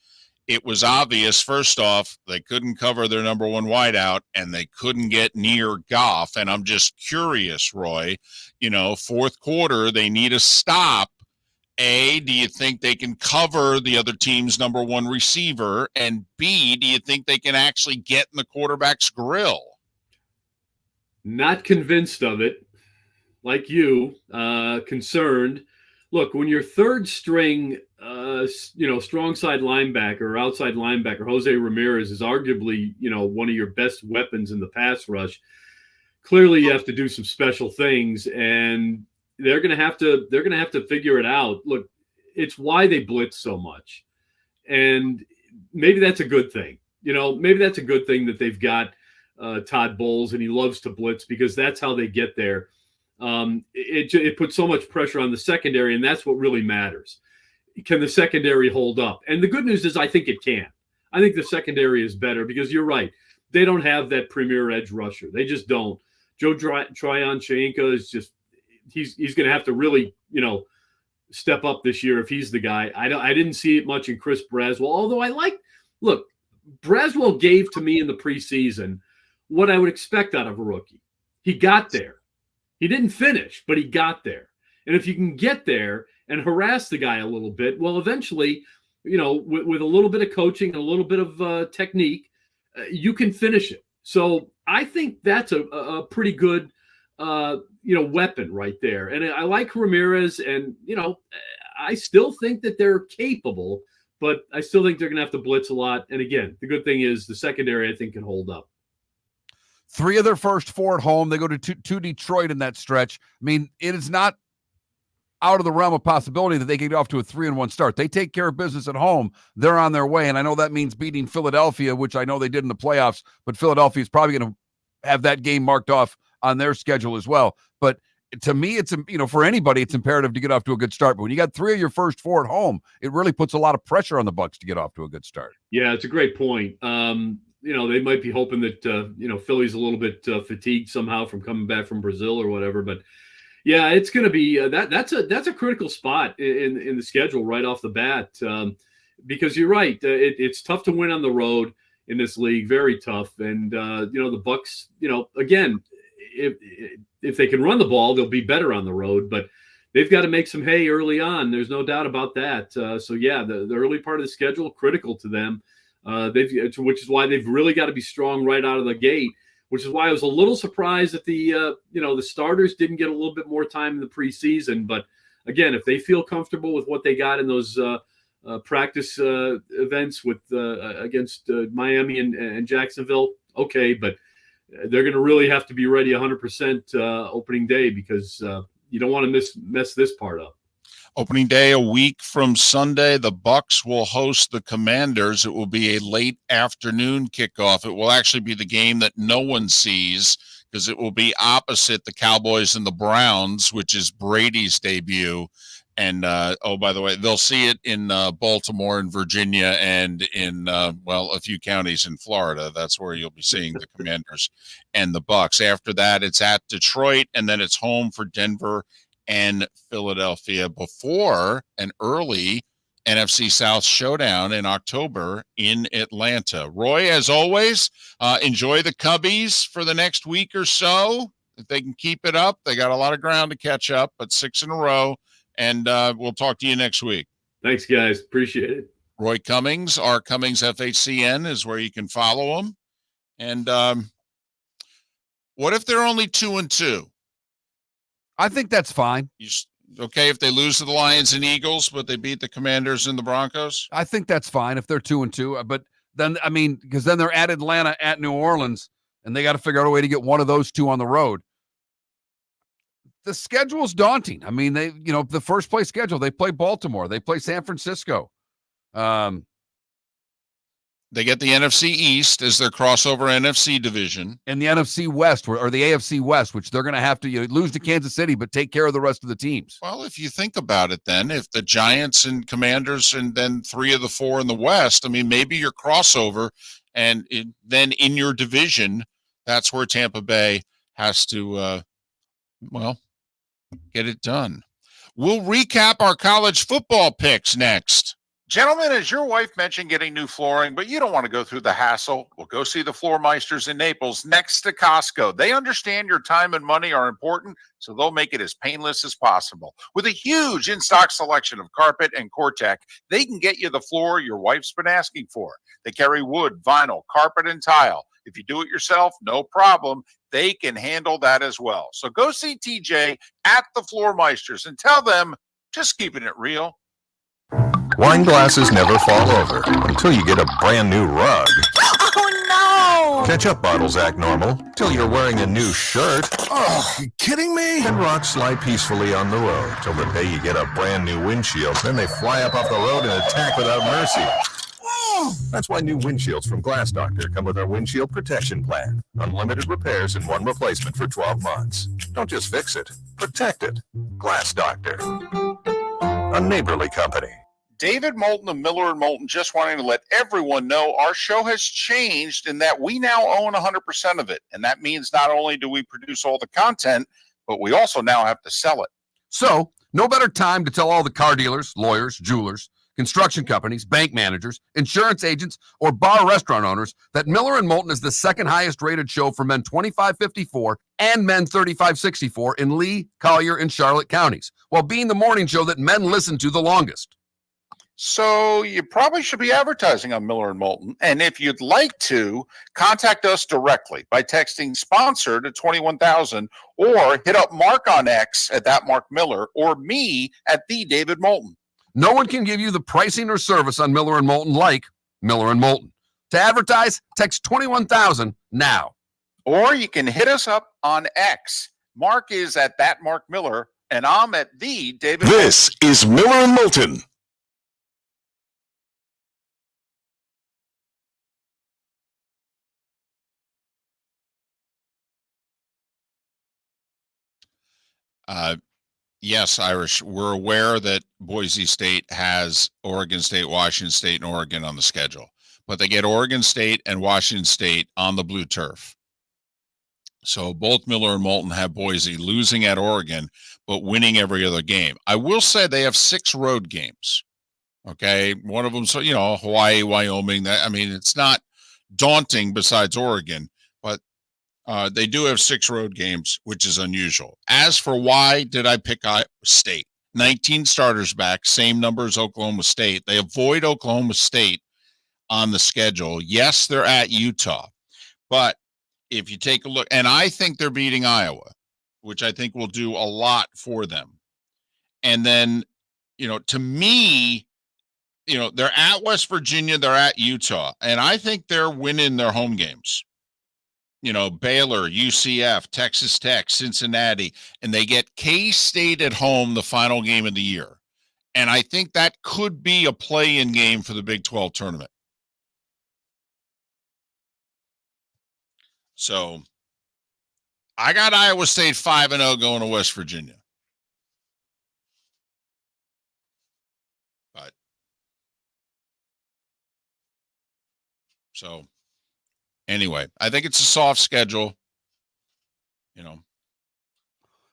it was obvious, first off, they couldn't cover their number one wideout, and they couldn't get near Goff. And I'm just curious, Roy, fourth quarter, they need a stop. A, do you think they can cover the other team's number one receiver? And B, do you think they can actually get in the quarterback's grill? Not convinced of it. Like you, concerned. Look, when your third string, strong side linebacker or outside linebacker, Jose Ramirez, is arguably, one of your best weapons in the pass rush, clearly you have to do some special things, and they're going to have to figure it out. Look, it's why they blitz so much. And maybe that's a good thing. Maybe that's a good thing that they've got Todd Bowles, and he loves to blitz because that's how they get there. It puts so much pressure on the secondary, and that's what really matters. Can the secondary hold up? And the good news is I think it can. I think the secondary is better because you're right. They don't have that premier edge rusher. They just don't. Joe Tryon-Shoyinka is just he's going to have to really, step up this year if he's the guy. I didn't see it much in Chris Braswell, although look, Braswell gave to me in the preseason what I would expect out of a rookie. He got there. He didn't finish, but he got there. And if you can get there and harass the guy a little bit, well, eventually, with a little bit of coaching and a little bit of technique, you can finish it. So I think that's a pretty good, weapon right there. And I like Ramirez, and, I still think that they're capable, but I still think they're going to have to blitz a lot. And again, the good thing is the secondary, I think, can hold up. 3 of their first 4 at home. They go to Detroit in that stretch. I mean, it is not out of the realm of possibility that they get off to a 3-1 start. They take care of business at home. They're on their way. And I know that means beating Philadelphia, which I know they did in the playoffs, but Philadelphia is probably going to have that game marked off on their schedule as well. But to me, it's, for anybody, it's imperative to get off to a good start. But when you got 3 of your first 4 at home, it really puts a lot of pressure on the Bucs to get off to a good start. Yeah, it's a great point. They might be hoping that Philly's a little bit fatigued somehow from coming back from Brazil or whatever. But yeah, it's going to be that's a critical spot in the schedule right off the bat, because you're right. It's tough to win on the road in this league, very tough. And the Bucs, again, if they can run the ball, they'll be better on the road. But they've got to make some hay early on. There's no doubt about that. So yeah, the early part of the schedule critical to them. Which is why they've really got to be strong right out of the gate. Which is why I was a little surprised that the starters didn't get a little bit more time in the preseason. But again, if they feel comfortable with what they got in those practice events with against Miami and Jacksonville, okay. But they're going to really have to be ready 100% opening day, because you don't want to mess this part up. Opening day a week from Sunday, the Bucs will host the Commanders. It will be a late afternoon kickoff. It will actually be the game that no one sees, because it will be opposite the Cowboys and the Browns, which is Brady's debut. And, by the way, they'll see it in Baltimore and Virginia and in, a few counties in Florida. That's where you'll be seeing the Commanders and the Bucs. After that, it's at Detroit, and then it's home for Denver and Philadelphia before an early NFC South showdown in October in Atlanta. Roy, as always, enjoy the Cubbies for the next week or so. If they can keep it up, they got a lot of ground to catch up, but 6 in a row. And we'll talk to you next week. Thanks, guys. Appreciate it. Roy Cummings, R. Cummings FHCN is where you can follow him. And what if they're only 2-2? I think that's fine. Okay if they lose to the Lions and Eagles, but they beat the Commanders and the Broncos? I think that's fine if they're 2-2. But then, because then they're at Atlanta, at New Orleans, and they got to figure out a way to get one of those 2 on the road. The schedule's daunting. They, the first place schedule, they play Baltimore, they play San Francisco. They get the NFC East as their crossover NFC division. And the NFC West, or the AFC West, which they're going to have to lose to Kansas City, but take care of the rest of the teams. Well, if you think about it, then, if the Giants and Commanders and then 3 of the 4 in the West, maybe your crossover, and then in your division, that's where Tampa Bay has to, get it done. We'll recap our college football picks next. Gentlemen, as your wife mentioned getting new flooring, but you don't want to go through the hassle, well, go see the Floor Meisters in Naples next to Costco. They understand your time and money are important, so they'll make it as painless as possible. With a huge in-stock selection of carpet and Cortec, they can get you the floor your wife's been asking for. They carry wood, vinyl, carpet, and tile. If you do it yourself, no problem. They can handle that as well. So go see TJ at the Floor Meisters and tell them, just keeping it real. Wine glasses never fall over until you get a brand new rug. Oh, no! Ketchup bottles act normal till you're wearing a new shirt. Oh, you kidding me? And rocks slide peacefully on the road till the day you get a brand new windshield. Then they fly up off the road and attack without mercy. That's why new windshields from Glass Doctor come with our windshield protection plan. Unlimited repairs and 1 replacement for 12 months. Don't just fix it, protect it. Glass Doctor. A neighborly company. David Moulton of Miller & Moulton just wanting to let everyone know our show has changed in that we now own 100% of it. And that means not only do we produce all the content, but we also now have to sell it. So, no better time to tell all the car dealers, lawyers, jewelers, construction companies, bank managers, insurance agents, or bar restaurant owners that Miller & Moulton is the second highest rated show for men 25-54 and men 35-64 in Lee, Collier, and Charlotte counties, while being the morning show that men listen to the longest. So you probably should be advertising on Miller & Moulton. And if you'd like to, contact us directly by texting sponsor to 21,000 or hit up Mark on X at that Mark Miller or me at the David Moulton. No one can give you the pricing or service on Miller & Moulton like Miller & Moulton. To advertise, text 21,000 now. Or you can hit us up on X. Mark is at that Mark Miller and I'm at the David Moulton. This is Miller & Moulton. Yes, Irish, we're aware that Boise State has Oregon State, Washington State, and Oregon on the schedule, but they get Oregon State and Washington State on the blue turf. So both Miller and Moulton have Boise losing at Oregon, but winning every other game. I will say they have 6 road games. Okay. One of them, so, Hawaii, Wyoming, it's not daunting besides Oregon, but they do have 6 road games, which is unusual. As for why did I pick Iowa State? 19 starters back, same number as Oklahoma State. They avoid Oklahoma State on the schedule. Yes, they're at Utah, but if you take a look, and I think they're beating Iowa, which I think will do a lot for them. And then, to me, they're at West Virginia, they're at Utah, and I think they're winning their home games. Baylor, UCF, Texas Tech, Cincinnati, and they get K-State at home the final game of the year. And I think that could be a play-in game for the Big 12 tournament. So I got Iowa State 5-0 going to West Virginia. But so anyway, I think it's a soft schedule.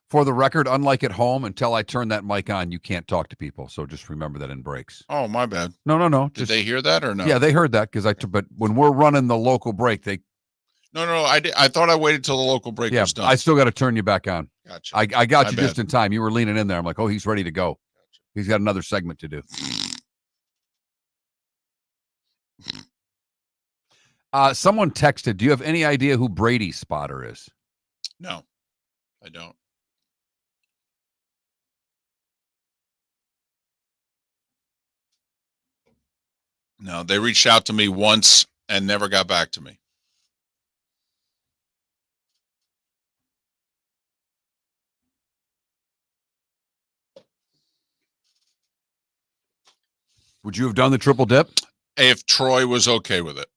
For the record, unlike at home, until I turn that mic on, you can't talk to people. So just remember that in breaks. Oh, my bad. No. Did they hear that or no? Yeah, they heard that but when we're running the local break, they. No. I thought I waited till the local break was done. I still got to turn you back on. Gotcha. I got you just in time. You were leaning in there. I'm like, oh, he's ready to go. Gotcha. He's got another segment to do. Someone texted, do you have any idea who Brady's spotter is? No, I don't. No, they reached out to me once and never got back to me. Would you have done the triple dip? If Troy was okay with it.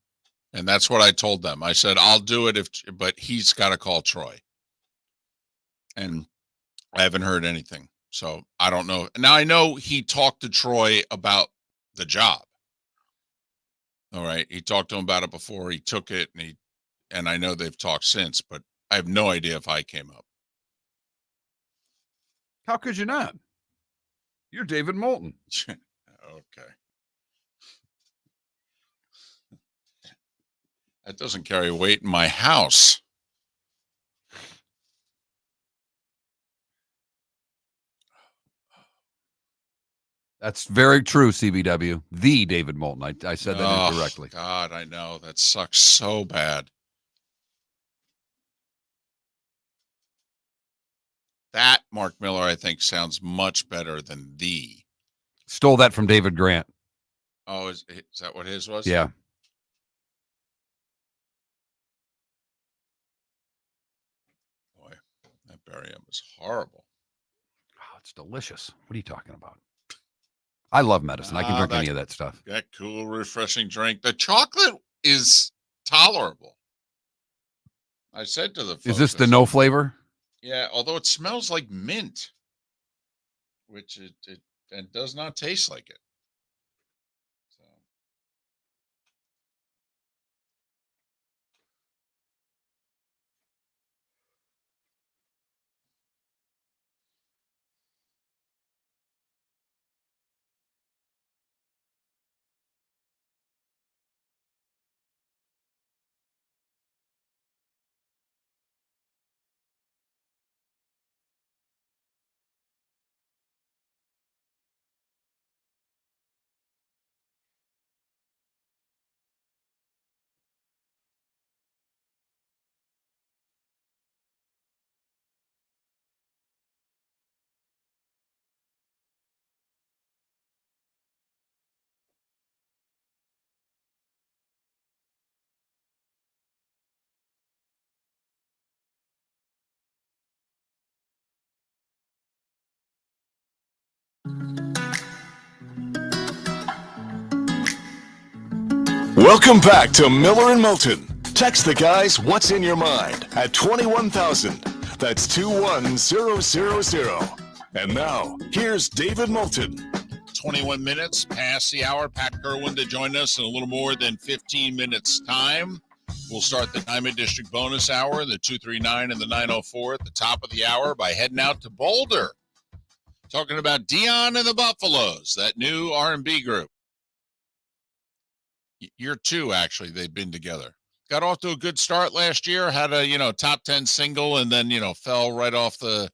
And that's what I told them. I said, I'll do it but he's got to call Troy. And I haven't heard anything. So I don't know. Now I know he talked to Troy about the job. All right. He talked to him about it before he took it, and I know they've talked since, but I have no idea if I came up. How could you not? You're David Moulton. Okay. That doesn't carry weight in my house. That's very true, CBW. The David Moulton. I said that incorrectly. God, I know. That sucks so bad. That, Mark Miller, I think, sounds much better than the. Stole that from David Grant. Oh, is that what his was? Yeah. Boy, that berry was horrible. Oh, it's delicious. What are you talking about? I love medicine. I can drink any of that stuff. That cool, refreshing drink. The chocolate is tolerable. I said to the folks, is this the no flavor? Yeah, although it smells like mint, which it does not taste like it. So. Welcome back to Miller and Moulton. Text the guys what's in your mind at 21,000. That's 21000. And now, here's David Moulton. 21 minutes past the hour. Pat Kirwan to join us in a little more than 15 minutes time. We'll start the Diamond District bonus hour, the 239 and the 904 at the top of the hour by heading out to Boulder. Talking about Dion and the Buffaloes, that new R&B group. Year 2, actually, they've been together. Got off to a good start last year, had a, top 10 single, and then, fell right off the,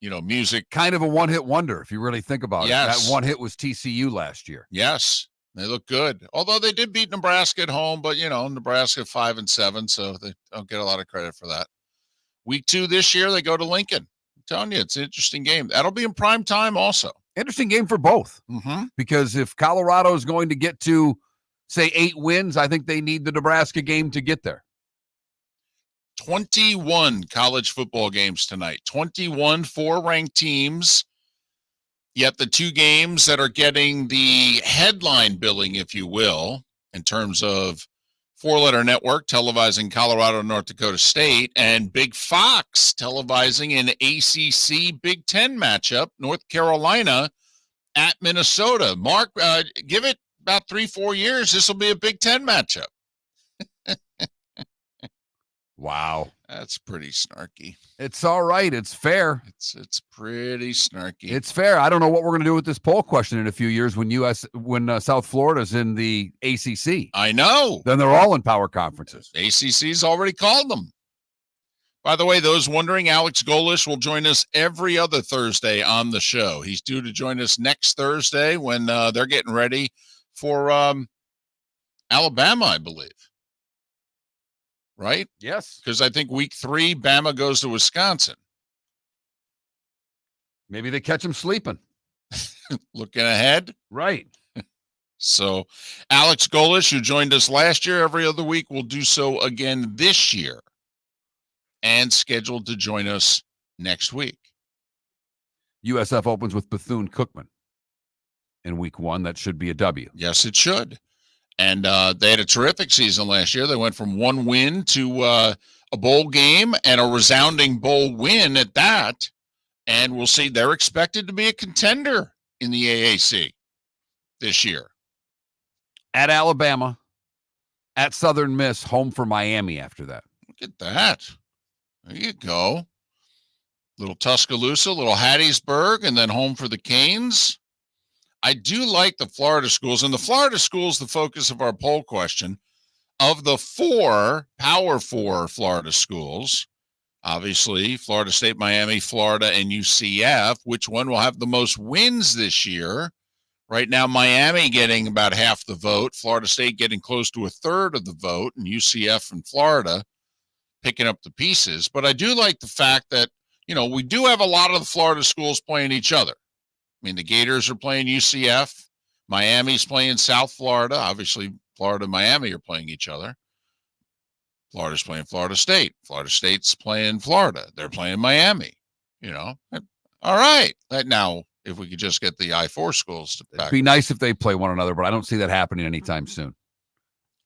music. Kind of a one-hit wonder, if you really think about it. That one hit was TCU last year. Yes, they look good. Although they did beat Nebraska at home, but, Nebraska 5-7, so they don't get a lot of credit for that. Week 2 this year, they go to Lincoln. I'm telling you, it's an interesting game. That'll be in prime time also. Interesting game for both. Mm-hmm. Because if Colorado is going to get to, say, 8 wins, I think they need the Nebraska game to get there. 21 college football games tonight. 21 4-ranked teams. Yet the 2 games that are getting the headline billing, if you will, in terms of 4-letter network televising Colorado, North Dakota State, and Big Fox televising an ACC Big Ten matchup, North Carolina at Minnesota. Mark, give it about 3-4 years. This will be a Big Ten matchup. Wow. That's pretty snarky. It's all right. It's fair. It's pretty snarky. It's fair. I don't know what we're going to do with this poll question in a few years when South Florida's in the ACC. I know. Then they're all in power conferences. ACC's already called them. By the way, those wondering, Alex Golish will join us every other Thursday on the show. He's due to join us next Thursday when they're getting ready for Alabama, I believe. Right? Yes. Because I think week 3, Bama goes to Wisconsin. Maybe they catch him sleeping. Looking ahead. Right. So Alex Golish, who joined us last year every other week, will do so again this year and scheduled to join us next week. USF opens with Bethune-Cookman in week 1. That should be a W. Yes, it should. And they had a terrific season last year. They went from 1 win to a bowl game and a resounding bowl win at that. And we'll see. They're expected to be a contender in the AAC this year. At Alabama, at Southern Miss, home for Miami after that. Look at that. There you go. Little Tuscaloosa, little Hattiesburg, and then home for the Canes. I do like the Florida schools, and the Florida schools, the focus of our poll question. Of the 4 Power 4 Florida schools, obviously Florida State, Miami, Florida, and UCF, which one will have the most wins this year? Right now, Miami getting about half the vote, Florida State getting close to a third of the vote, and UCF and Florida picking up the pieces. But I do like the fact that, we do have a lot of the Florida schools playing each other. I mean, the Gators are playing UCF. Miami's playing South Florida. Obviously, Florida and Miami are playing each other. Florida's playing Florida State. Florida State's playing Florida. They're playing Miami. All right. Now, if we could just get the I-4 schools to back. It'd be nice if they play one another, but I don't see that happening anytime soon.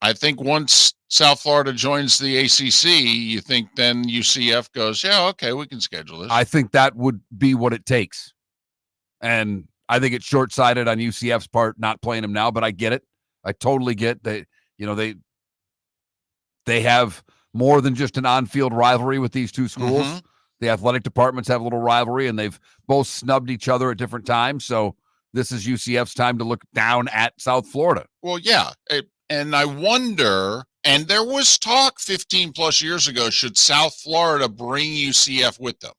I think once South Florida joins the ACC, you think then UCF goes, yeah, okay, we can schedule this. I think that would be what it takes. And I think it's short-sighted on UCF's part not playing him now, but I get it. I totally get that. They have more than just an on-field rivalry with these two schools. Mm-hmm. The athletic departments have a little rivalry, and they've both snubbed each other at different times. So this is UCF's time to look down at South Florida. Well, yeah. And I wonder, and there was talk 15 plus years ago, should South Florida bring UCF with them?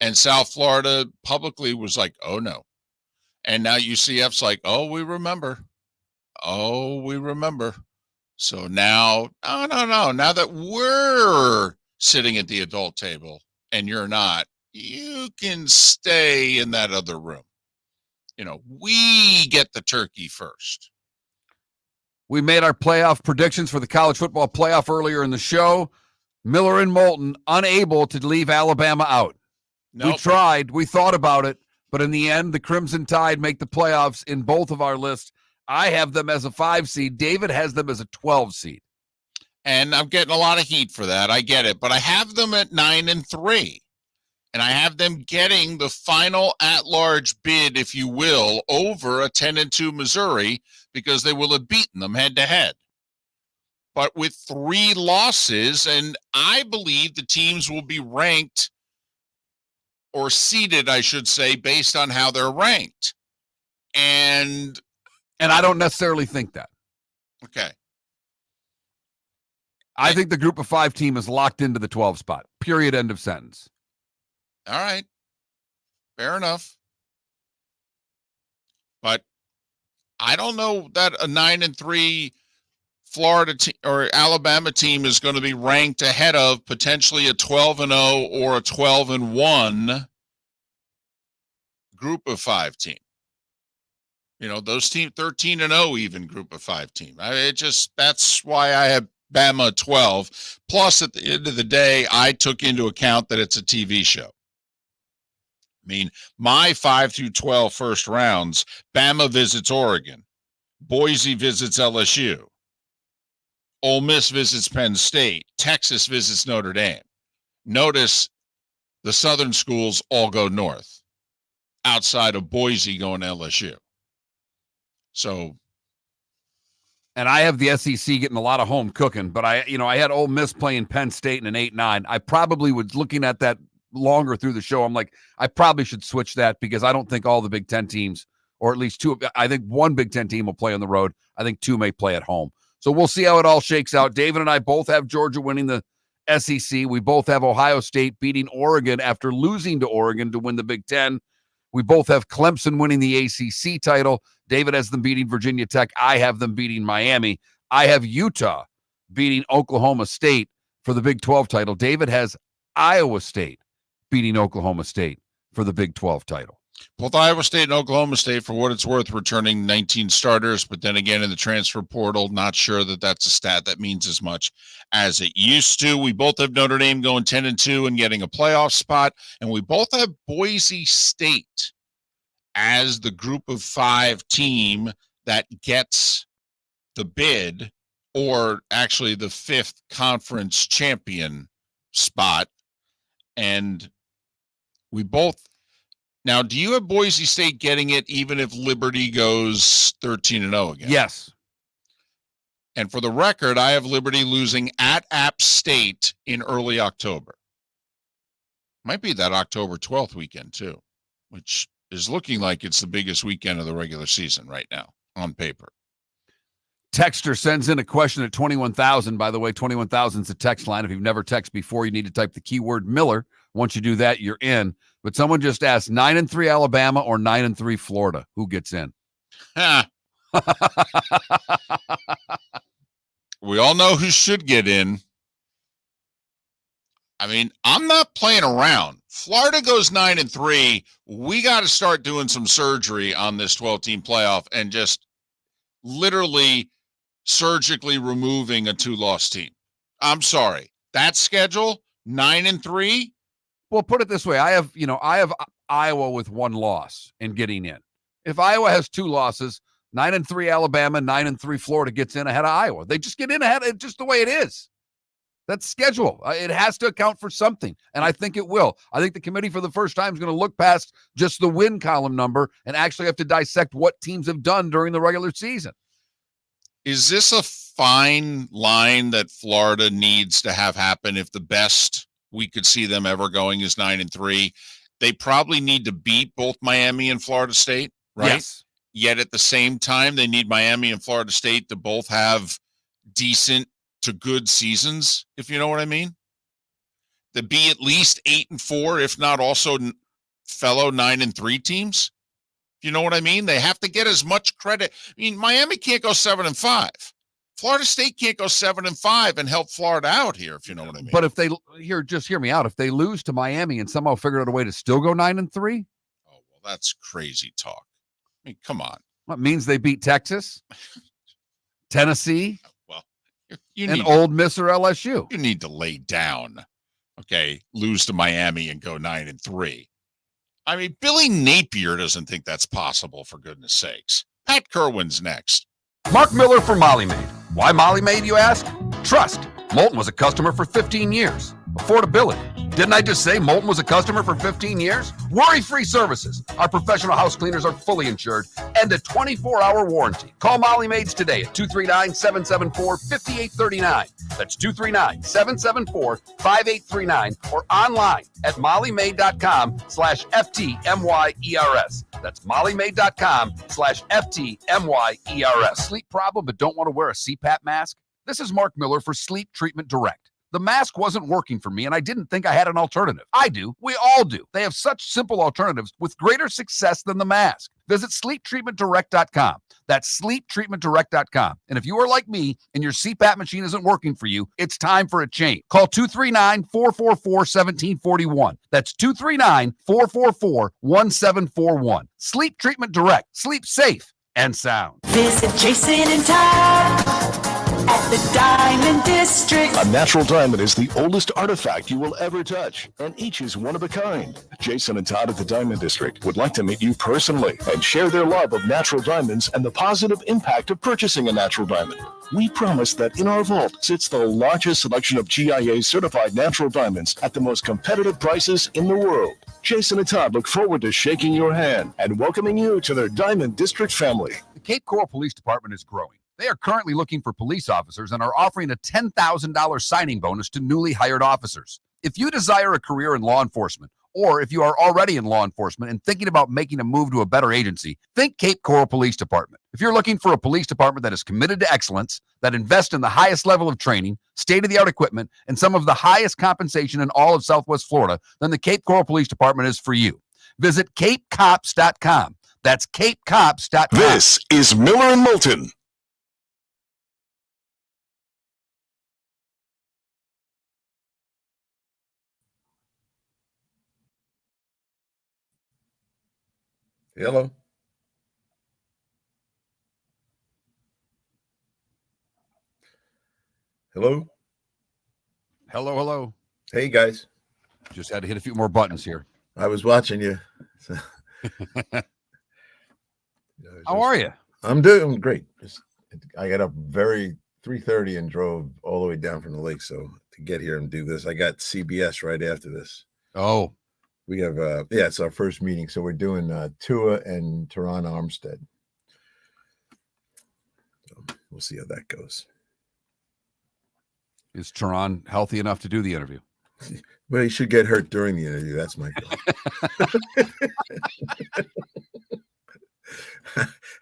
And South Florida publicly was like, oh, no. And now UCF's like, oh, we remember. Oh, we remember. So now, no. Now that we're sitting at the adult table and you're not, you can stay in that other room. We get the turkey first. We made our playoff predictions for the college football playoff earlier in the show. Miller and Moulton unable to leave Alabama out. Nope. We tried. We thought about it. But in the end, the Crimson Tide make the playoffs in both of our lists. I have them as a 5 seed. David has them as a 12 seed. And I'm getting a lot of heat for that. I get it. But I have them at 9-3. And I have them getting the final at-large bid, if you will, over a 10-2 Missouri because they will have beaten them head-to-head. But with 3 losses, and I believe the teams will be ranked or seeded, I should say, based on how they're ranked. And I don't necessarily think that. Okay. I think the group of 5 team is locked into the 12 spot. Period. End of sentence. All right. Fair enough. But I don't know that a 9-3 Florida or Alabama team is going to be ranked ahead of potentially a 12-0 or a 12-1 group of 5 team. Those team 13-0 even group of 5 team. That's why I have Bama 12. Plus, at the end of the day, I took into account that it's a TV show. I mean, my 5 through 12 first rounds, Bama visits Oregon. Boise visits LSU. Ole Miss visits Penn State. Texas visits Notre Dame. Notice the Southern schools all go north, outside of Boise going to LSU. So, and I have the SEC getting a lot of home cooking, but I had Ole Miss playing Penn State in an 8-9. I probably was looking at that longer through the show. I'm like, I probably should switch that because I don't think all the Big Ten teams, or at least 2, I think 1 Big Ten team will play on the road. I think 2 may play at home. So we'll see how it all shakes out. David and I both have Georgia winning the SEC. We both have Ohio State beating Oregon after losing to Oregon to win the Big Ten. We both have Clemson winning the ACC title. David has them beating Virginia Tech. I have them beating Miami. I have Utah beating Oklahoma State for the Big 12 title. David has Iowa State beating Oklahoma State for the Big 12 title. Both Iowa State and Oklahoma State, for what it's worth, returning 19 starters, but then again in the transfer portal, not sure that that's a stat that means as much as it used to. We both have Notre Dame going 10-2 and getting a playoff spot, and we both have Boise State as the group of 5 team that gets the bid, or actually the 5th conference champion spot. And we both, now, do you have Boise State getting it even if Liberty goes 13-0 again? Yes. And for the record, I have Liberty losing at App State in early October. Might be that October 12th weekend, too, which is looking like it's the biggest weekend of the regular season right now on paper. Texter sends in a question at 21,000. By the way, 21,000 is a text line. If you've never texted before, you need to type the keyword Miller. Once you do that, you're in. But someone just asked 9-3 Alabama or 9-3 Florida. Who gets in? We all know who should get in. I mean, I'm not playing around. Florida goes 9-3. We got to start doing some surgery on this 12-team playoff and just literally surgically removing a 2-loss team. I'm sorry. That schedule, 9-3. Well, put it this way. I have Iowa with 1 loss and getting in. If Iowa has 2 losses, 9-3 Alabama, 9-3 Florida gets in ahead of Iowa. They just get in ahead. It's just the way it is. That's schedule. It has to account for something, and I think it will. I think the committee for the first time is going to look past just the win column number and actually have to dissect what teams have done during the regular season. Is this a fine line that Florida needs to have happen if the best we could see them ever going is 9-3? They probably need to beat both Miami and Florida State, right? Yes. Yet at the same time, they need Miami and Florida State to both have decent to good seasons, if you know what I mean. To be at least 8-4, if not also fellow 9-3 teams. You know what I mean? They have to get as much credit. I mean, Miami can't go 7-5. Florida State can't go 7-5 and help Florida out here, if you know what I mean. But if they just hear me out. If they lose to Miami and somehow figure out a way to still go 9-3, oh well, that's crazy talk. I mean, come on. What means they beat Texas, Tennessee, well, and Ole Miss or LSU? You need to lay down. Okay, lose to Miami and go 9-3. I mean, Billy Napier doesn't think that's possible, for goodness sakes. Pat Kirwan's next. Mark Miller for Molly Maid. Why Molly Maid, you ask? Trust. Moulton was a customer for 15 years. Affordability. Didn't I just say Moulton was a customer for 15 years? Worry-free services. Our professional house cleaners are fully insured and a 24-hour warranty. Call Molly Maids today at 239-774-5839. That's 239-774-5839 or online at mollymaid.com/FTMYERS. That's mollymaid.com/FTMYERS. Sleep problem but don't want to wear a CPAP mask? This is Mark Miller for Sleep Treatment Direct. The mask wasn't working for me, and I didn't think I had an alternative. I do. We all do. They have such simple alternatives with greater success than the mask. Visit sleeptreatmentdirect.com. That's sleeptreatmentdirect.com. And if you are like me and your CPAP machine isn't working for you, it's time for a change. Call 239-444-1741. That's 239-444-1741. Sleep Treatment Direct. Sleep safe and sound. Visit Jason and Todd at the Diamond District. A natural diamond is the oldest artifact you will ever touch, and each is one of a kind. Jason and Todd at the Diamond District would like to meet you personally and share their love of natural diamonds and the positive impact of purchasing a natural diamond. We promise that in our vault sits the largest selection of GIA certified natural diamonds at the most competitive prices in the world. Jason and Todd look forward to shaking your hand and welcoming you to their Diamond District family. The Cape Coral Police Department is growing. They are currently looking for police officers and are offering a $10,000 signing bonus to newly hired officers. If you desire a career in law enforcement, or if you are already in law enforcement and thinking about making a move to a better agency, think Cape Coral Police Department. If you're looking for a police department that is committed to excellence, that invests in the highest level of training, state-of-the-art equipment, and some of the highest compensation in all of Southwest Florida, then the Cape Coral Police Department is for you. Visit capecops.com. That's capecops.com. This is Miller and Moulton. Hello. Hello. Hello, hello. Hey, guys. Just had to hit a few more buttons here. I was watching you. So. How are you? I'm doing great. I got up 3:30 and drove all the way down from the lake. So to get here and do this, I got CBS right after this. Oh. We have, it's our first meeting. So we're doing Tua and Teron Armstead. So we'll see how that goes. Is Teron healthy enough to do the interview? Well, he should get hurt during the interview. That's my goal.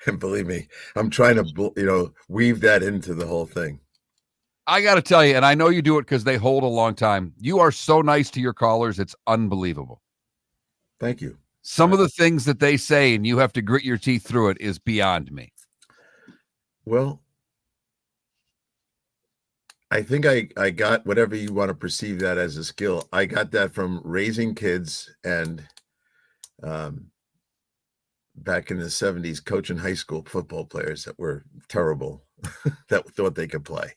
And believe me, I'm trying to, weave that into the whole thing. I got to tell you, and I know you do it because they hold a long time. You are so nice to your callers. It's unbelievable. Thank you. Some of the things that they say, and you have to grit your teeth through it, is beyond me. Well, I think I got whatever you want to perceive that as a skill. I got that from raising kids and back in the 70s, coaching high school football players that were terrible, that thought they could play,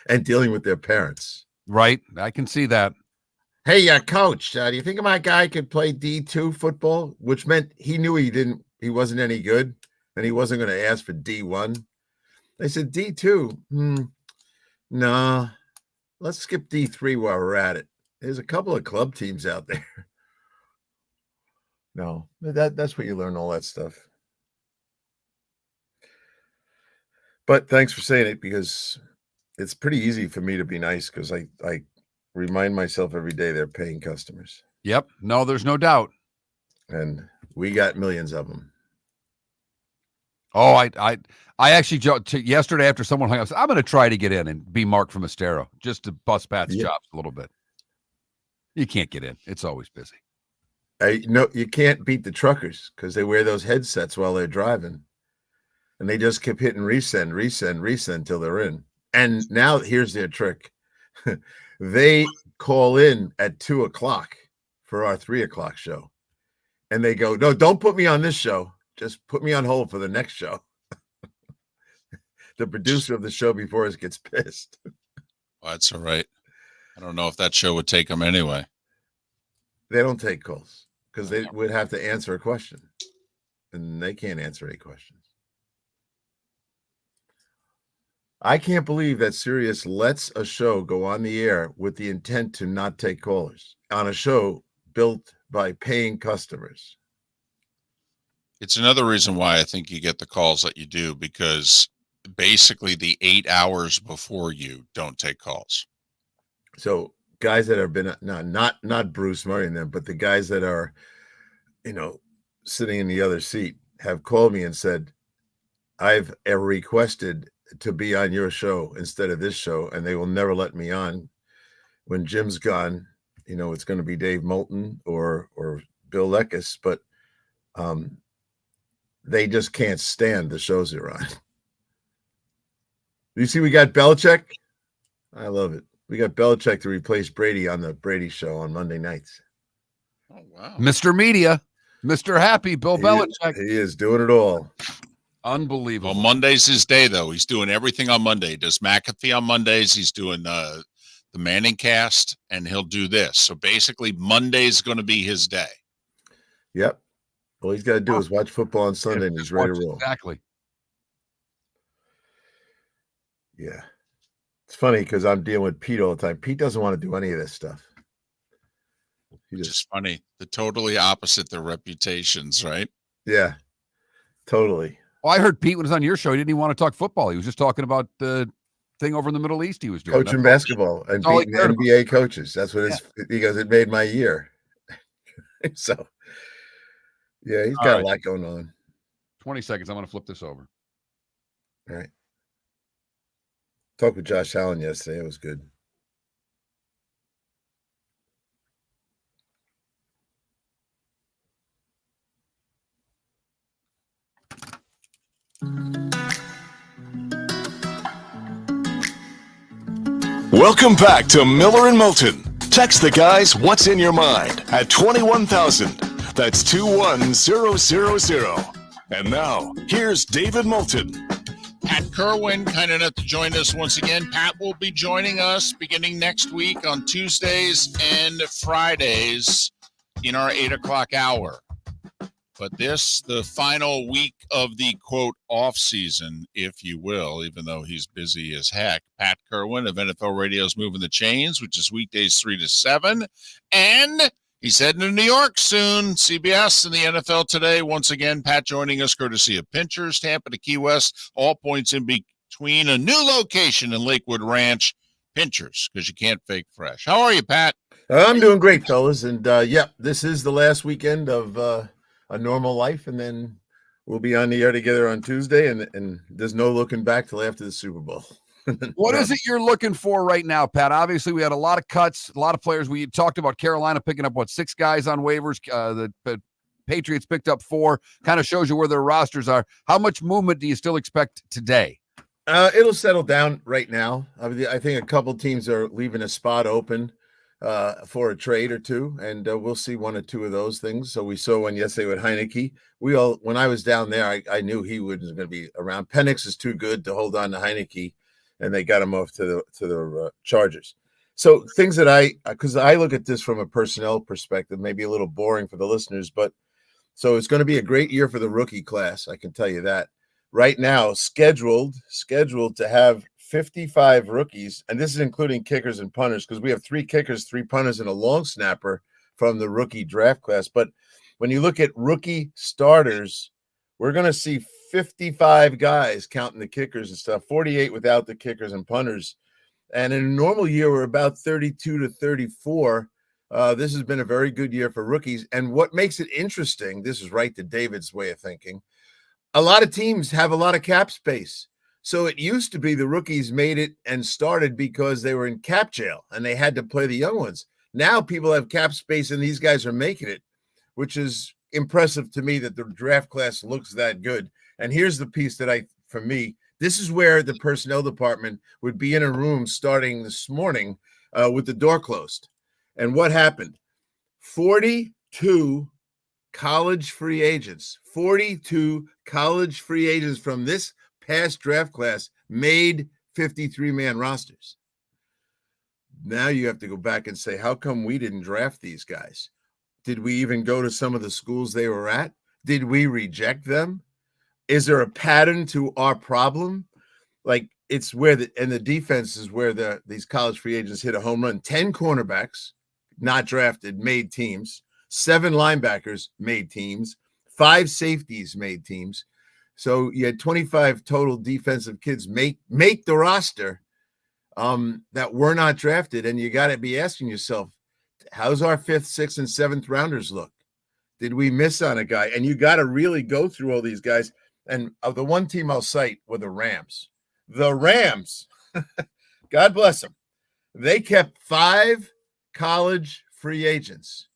and dealing with their parents. Right. I can see that. Hey, coach, do you think my guy could play D2 football? Which meant he knew he wasn't any good, and he wasn't going to ask for D1. I said, D2? No, let's skip D3 while we're at it. There's a couple of club teams out there. No, that's where you learn all that stuff. But thanks for saying it, because it's pretty easy for me to be nice, because I remind myself every day they're paying customers. Yep. No, there's no doubt. And we got millions of them. Oh, I actually yesterday after someone hung up, I said, I'm going to try to get in and be Mark from Estero just to bust Pat's chops a little bit. You can't get in. It's always busy. You can't beat the truckers because they wear those headsets while they're driving. And they just keep hitting resend until they're in. And now here's their trick. They call in at 2:00 for our 3:00 show. And they go, no, don't put me on this show. Just put me on hold for the next show. The producer of the show before us gets pissed. Well, that's all right. I don't know if that show would take them anyway. They don't take calls because they would have to answer a question. And they can't answer any questions. I can't believe that Sirius lets a show go on the air with the intent to not take callers on a show built by paying customers. It's another reason why I think you get the calls that you do, because basically the 8 hours before you don't take calls. So guys that have been not Bruce Murray and them, but the guys that are, sitting in the other seat have called me and said, I've requested to be on your show instead of this show, and they will never let me on. When Jim's gone, it's going to be Dave Moulton or Bill Leckis, but they just can't stand the shows they're on. You see, we got Belichick. I love it. We got Belichick to replace Brady on the Brady Show on Monday nights. Oh, wow. Mr. Media, Mr. Happy, Bill Belichick. He is doing it all. Unbelievable. Well, Monday's his day, though. He's doing everything on Monday. He does McAfee on Mondays. He's doing the Manning cast, and he'll do this. So basically, Monday's going to be his day. Yep. All he's got to do is watch football on Sunday, and he's ready to roll. Exactly. Yeah. It's funny because I'm dealing with Pete all the time. Pete doesn't want to do any of this stuff. It's just funny. The totally opposite their reputations, right? Yeah, totally. Well, I heard Pete when he was on your show. He didn't even want to talk football. He was just talking about the thing over in the Middle East he was doing. Coaching basketball and beating NBA coaches. That's what he goes, it made my year. So, yeah, he's got a lot going on. 20 seconds. I'm going to flip this over. All right. Talked with Josh Allen yesterday. It was good. Welcome back to Miller and Moulton. Text the guys what's in your mind at 21,000. That's 21000. And now, here's David Moulton. Pat Kirwan, kind enough to join us once again. Pat will be joining us beginning next week on Tuesdays and Fridays in our 8 o'clock hour. But this, the final week of the, quote, off season, if you will, even though he's busy as heck. Pat Kirwan of NFL Radio's Moving the Chains, which is weekdays 3 to 7. And he's heading to New York soon. CBS and the NFL Today. Once again, Pat joining us courtesy of Pinchers, Tampa to Key West. All points in between. A new location in Lakewood Ranch. Pinchers, because you can't fake fresh. How are you, Pat? I'm doing great, fellas. And, this is the last weekend of a normal life, and then we'll be on the air together on Tuesday, and there's no looking back till after the Super Bowl. What is it you're looking for right now, Pat? Obviously, we had a lot of cuts, a lot of players. We talked about Carolina picking up, 6 guys on waivers. The Patriots picked up 4. Kind of shows you where their rosters are. How much movement do you still expect today? It'll settle down right now. I think a couple teams are leaving a spot open for a trade or two, and we'll see 1 or 2 of those things. So we saw one yesterday with Heineke. When I was down there, I knew he wasn't going to be around. Penix is too good to hold on to Heineke, and they got him off to the Chargers. So things that because I look at this from a personnel perspective, maybe a little boring for the listeners, but so it's going to be a great year for the rookie class. I can tell you that. Right now, scheduled to have 55 rookies, and this is including kickers and punters, because we have 3 kickers, 3 punters, and a long snapper from the rookie draft class. But when you look at rookie starters, we're going to see 55 guys counting the kickers and stuff, 48 without the kickers and punters. And in a normal year, we're about 32 to 34. This has been a very good year for rookies. And what makes it interesting, this is right to David's way of thinking, a lot of teams have a lot of cap space. So it used to be the rookies made it and started because they were in cap jail and they had to play the young ones. Now people have cap space and these guys are making it, which is impressive to me that the draft class looks that good. And here's the piece that for me, this is where the personnel department would be in a room starting this morning with the door closed. And what happened? 42 college free agents, 42 college free agents from this past draft class made 53-man rosters. Now you have to go back and say, how come we didn't draft these guys? Did we even go to some of the schools they were at? Did we reject them? Is there a pattern to our problem? Like it's where the defense is where these college free agents hit a home run. 10 cornerbacks, not drafted, made teams. 7 linebackers made teams. 5 safeties made teams. So you had 25 total defensive kids make the roster that were not drafted. And you got to be asking yourself, how's our 5th, 6th, and 7th rounders look? Did we miss on a guy? And you got to really go through all these guys. And the one team I'll cite were the Rams. The Rams, God bless them. They kept 5 college free agents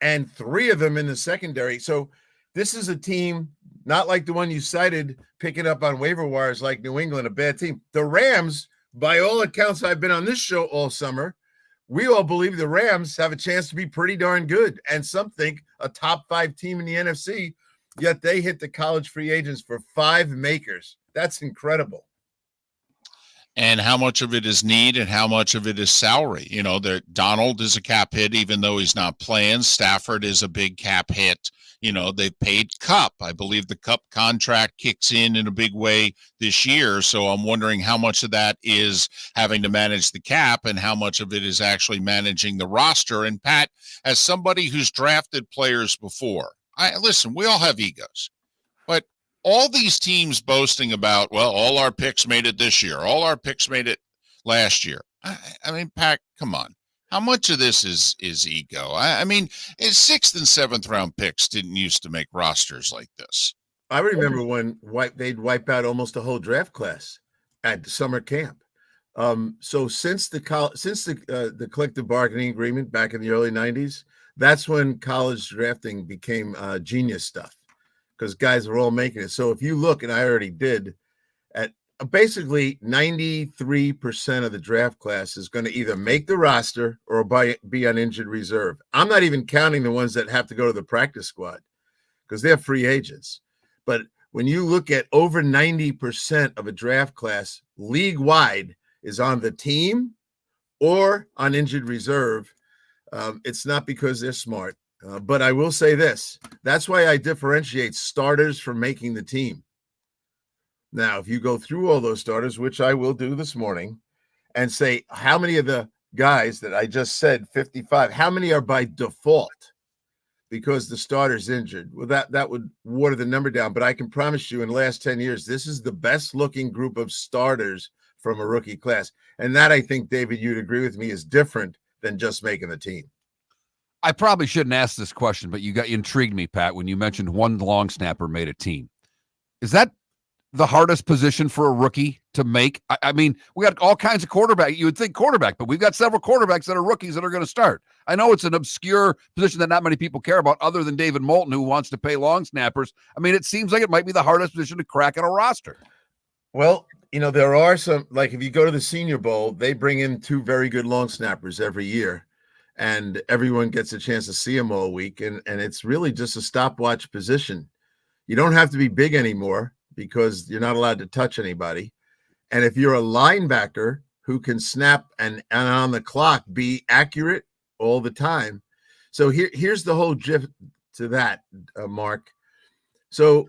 and 3 of them in the secondary. So this is a team not like the one you cited picking up on waiver wires like New England, a bad team. The Rams, by all accounts, I've been on this show all summer. We all believe the Rams have a chance to be pretty darn good, and some think a top 5 team in the NFC, yet they hit the college free agents for 5 makers. That's incredible. And how much of it is need and how much of it is salary? You know, Donald is a cap hit, even though he's not playing. Stafford is a big cap hit. You know, they've paid Cup. I believe the Cup contract kicks in a big way this year. So I'm wondering how much of that is having to manage the cap and how much of it is actually managing the roster. And Pat, as somebody who's drafted players before, listen, we all have egos, but all these teams boasting about, well, all our picks made it this year. All our picks made it last year. I mean, Pat, come on. How much of this is ego? I mean, 6th and 7th round picks didn't used to make rosters like this. I remember when they'd wipe out almost a whole draft class at summer camp. So since the collective bargaining agreement back in the early 90s, that's when college drafting became genius stuff because guys were all making it. So if you look, and I already did, at basically 93% of the draft class is going to either make the roster or be on injured reserve. I'm not even counting the ones that have to go to the practice squad because they're free agents. But when you look at over 90% of a draft class league-wide is on the team or on injured reserve, it's not because they're smart. But I will say this. That's why I differentiate starters from making the team. Now, if you go through all those starters, which I will do this morning, and say how many of the guys that I just said, 55, how many are by default because the starter's injured? Well, that would water the number down. But I can promise you in the last 10 years, this is the best looking group of starters from a rookie class. And that, I think, David, you'd agree with me, is different than just making the team. I probably shouldn't ask this question, but you intrigued me, Pat, when you mentioned one long snapper made a team. Is that the hardest position for a rookie to make? I mean, we got all kinds of quarterback. You would think quarterback, but we've got several quarterbacks that are rookies that are going to start. I know it's an obscure position that not many people care about other than David Moulton, who wants to pay long snappers. I mean, it seems like it might be the hardest position to crack on a roster. Well, you know, there are some, like if you go to the Senior Bowl, they bring in 2 very good long snappers every year, and everyone gets a chance to see them all week. And it's really just a stopwatch position. You don't have to be big anymore because you're not allowed to touch anybody. And if you're a linebacker who can snap and on the clock be accurate all the time. So here's the whole gist to that, Mark. So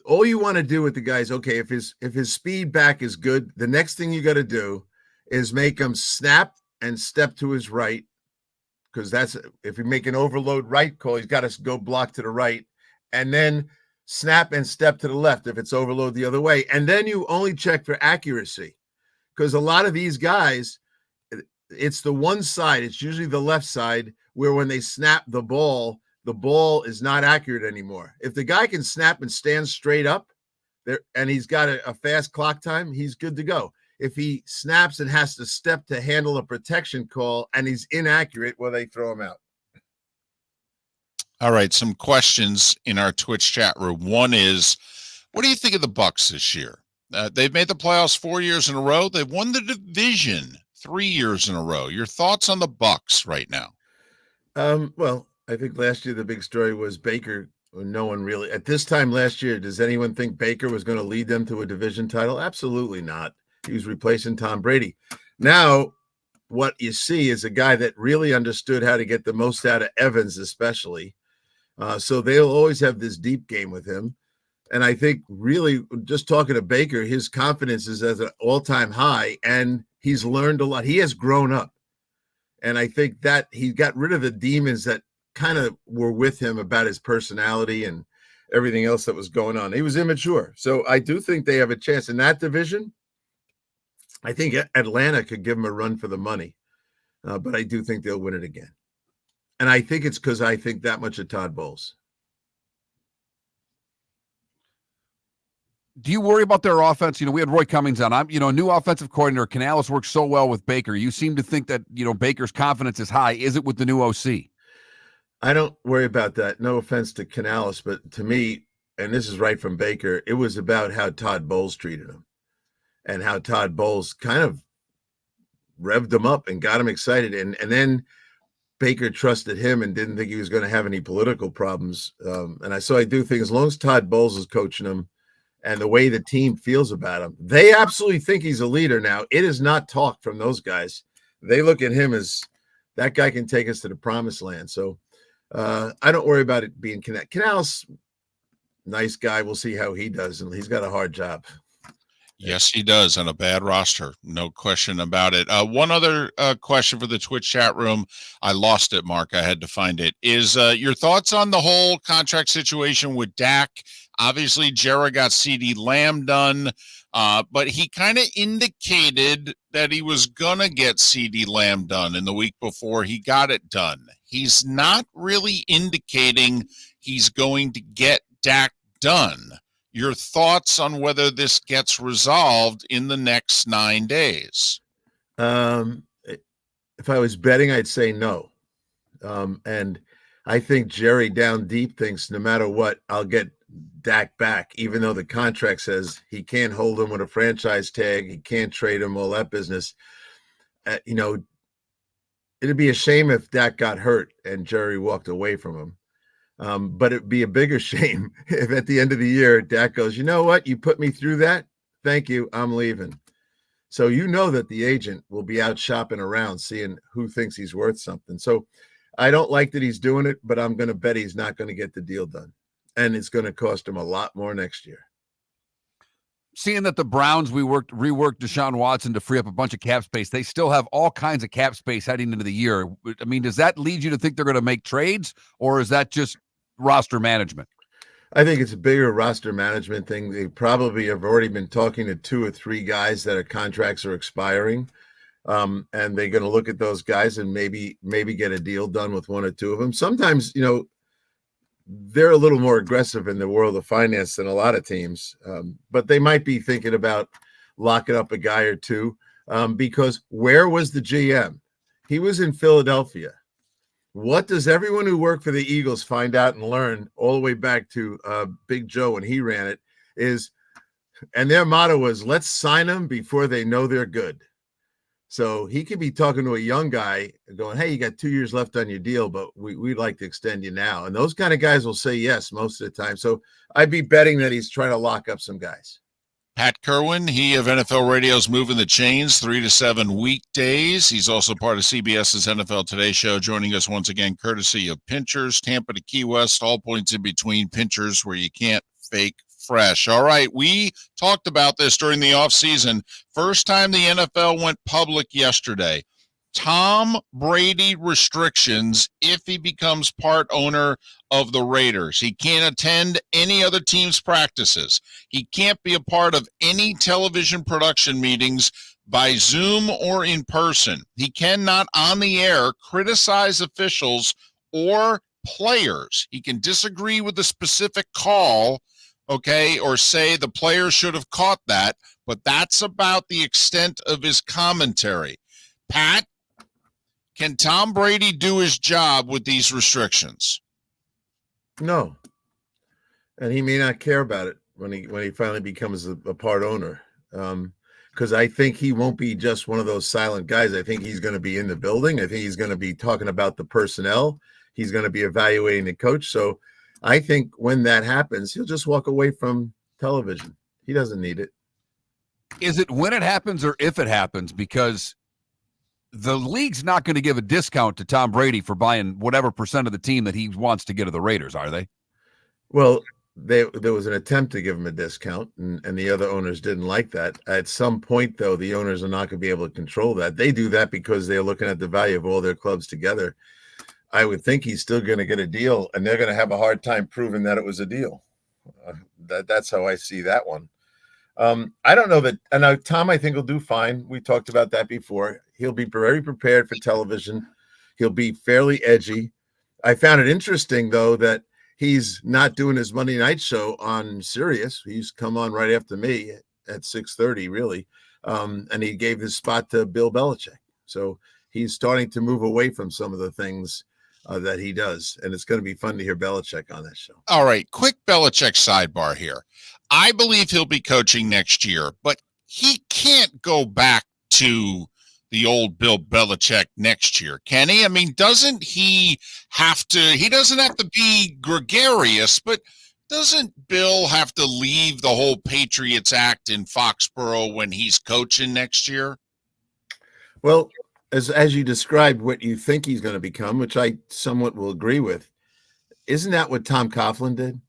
all you want to do with the guys, okay, if his speed back is good, the next thing you got to do is make him snap and step to his right, because that's, if you make an overload right call, he's got to go block to the right, and then snap and step to the left if it's overload the other way. And then you only check for accuracy, because a lot of these guys, it's the one side, it's usually the left side, where when they snap the ball is not accurate anymore. If the guy can snap and stand straight up there and he's got a fast clock time, he's good to go. If he snaps and has to step to handle a protection call and he's inaccurate, well, they throw him out. All right, some questions in our Twitch chat room. One is, what do you think of the Bucs this year? They've made the playoffs 4 years in a row. They've won the division 3 years in a row. Your thoughts on the Bucs right now? Well, I think last year the big story was Baker. No one really, at this time last year, does anyone think Baker was going to lead them to a division title? Absolutely not. He was replacing Tom Brady. Now, what you see is a guy that really understood how to get the most out of Evans, especially. So they'll always have this deep game with him. And I think really just talking to Baker, his confidence is at an all-time high, and he's learned a lot. He has grown up. And I think that he got rid of the demons that kind of were with him about his personality and everything else that was going on. He was immature. So I do think they have a chance in that division. I think Atlanta could give him a run for the money, but I do think they'll win it again. And I think it's because I think that much of Todd Bowles. Do you worry about their offense? We had Roy Cummings on. I'm, new offensive coordinator. Canales works so well with Baker. You seem to think that, Baker's confidence is high. Is it with the new OC? I don't worry about that. No offense to Canales, but to me, and this is right from Baker, it was about how Todd Bowles treated him and how Todd Bowles kind of revved him up and got him excited. And then Baker trusted him and didn't think he was going to have any political problems. So I do think as long as Todd Bowles is coaching him, and the way the team feels about him, they absolutely think he's a leader now. It is not talk from those guys. They look at him as that guy can take us to the promised land. So I don't worry about it being Canales, nice guy. We'll see how he does, and he's got a hard job. Yes, he does, and a bad roster. No question about it. One other question for the Twitch chat room. I lost it, Mark. I had to find it. Is your thoughts on the whole contract situation with Dak? Obviously, Jerry got CeeDee Lamb done, but he kind of indicated that he was going to get CeeDee Lamb done in the week before he got it done. He's not really indicating he's going to get Dak done. Your thoughts on whether this gets resolved in the next 9 days? If I was betting, I'd say no. And I think Jerry down deep thinks no matter what, I'll get Dak back, even though the contract says he can't hold him with a franchise tag. He can't trade him, all that business. It'd be a shame if Dak got hurt and Jerry walked away from him. But it'd be a bigger shame if at the end of the year, Dak goes, you know what? You put me through that. Thank you. I'm leaving. So that the agent will be out shopping around, seeing who thinks he's worth something. So I don't like that he's doing it, but I'm going to bet he's not going to get the deal done. And it's going to cost him a lot more next year. Seeing that the Browns reworked Deshaun Watson to free up a bunch of cap space, they still have all kinds of cap space heading into the year. I mean, does that lead you to think they're going to make trades, or is that just roster management? I think it's a bigger roster management thing. They probably have already been talking to 2 or 3 guys that are contracts are expiring. And they're going to look at those guys and maybe get a deal done with 1 or 2 of them. Sometimes, they're a little more aggressive in the world of finance than a lot of teams, but they might be thinking about locking up a guy or 2 because where was the GM? He was in Philadelphia. What does everyone who worked for the Eagles find out and learn all the way back to Big Joe when he ran it and their motto was, let's sign them before they know they're good. So he could be talking to a young guy going, hey, you got 2 years left on your deal, but we'd like to extend you now. And those kind of guys will say yes most of the time. So I'd be betting that he's trying to lock up some guys. Pat Kirwan, he of NFL Radio's Moving the Chains, 3 to 7 weekdays. He's also part of CBS's NFL Today show, joining us once again, courtesy of Pinchers, Tampa to Key West, all points in between. Pinchers, where you can't fake fresh. All right, we talked about this during the offseason. First time the NFL went public yesterday. Tom Brady restrictions if he becomes part owner of the Raiders. He can't attend any other team's practices. He can't be a part of any television production meetings by Zoom or in person. He cannot on the air criticize officials or players. He can disagree with the specific call, okay, or say the player should have caught that, but that's about the extent of his commentary. Pat, can Tom Brady do his job with these restrictions? No. And he may not care about it when he finally becomes a part owner. Because I think he won't be just one of those silent guys. I think he's going to be in the building. I think he's going to be talking about the personnel. He's going to be evaluating the coach. So I think when that happens, he'll just walk away from television. He doesn't need it. Is it when it happens or if it happens? Because the league's not going to give a discount to Tom Brady for buying whatever percent of the team that he wants to get to the Raiders, are they? Well, there was an attempt to give him a discount, and the other owners didn't like that. At some point, though, the owners are not going to be able to control that. They do that because they're looking at the value of all their clubs together. I would think he's still going to get a deal, and they're going to have a hard time proving that it was a deal. That's how I see that one. I don't know that. And Tom, I think, will do fine. We talked about that before. He'll be very prepared for television. He'll be fairly edgy. I found it interesting, though, that he's not doing his Monday night show on Sirius. He's come on right after me at 6:30, really. And he gave his spot to Bill Belichick. So he's starting to move away from some of the things that he does. And it's going to be fun to hear Belichick on that show. All right. Quick Belichick sidebar here. I believe he'll be coaching next year, but he can't go back to the old Bill Belichick next year, can he? I mean, doesn't he have to, he doesn't have to be gregarious, but doesn't Bill have to leave the whole Patriots act in Foxborough when he's coaching next year? Well, as you described what you think he's going to become, which I somewhat will agree with, isn't that what Tom Coughlin did?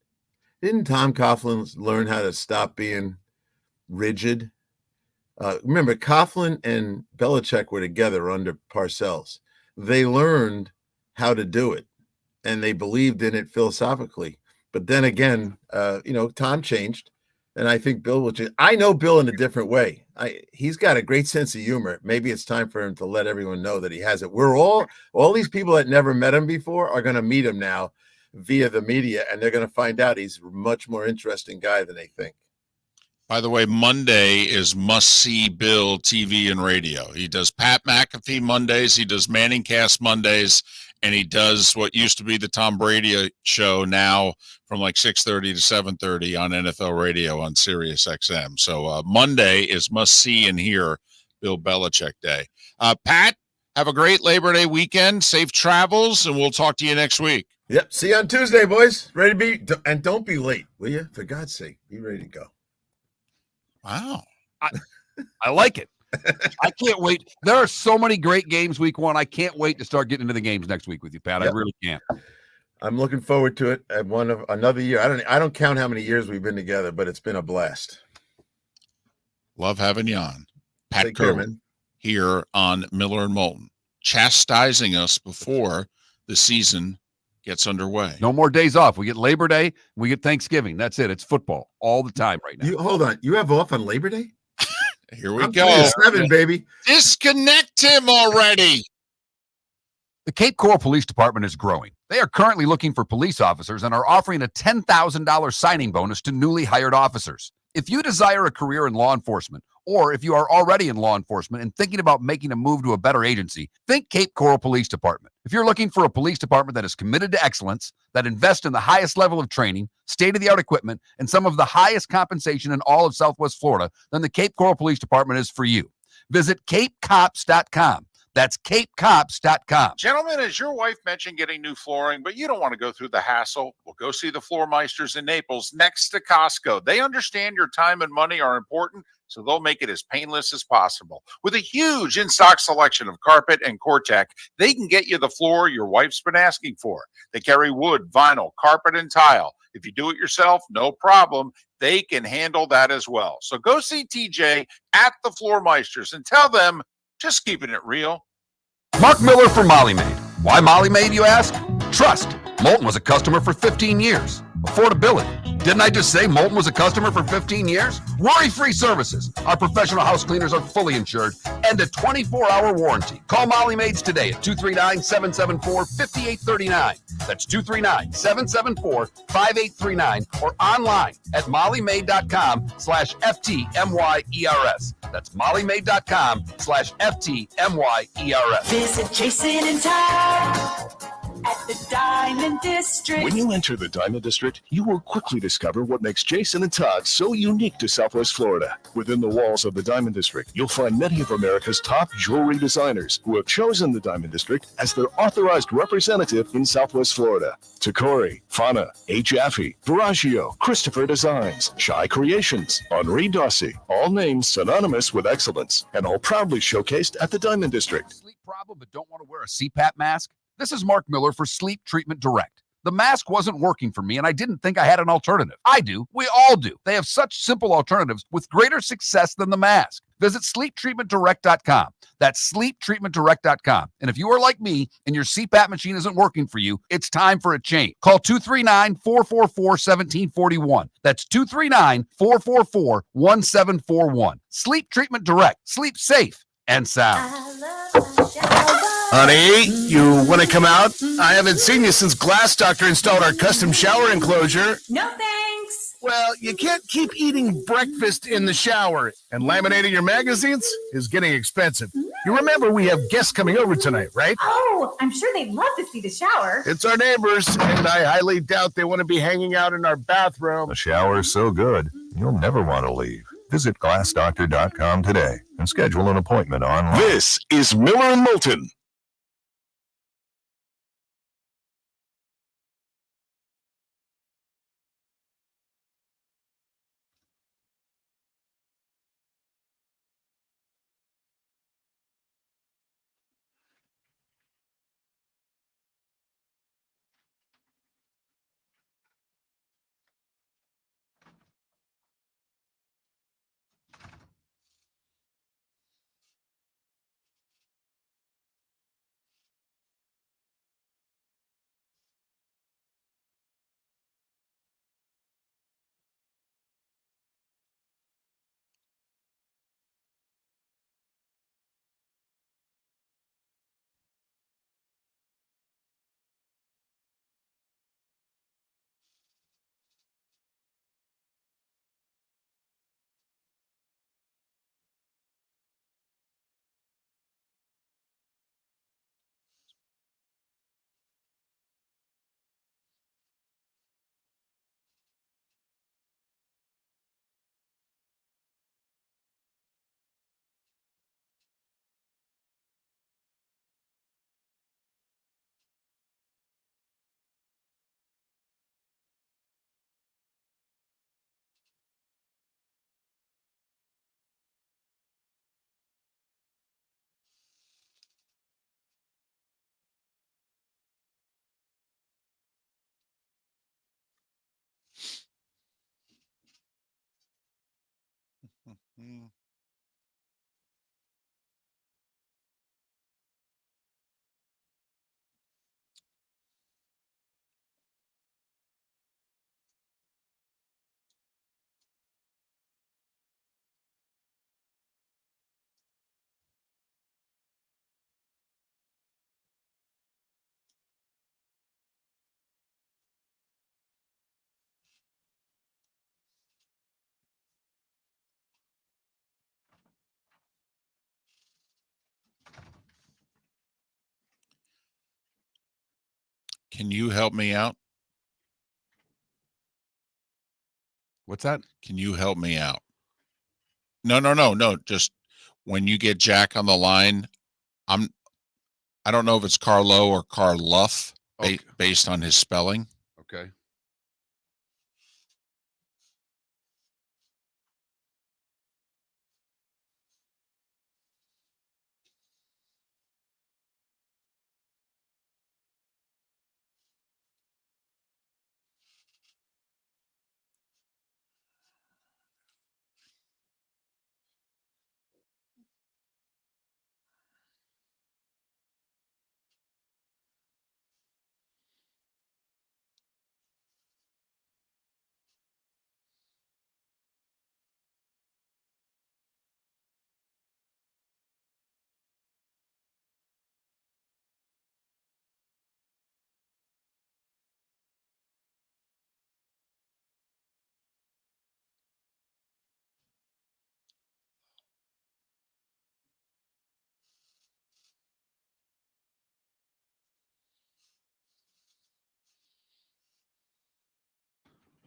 Didn't Tom Coughlin learn how to stop being rigid? Remember, Coughlin and Belichick were together under Parcells. They learned how to do it, and they believed in it philosophically. But then again, Tom changed, and I think Bill will change. I know Bill in a different way. He's got a great sense of humor. Maybe it's time for him to let everyone know that he has it. We're all these people that never met him before are going to meet him now via the media, and they're going to find out he's a much more interesting guy than they think. By the way, Monday is must-see Bill TV and radio. He does Pat McAfee Mondays, he does Manning Cast Mondays, and he does what used to be the Tom Brady show now from like 6:30 to 7:30 on NFL radio on Sirius XM. So Monday is must-see and hear Bill Belichick Day. Pat, have a great Labor Day weekend, safe travels, and we'll talk to you next week. Yep, see you on Tuesday, boys. Ready to be, and don't be late, will you? For God's sake, be ready to go. Wow. I like it. I can't wait. There are so many great games week one. I can't wait to start getting into the games next week with you, Pat. Yep. I really can't. I'm looking forward to it. At another year. I don't count how many years we've been together, but it's been a blast. Love having you on. Pat Kirwan here on Miller and Moulton, chastising us before the season gets underway. No more days off. We get Labor Day. We get Thanksgiving. That's it. It's football all the time right now. Hold on. You have off on Labor Day? Here we go. 7, baby. Disconnect him already. The Cape Coral Police Department is growing. They are currently looking for police officers and are offering a $10,000 signing bonus to newly hired officers. If you desire a career in law enforcement, or if you are already in law enforcement and thinking about making a move to a better agency, think Cape Coral Police Department. If you're looking for a police department that is committed to excellence, that invests in the highest level of training, state-of-the-art equipment, and some of the highest compensation in all of Southwest Florida, then the Cape Coral Police Department is for you. Visit capecops.com. That's capecops.com. Gentlemen, as your wife mentioned getting new flooring, but you don't want to go through the hassle, well, go see the Floor Meisters in Naples next to Costco. They understand your time and money are important, so they'll make it as painless as possible. With a huge in-stock selection of carpet and Cortec, they can get you the floor your wife's been asking for. They carry wood, vinyl, carpet, and tile. If you do it yourself, no problem. They can handle that as well. So go see TJ at the Floor Meisters and tell them, just keeping it real. Mark Miller for Molly Maid. Why Molly Maid, you ask? Trust. Moulton was a customer for 15 years. Affordability. Didn't I just say Moulton was a customer for 15 years? Worry-free services. Our professional house cleaners are fully insured and a 24-hour warranty. Call Molly Maids today at 239-774-5839. That's 239-774-5839 or online at mollymaid.com/FTMYERS. That's mollymaid.com/FTMYERS. Visit Jason and Todd at the Diamond District. When you enter the Diamond District, you will quickly discover what makes Jason and Todd so unique to Southwest Florida. Within the walls of the Diamond District, you'll find many of America's top jewelry designers who have chosen the Diamond District as their authorized representative in Southwest Florida. Takori, Fana, A. Jaffe, Veragio, Christopher Designs, Shy Creations, Henri Darcy, all names synonymous with excellence and all proudly showcased at the Diamond District. Sleep problem but don't want to wear a CPAP mask? This is Mark Miller for Sleep Treatment Direct. The mask wasn't working for me, and I didn't think I had an alternative. I do. We all do. They have such simple alternatives with greater success than the mask. Visit sleeptreatmentdirect.com. That's sleeptreatmentdirect.com. And if you are like me and your CPAP machine isn't working for you, it's time for a change. Call 239-444-1741. That's 239-444-1741. Sleep Treatment Direct. Sleep safe and sound. Honey, you want to come out? I haven't seen you since Glass Doctor installed our custom shower enclosure. No thanks. Well, you can't keep eating breakfast in the shower, and laminating your magazines is getting expensive. You remember we have guests coming over tonight, right? Oh, I'm sure they'd love to see the shower. It's our neighbors, and I highly doubt they want to be hanging out in our bathroom. The shower's so good, you'll never want to leave. Visit glassdoctor.com today and schedule an appointment online. This is Miller and Moulton. Can you help me out? What's that? Can you help me out? No. Just when you get Jack on the line, I don't know if it's Carlough or Carlough, Okay. based on his spelling. Okay.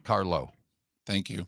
Carlough. Thank you.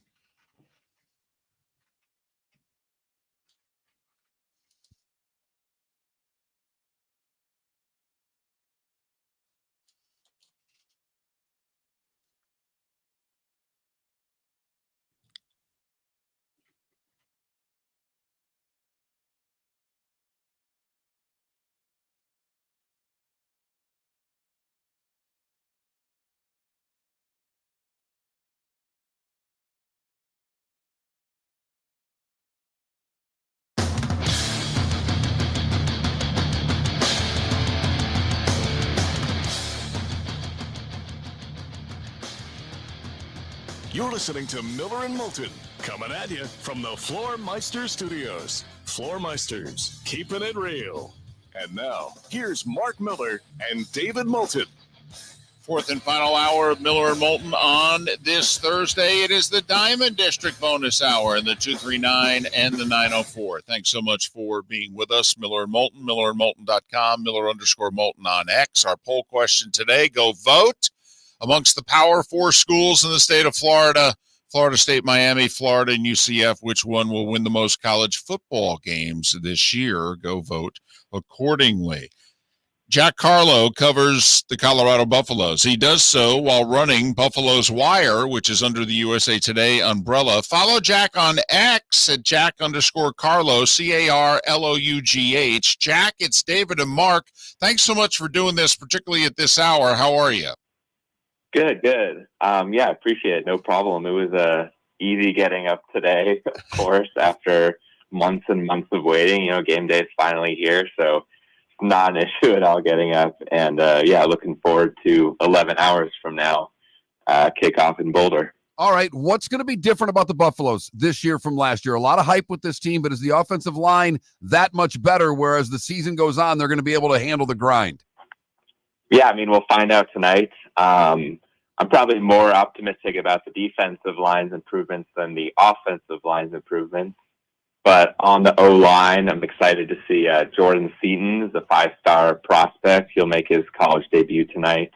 You're listening to Miller and Moulton, coming at you from the Floor Meister Studios. Floor Meisters, keeping it real. And now, here's Mark Miller and David Moulton. Fourth and final hour of Miller and Moulton on this Thursday. It is the Diamond District bonus hour in the 239 and the 904. Thanks so much for being with us. Miller and Moulton, millerandmoulton.com, Miller_Moulton on X. Our poll question today, go vote. Amongst the Power 4 schools in the state of Florida, Florida State, Miami, Florida, and UCF, which one will win the most college football games this year? Go vote accordingly. Jack Carlough covers the Colorado Buffaloes. He does so while running Buffalo's Wire, which is under the USA Today umbrella. Follow Jack on X at Jack_Carlough, CARLOUGH. Jack, it's David and Mark. Thanks so much for doing this, particularly at this hour. How are you? Good. Yeah, appreciate it. No problem. It was easy getting up today, of course, after months and months of waiting. Game day is finally here, so it's not an issue at all getting up. And, looking forward to 11 hours from now, kickoff in Boulder. All right, what's going to be different about the Buffaloes this year from last year? A lot of hype with this team, but is the offensive line that much better, whereas the season goes on, they're going to be able to handle the grind? Yeah, we'll find out tonight. I'm probably more optimistic about the defensive line's improvements than the offensive line's improvements. But on the O-line, I'm excited to see Jordan Seaton, the 5-star prospect. He'll make his college debut tonight,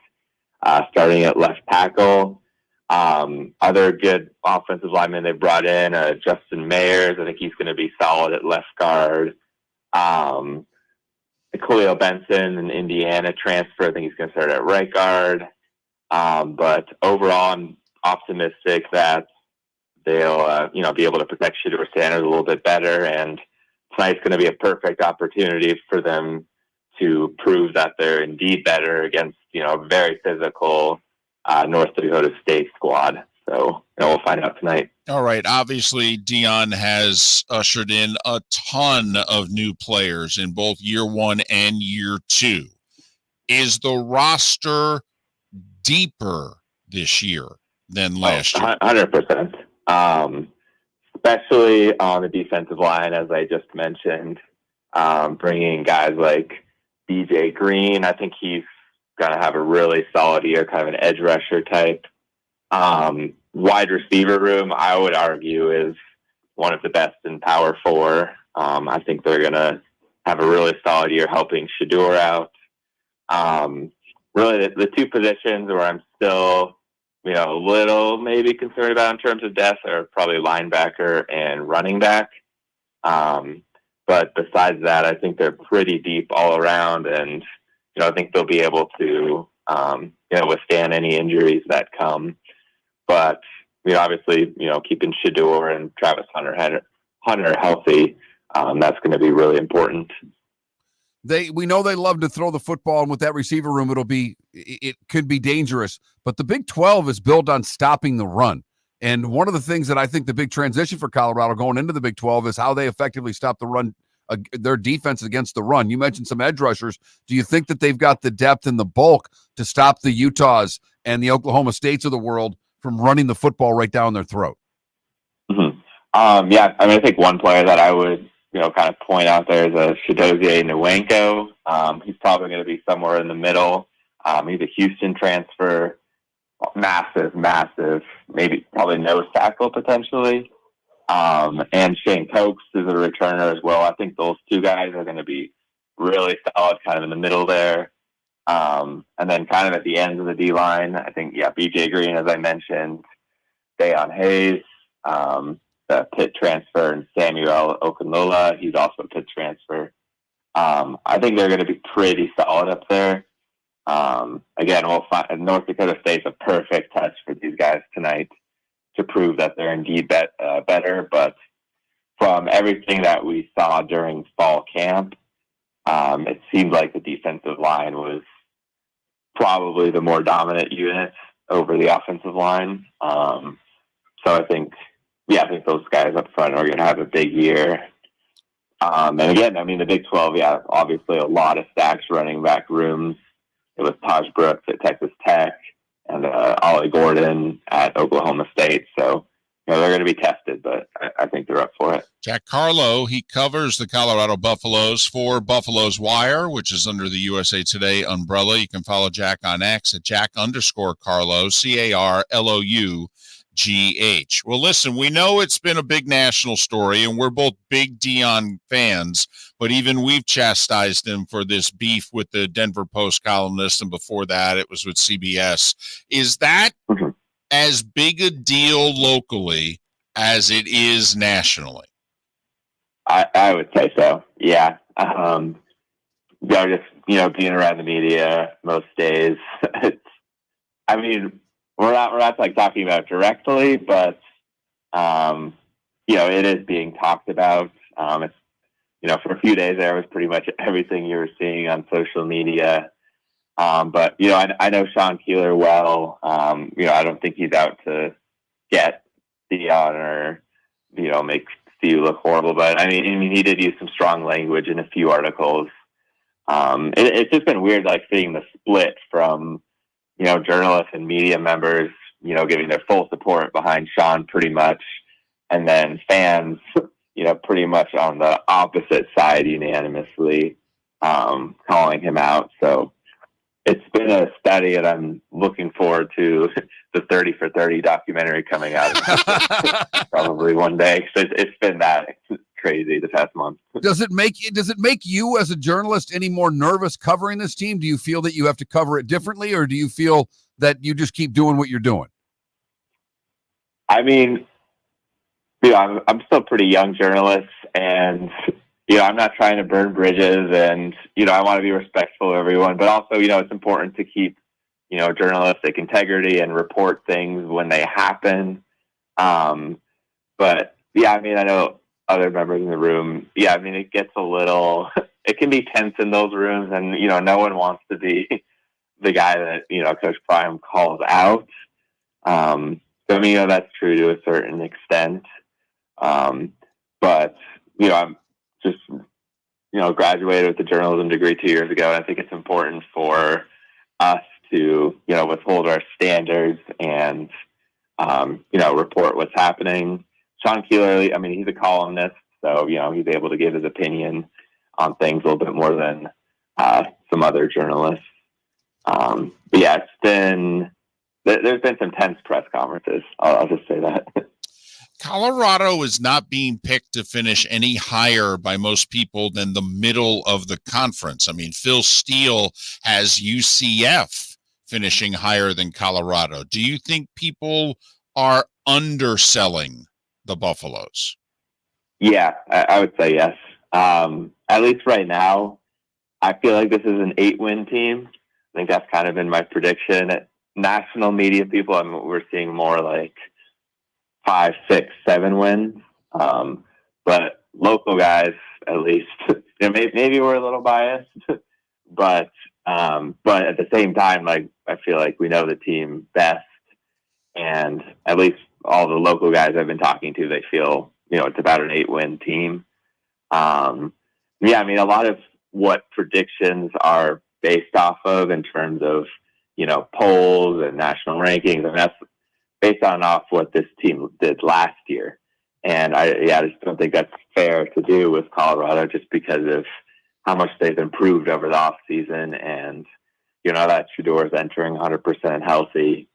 starting at left tackle. Other good offensive linemen they brought in, Justin Mayers. I think he's going to be solid at left guard. Khalil Benson, an Indiana transfer. I think he's going to start at right guard. But overall, I'm optimistic that they'll, be able to protect Shadrick Sanders a little bit better. And tonight's going to be a perfect opportunity for them to prove that they're indeed better against, a very physical North Dakota State squad. So we'll find out tonight. All right. Obviously, Dion has ushered in a ton of new players in both year one and year two. Is the roster deeper this year than last year? 100%. Especially on the defensive line, as I just mentioned, bringing guys like BJ Green. I think he's going to have a really solid year, kind of an edge rusher type. Wide receiver room, I would argue, is one of the best in Power 4. I think they're going to have a really solid year helping Shador out. Really, the two positions where I'm still, a little maybe concerned about in terms of depth are probably linebacker and running back. But besides that, I think they're pretty deep all around, and I think they'll be able to, withstand any injuries that come. But obviously, keeping Shador and Travis Hunter healthy, that's going to be really important. We know they love to throw the football, and with that receiver room, it could be dangerous. But the Big 12 is built on stopping the run. And one of the things that I think the big transition for Colorado going into the Big 12 is how they effectively stop the run, their defense against the run. You mentioned some edge rushers. Do you think that they've got the depth and the bulk to stop the Utahs and the Oklahoma States of the world from running the football right down their throat? Mm-hmm. I think one player that I would kind of point out there is Chidozie Nwanko. He's probably going to be somewhere in the middle. He's a Houston transfer, massive, maybe probably nose tackle potentially. And Shane Cokes is a returner as well. I think those two guys are going to be really solid kind of in the middle there. And then kind of at the ends of the D-line, I think, BJ Green, as I mentioned, Dayon Hayes, the Pitt transfer, and Samuel Okunlola, he's also a Pitt transfer. I think they're going to be pretty solid up there. Again, we'll find North Dakota State's a perfect test for these guys tonight to prove that they're indeed better. But from everything that we saw during fall camp, it seemed like the defensive line was probably the more dominant unit over the offensive line. So I think those guys up front are going to have a big year. And again, the Big 12, obviously a lot of stacks running back rooms. It was Taj Brooks at Texas Tech, and Ollie Gordon at Oklahoma State. So, they're going to be tested, but I think they're up for it. Jack Carlough, he covers the Colorado Buffaloes for Buffaloes Wire, which is under the USA Today umbrella. You can follow Jack on X at Jack_Carlough, CARLOUGH. Well, listen, we know it's been a big national story, and we're both big Deion fans, but even we've chastised him for this beef with the Denver Post columnist, and before that it was with CBS. Is that as big a deal locally as it is nationally? I would say so. Yeah. Just, being around the media most days, we're not like talking about it directly, but, it is being talked about. It's, for a few days there was pretty much everything you were seeing on social media. But, I know Sean Keeler well. I don't think he's out to get Deion or, make Steve look horrible. But, I mean, he did use some strong language in a few articles. It's just been weird, like, seeing the split from, journalists and media members, giving their full support behind Sean pretty much. And then fans, pretty much on the opposite side unanimously calling him out. So, it's been a study, and I'm looking forward to the 30 for 30 documentary coming out probably one day. So it's been that crazy the past month. Does it make you as a journalist any more nervous covering this team? Do you feel that you have to cover it differently, or do you feel that you just keep doing what you're doing? I mean, I'm still a pretty young journalist, and I'm not trying to burn bridges, and, I want to be respectful of everyone, but also, it's important to keep, journalistic integrity and report things when they happen. But yeah, I know other members in the room. Yeah, it gets it can be tense in those rooms, and, no one wants to be the guy that, Coach Prime calls out. So, that's true to a certain extent. But, I'm just, graduated with a journalism degree 2 years ago. And I think it's important for us to, withhold our standards and, report what's happening. Sean Keeler, he's a columnist, so, he's able to give his opinion on things a little bit more than some other journalists. But yeah, there's been some tense press conferences. I'll just say that. Colorado is not being picked to finish any higher by most people than the middle of the conference. Phil Steele has UCF finishing higher than Colorado. Do you think people are underselling the Buffaloes? Yeah, I would say yes. At least right now, I feel like this is an 8-win team. I think that's kind of been my prediction. National media people, we're seeing more like 5, 6, 7 wins. But local guys, at least, maybe we're a little biased, but at the same time, I feel like we know the team best, and at least all the local guys I've been talking to, they feel, it's about an 8-win team. A lot of what predictions are based off of in terms of, polls and national rankings, that's based off what this team did last year. And I just don't think that's fair to do with Colorado, just because of how much they've improved over the offseason. And, that Shador is entering 100% healthy.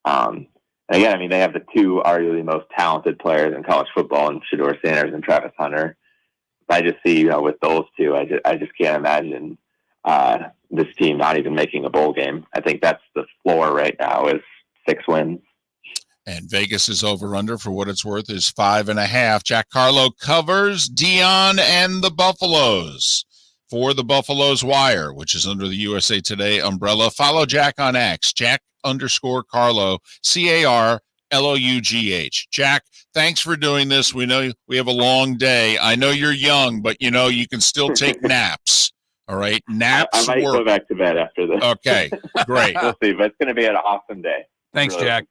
And again, they have the two arguably most talented players in college football, in Shador Sanders and Travis Hunter. I just see, with those two, I just can't imagine this team not even making a bowl game. I think that's the floor right now, is 6 wins. And Vegas is over-under, for what it's worth, is 5.5. Jack Carlough covers Deion and the Buffaloes for the Buffaloes Wire, which is under the USA Today umbrella. Follow Jack on X, Jack_Carlough, CARLOUGH. Jack, thanks for doing this. We know we have a long day. I know you're young, but you can still take naps. All right, naps I might work. go back to bed after this. Okay, great. We'll see, but it's going to be an awesome day. Thanks, really Jack.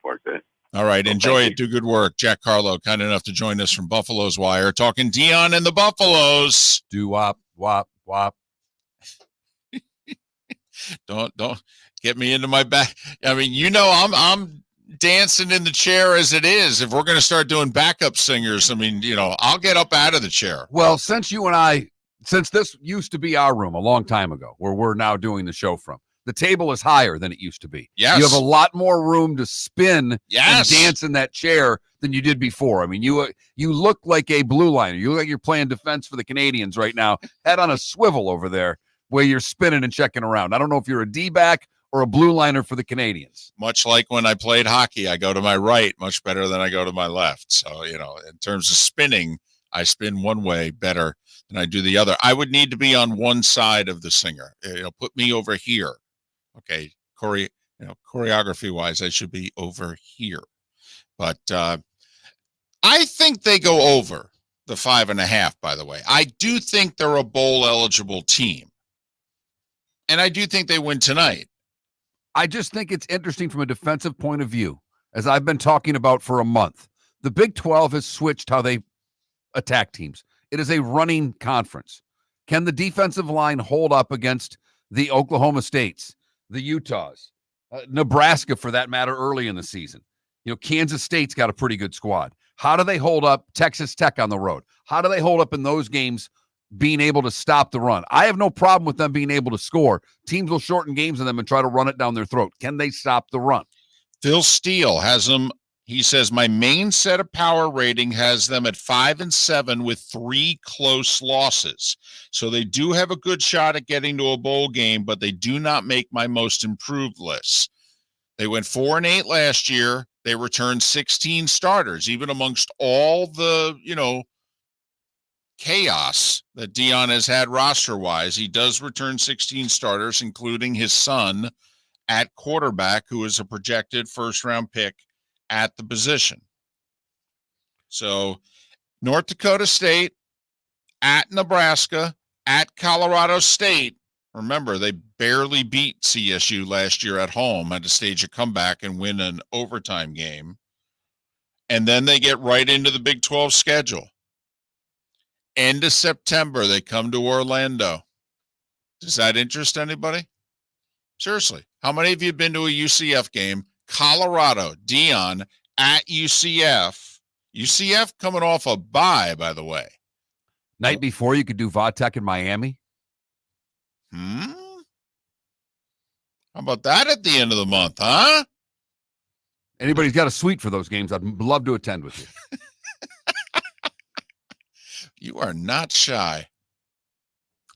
All right, enjoy it. Do good work. Jack Carlough, kind enough to join us from Buffaloes Wire, talking Deion and the Buffaloes. Do wop, wop, wop. Don't. Get me into my back. I mean, I'm dancing in the chair as it is. If we're going to start doing backup singers, I mean, I'll get up out of the chair. Well, since this used to be our room a long time ago, where we're now doing the show from, the table is higher than it used to be. Yes. You have a lot more room to spin and dance in that chair than you did before. I mean, you look like a blue liner. You look like you're playing defense for the Canadians right now, head on a swivel over there where you're spinning and checking around. I don't know if you're a D-back or a blue liner for the Canadians. Much like when I played hockey, I go to my right much better than I go to my left. So, in terms of spinning, I spin one way better than I do the other. I would need to be on one side of the singer. Put me over here. Okay, choreography-wise, I should be over here. But I think they go over the 5.5, by the way. I do think they're a bowl-eligible team. And I do think they win tonight. I just think it's interesting from a defensive point of view, as I've been talking about for a month. The Big 12 has switched how they attack teams. It is a running conference. Can the defensive line hold up against the Oklahoma States, the Utahs, Nebraska, for that matter, early in the season? Kansas State's got a pretty good squad. How do they hold up Texas Tech on the road? How do they hold up in those games being able to stop the run? I have no problem with them being able to score. Teams will shorten games on them and try to run it down their throat. Can they stop the run? Phil Steele has them. He says, my main set of power rating has them at 5-7 with 3 close losses. So they do have a good shot at getting to a bowl game, but they do not make my most improved list. They went 4-8 last year. They returned 16 starters, even amongst all the, chaos that Deion has had roster-wise. He does return 16 starters, including his son at quarterback, who is a projected first-round pick at the position. So North Dakota State, at Nebraska, at Colorado State. Remember, they barely beat CSU last year at home, had to stage a comeback and win an overtime game. And then they get right into the Big 12 schedule. End of September, they come to Orlando. Does that interest anybody? Seriously, how many of you have been to a UCF game? Colorado, Deion at UCF. UCF coming off a bye, by the way. Night before, you could do Vodtech in Miami. How about that at the end of the month, huh? Anybody's got a suite for those games, I'd love to attend with you. You are not shy.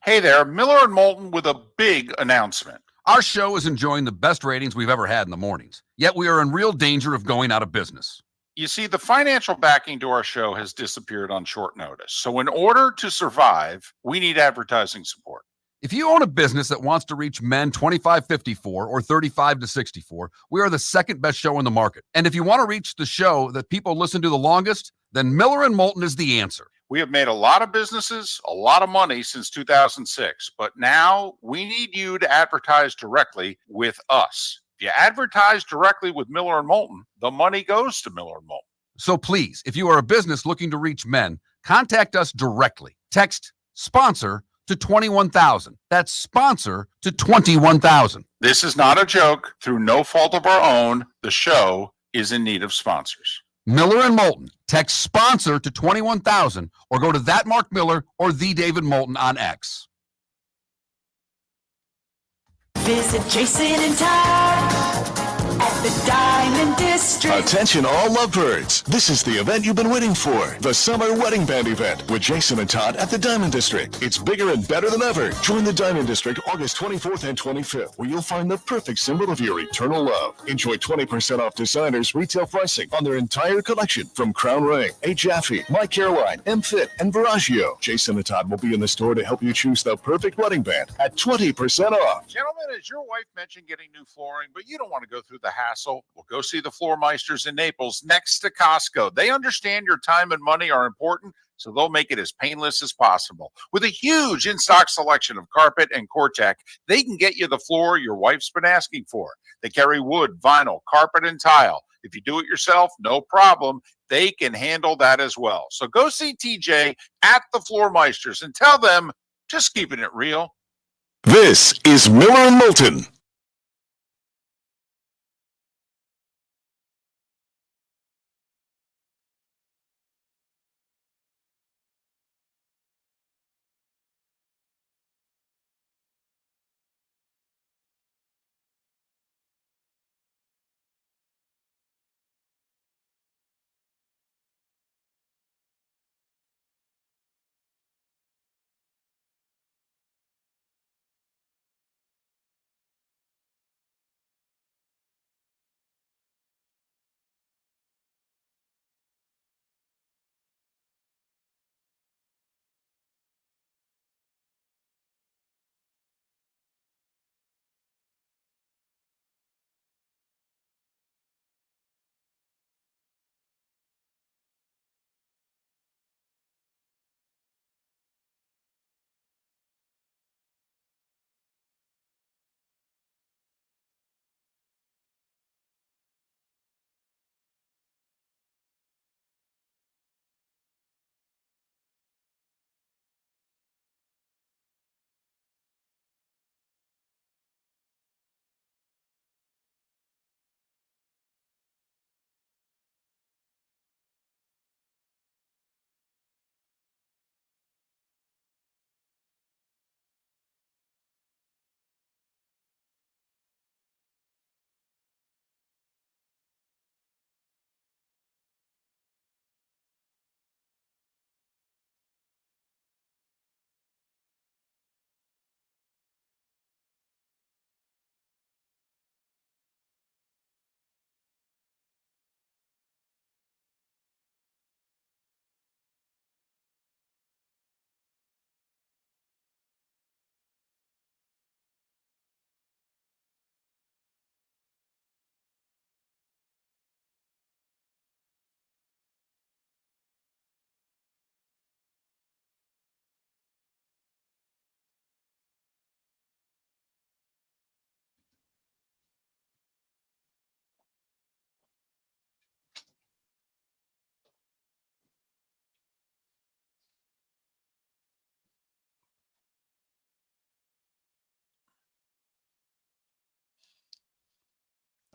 Hey there, Miller and Moulton with a big announcement. Our show is enjoying the best ratings we've ever had in the mornings, yet we are in real danger of going out of business. You see, the financial backing to our show has disappeared on short notice. So in order to survive, we need advertising support. If you own a business that wants to reach men 25-54 or 35-64, we are the second best show in the market. And if you want to reach the show that people listen to the longest, then Miller and Moulton is the answer. We have made a lot of businesses, a lot of money since 2006, but now we need you to advertise directly with us. If you advertise directly with Miller and Moulton, the money goes to Miller and Moulton. So please, if you are a business looking to reach men, contact us directly. Text sponsor to 21,000. That's sponsor to 21,000. This is not a joke. Through no fault of our own, the show is in need of sponsors. Miller and Moulton. Text sponsor to 21,000 or go to that Mark Miller or the David Moulton on X. Visit Jason and Todd at the Diamond District. Attention all lovebirds. This is the event you've been waiting for. The Summer Wedding Band event with Jason and Todd at the Diamond District. It's bigger and better than ever. Join the Diamond District August 24th and 25th, where you'll find the perfect symbol of your eternal love. Enjoy 20% off designers retail pricing on their entire collection from Crown Ring, A. Jaffe, My Kirwan, M-Fit, and Veragio. Jason and Todd will be in the store to help you choose the perfect wedding band at 20% off. Gentlemen, as your wife mentioned getting new flooring, but you don't want to go through the hassle, well, go see the Floor Meisters in Naples next to Costco. They understand your time and money are important, so they'll make it as painless as possible. With a huge in-stock selection of carpet and Cortec, they can get you the floor your wife's been asking for. They carry wood, vinyl, carpet, and tile. If you do it yourself, no problem. They can handle that as well. So go see TJ at the Floor Meisters and tell them, just keeping it real. This is Miller and Moulton.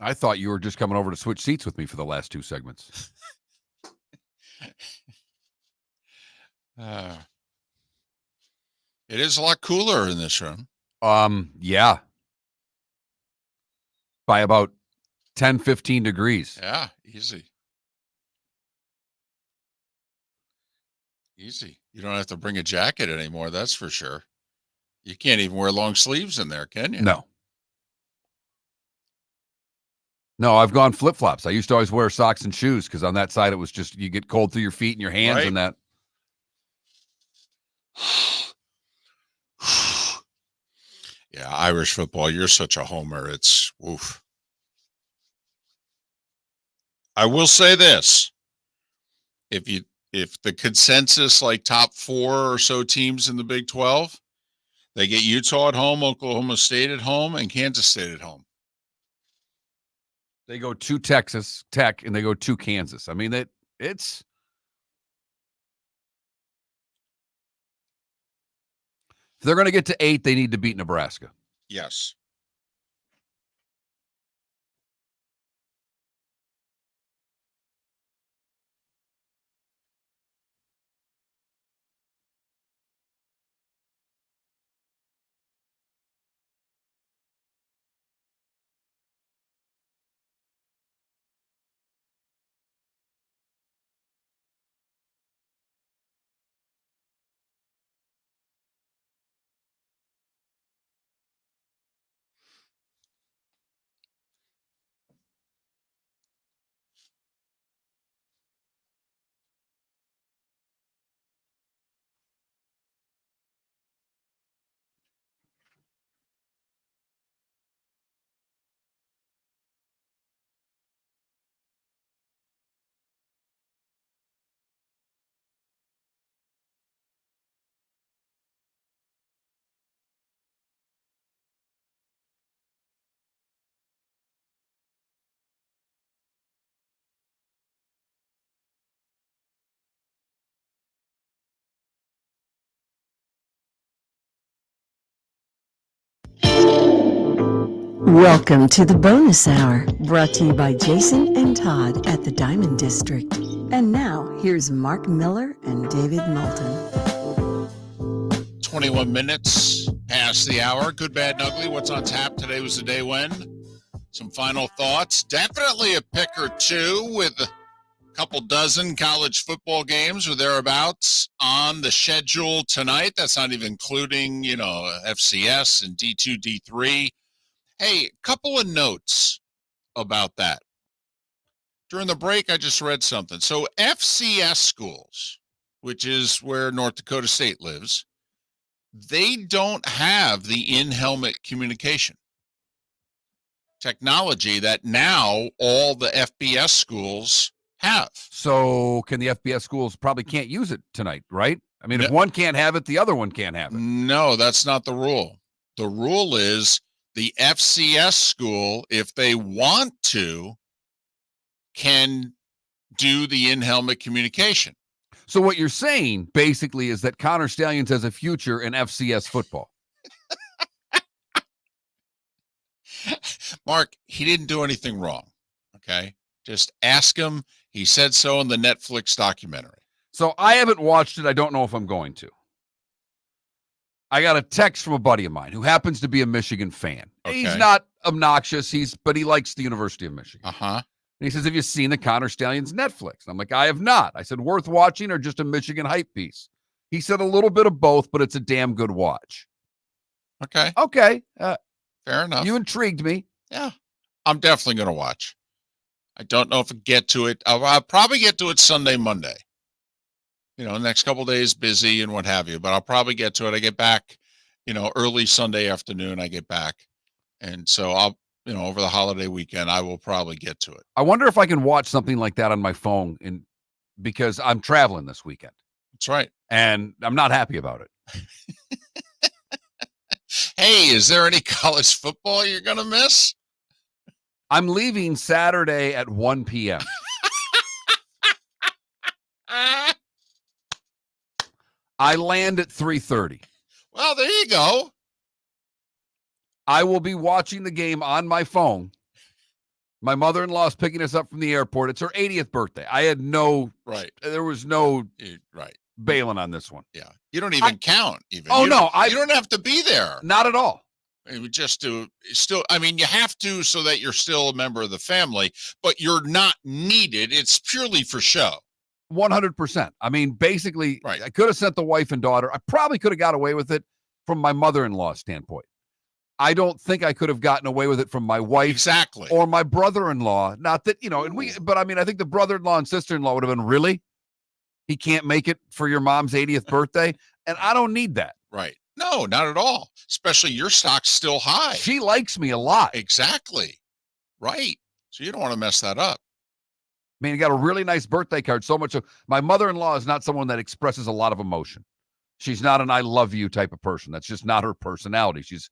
I thought you were just coming over to switch seats with me for the last 2 segments. It is a lot cooler in this room. Yeah. By about 10, 15 degrees. Yeah, easy. Easy. You don't have to bring a jacket anymore, that's for sure. You can't even wear long sleeves in there, can you? No. No, I've gone flip-flops. I used to always wear socks and shoes because on that side it was just, you get cold through your feet and your hands Right. and that. Yeah, Irish football, you're such a homer. It's oof. I will say this. If the consensus, like top 4 or so teams in the Big 12, they get Utah at home, Oklahoma State at home, and Kansas State at home. They go to Texas Tech and they go to Kansas. I mean, it's if they're going to get to 8, they need to beat Nebraska. Yes. Welcome to the bonus hour, brought to you by Jason and Todd at the Diamond District. And now, here's Mark Miller and David Moulton. 21 minutes past the hour. Good, bad, and ugly. What's on tap? Today was the day when. Some final thoughts. Definitely a pick or two with a couple dozen college football games or thereabouts on the schedule tonight. That's not even including, FCS and D2, D3. Hey, a couple of notes about that. During the break, I just read something. So FCS schools, which is where North Dakota State lives, they don't have the in-helmet communication technology that now all the FBS schools have. So can the FBS schools probably can't use it tonight, right? I mean, if one can't have it, the other one can't have it. No, that's not the rule. The rule is the FCS school, if they want to, can do the in-helmet communication. So what you're saying basically is that Connor Stalions has a future in FCS football. Mark, he didn't do anything wrong. Okay. Just ask him. He said so in the Netflix documentary. So I haven't watched it. I don't know if I'm going to. I got a text from a buddy of mine who happens to be a Michigan fan. Okay. He's not obnoxious, but he likes the University of Michigan. Uh-huh. And he says, have you seen the Connor Stalions Netflix? I'm like, I have not. I said, worth watching or just a Michigan hype piece? He said a little bit of both, but it's a damn good watch. Okay. Okay. Fair enough. You intrigued me. Yeah. I'm definitely going to watch. I don't know if I get to it. I'll probably get to it Sunday, Monday. The next couple of days busy and what have you, but I'll probably get to it. I get back, early Sunday afternoon, I get back. And so I'll, over the holiday weekend, I will probably get to it. I wonder if I can watch something like that on my phone because I'm traveling this weekend. That's right. And I'm not happy about it. Hey, is there any college football you're going to miss? I'm leaving Saturday at 1 p.m. I land at 3:30. Well, there you go. I will be watching the game on my phone My mother-in-law is picking us up from the airport. It's her 80th birthday. I had no There was no bailing on this one. Yeah, you don't even count. Even you don't have to be there. Not at all. It would just do still. I mean, you have to so that you're still a member of the family, but you're not needed. It's purely for show. 100%. I mean, basically, I could have sent the wife and daughter. I probably could have got away with it from my mother-in-law standpoint. I don't think I could have gotten away with it from my wife or my brother-in-law. Not that, but I mean, I think the brother-in-law and sister-in-law would have been, really? He can't make it for your mom's 80th birthday? And I don't need that. Right. No, not at all. Especially your stock's still high. She likes me a lot. Exactly. Right. So you don't want to mess that up. I mean, I got a really nice birthday card. So much. My mother-in-law is not someone that expresses a lot of emotion. She's not an I love you type of person. That's just not her personality. She's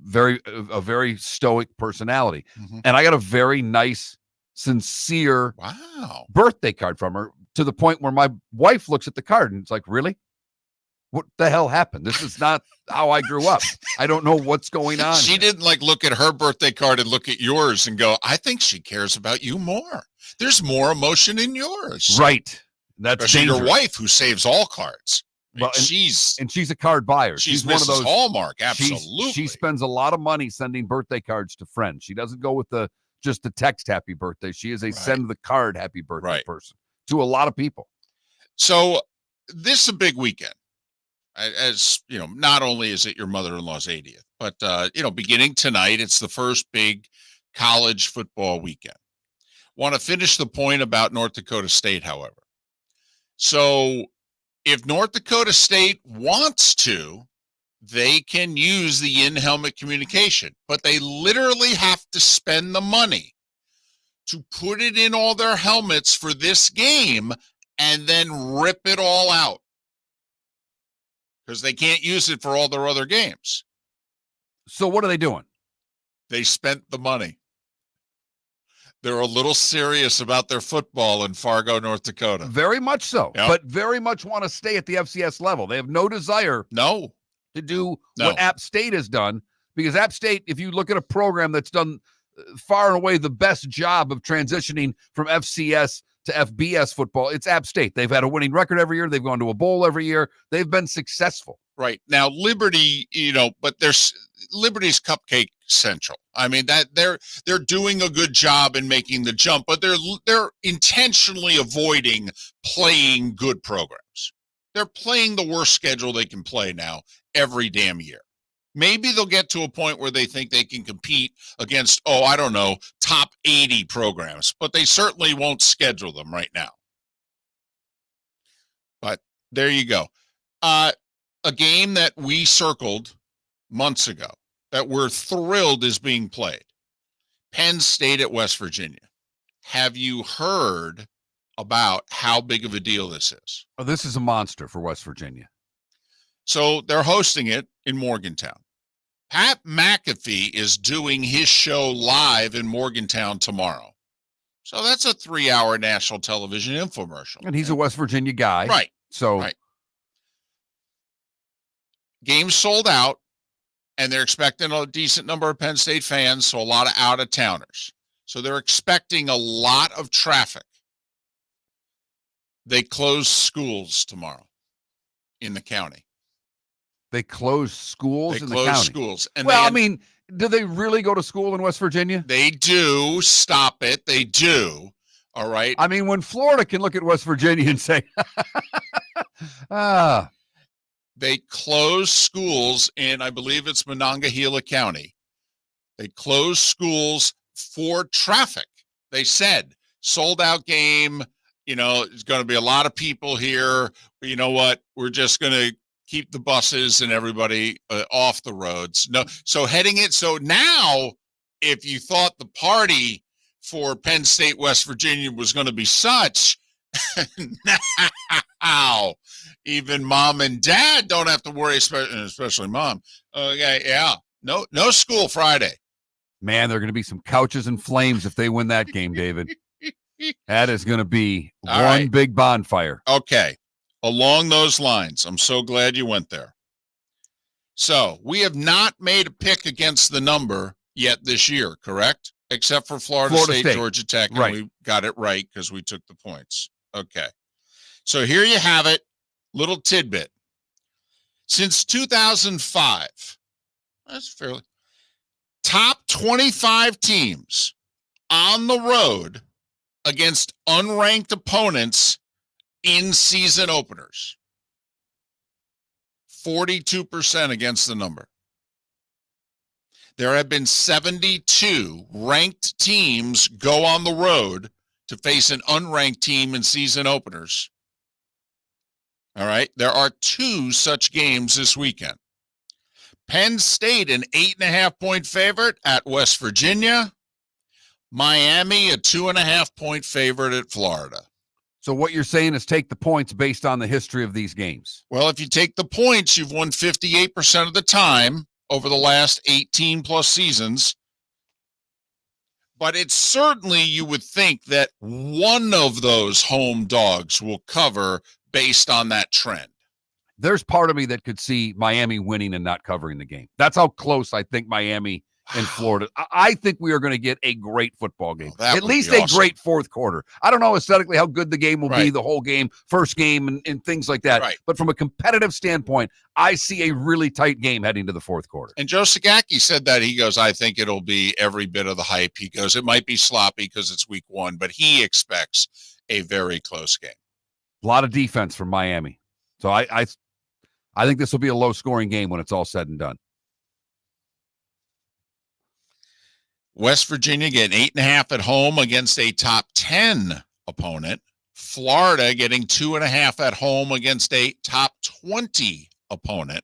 a very stoic personality. And I got a very nice, sincere birthday card from her, to the point where my wife looks at the card and it's like, really? What the hell happened? This is not how I grew up. I don't know what's going on. She didn't look at her birthday card and look at yours and go, I think she cares about you more. There's more emotion in yours. Right. That's especially dangerous. Your wife, who saves all cards. Well, she's a card buyer. She's one of those Hallmark. Absolutely. She spends a lot of money sending birthday cards to friends. She doesn't go with just the text happy birthday. She is a send the card happy birthday person to a lot of people. So this is a big weekend. As you know, not only is it your mother-in-law's 80th, but beginning tonight, it's the first big college football weekend. Want to finish the point about North Dakota State, however. So if North Dakota State wants to, they can use the in-helmet communication, but they literally have to spend the money to put it in all their helmets for this game and then rip it all out, because they can't use it for all their other games. So what are they doing? They spent the money. They're a little serious about their football in Fargo, North Dakota. Very much so, but very much want to stay at the FCS level. They have no desire to do what App State has done, because App State, if you look at a program that's done far and away the best job of transitioning from FCS to FBS football, it's App State. They've had a winning record every year. They've gone to a bowl every year. They've been successful. Right. Now, Liberty, but there's Liberty's Cupcake Central. I mean, that they're doing a good job in making the jump, but they're intentionally avoiding playing good programs. They're playing the worst schedule they can play now every damn year. Maybe they'll get to a point where they think they can compete against, top 80 programs, but they certainly won't schedule them right now. But there you go. A game that we circled months ago that we're thrilled is being played. Penn State at West Virginia. Have you heard about how big of a deal this is? Oh, this is a monster for West Virginia. So they're hosting it in Morgantown. Pat McAfee is doing his show live in Morgantown tomorrow. So that's a 3-hour national television infomercial. And he's a West Virginia guy. Right. So game's sold out, and they're expecting a decent number of Penn State fans, so a lot of out-of-towners. So they're expecting a lot of traffic. They close schools tomorrow in the county. They close schools in the county? They close schools. And I mean, do they really go to school in West Virginia? They do. Stop it. They do. All right. I mean, when Florida can look at West Virginia and say, They close schools in, I believe it's Monongahela County. They close schools for traffic. They said, sold out game, there's going to be a lot of people here. But you know what? We're just going to keep the buses and everybody off the roads. No. So So now, if you thought the party for Penn State, West Virginia was going to be such, now even mom and dad don't have to worry, especially mom. No school Friday. Man, there are going to be some couches and flames if they win that game, David. That is going to be one big bonfire. Okay. Along those lines, I'm so glad you went there. So we have not made a pick against the number yet this year, correct? Except for Florida State, Georgia Tech, and we got it right because we took the points. Okay. So here you have it. Little tidbit. Since 2005, that's fairly, top 25 teams on the road against unranked opponents in season openers. 42% against the number. There have been 72 ranked teams go on the road to face an unranked team in season openers. All right. There are 2 such games this weekend. Penn State, an 8.5-point favorite at West Virginia. Miami, a 2.5-point favorite at Florida. So what you're saying is take the points based on the history of these games. Well, if you take the points, you've won 58% of the time over the last 18 plus seasons. But it's certainly, you would think that one of those home dogs will cover based on that trend. There's part of me that could see Miami winning and not covering the game. That's how close I think Miami and Florida. I think we are going to get a great football game. At least a great fourth quarter. I don't know aesthetically how good the game will be, the whole game, first game, and things like that. Right. But from a competitive standpoint, I see a really tight game heading to the fourth quarter. And Joe Sagacki said that. He goes, I think it'll be every bit of the hype. He goes, it might be sloppy because it's week 1, but he expects a very close game. A lot of defense from Miami. So I think this will be a low-scoring game when it's all said and done. West Virginia getting 8.5 at home against a top 10 opponent. Florida getting 2.5 at home against a top 20 opponent.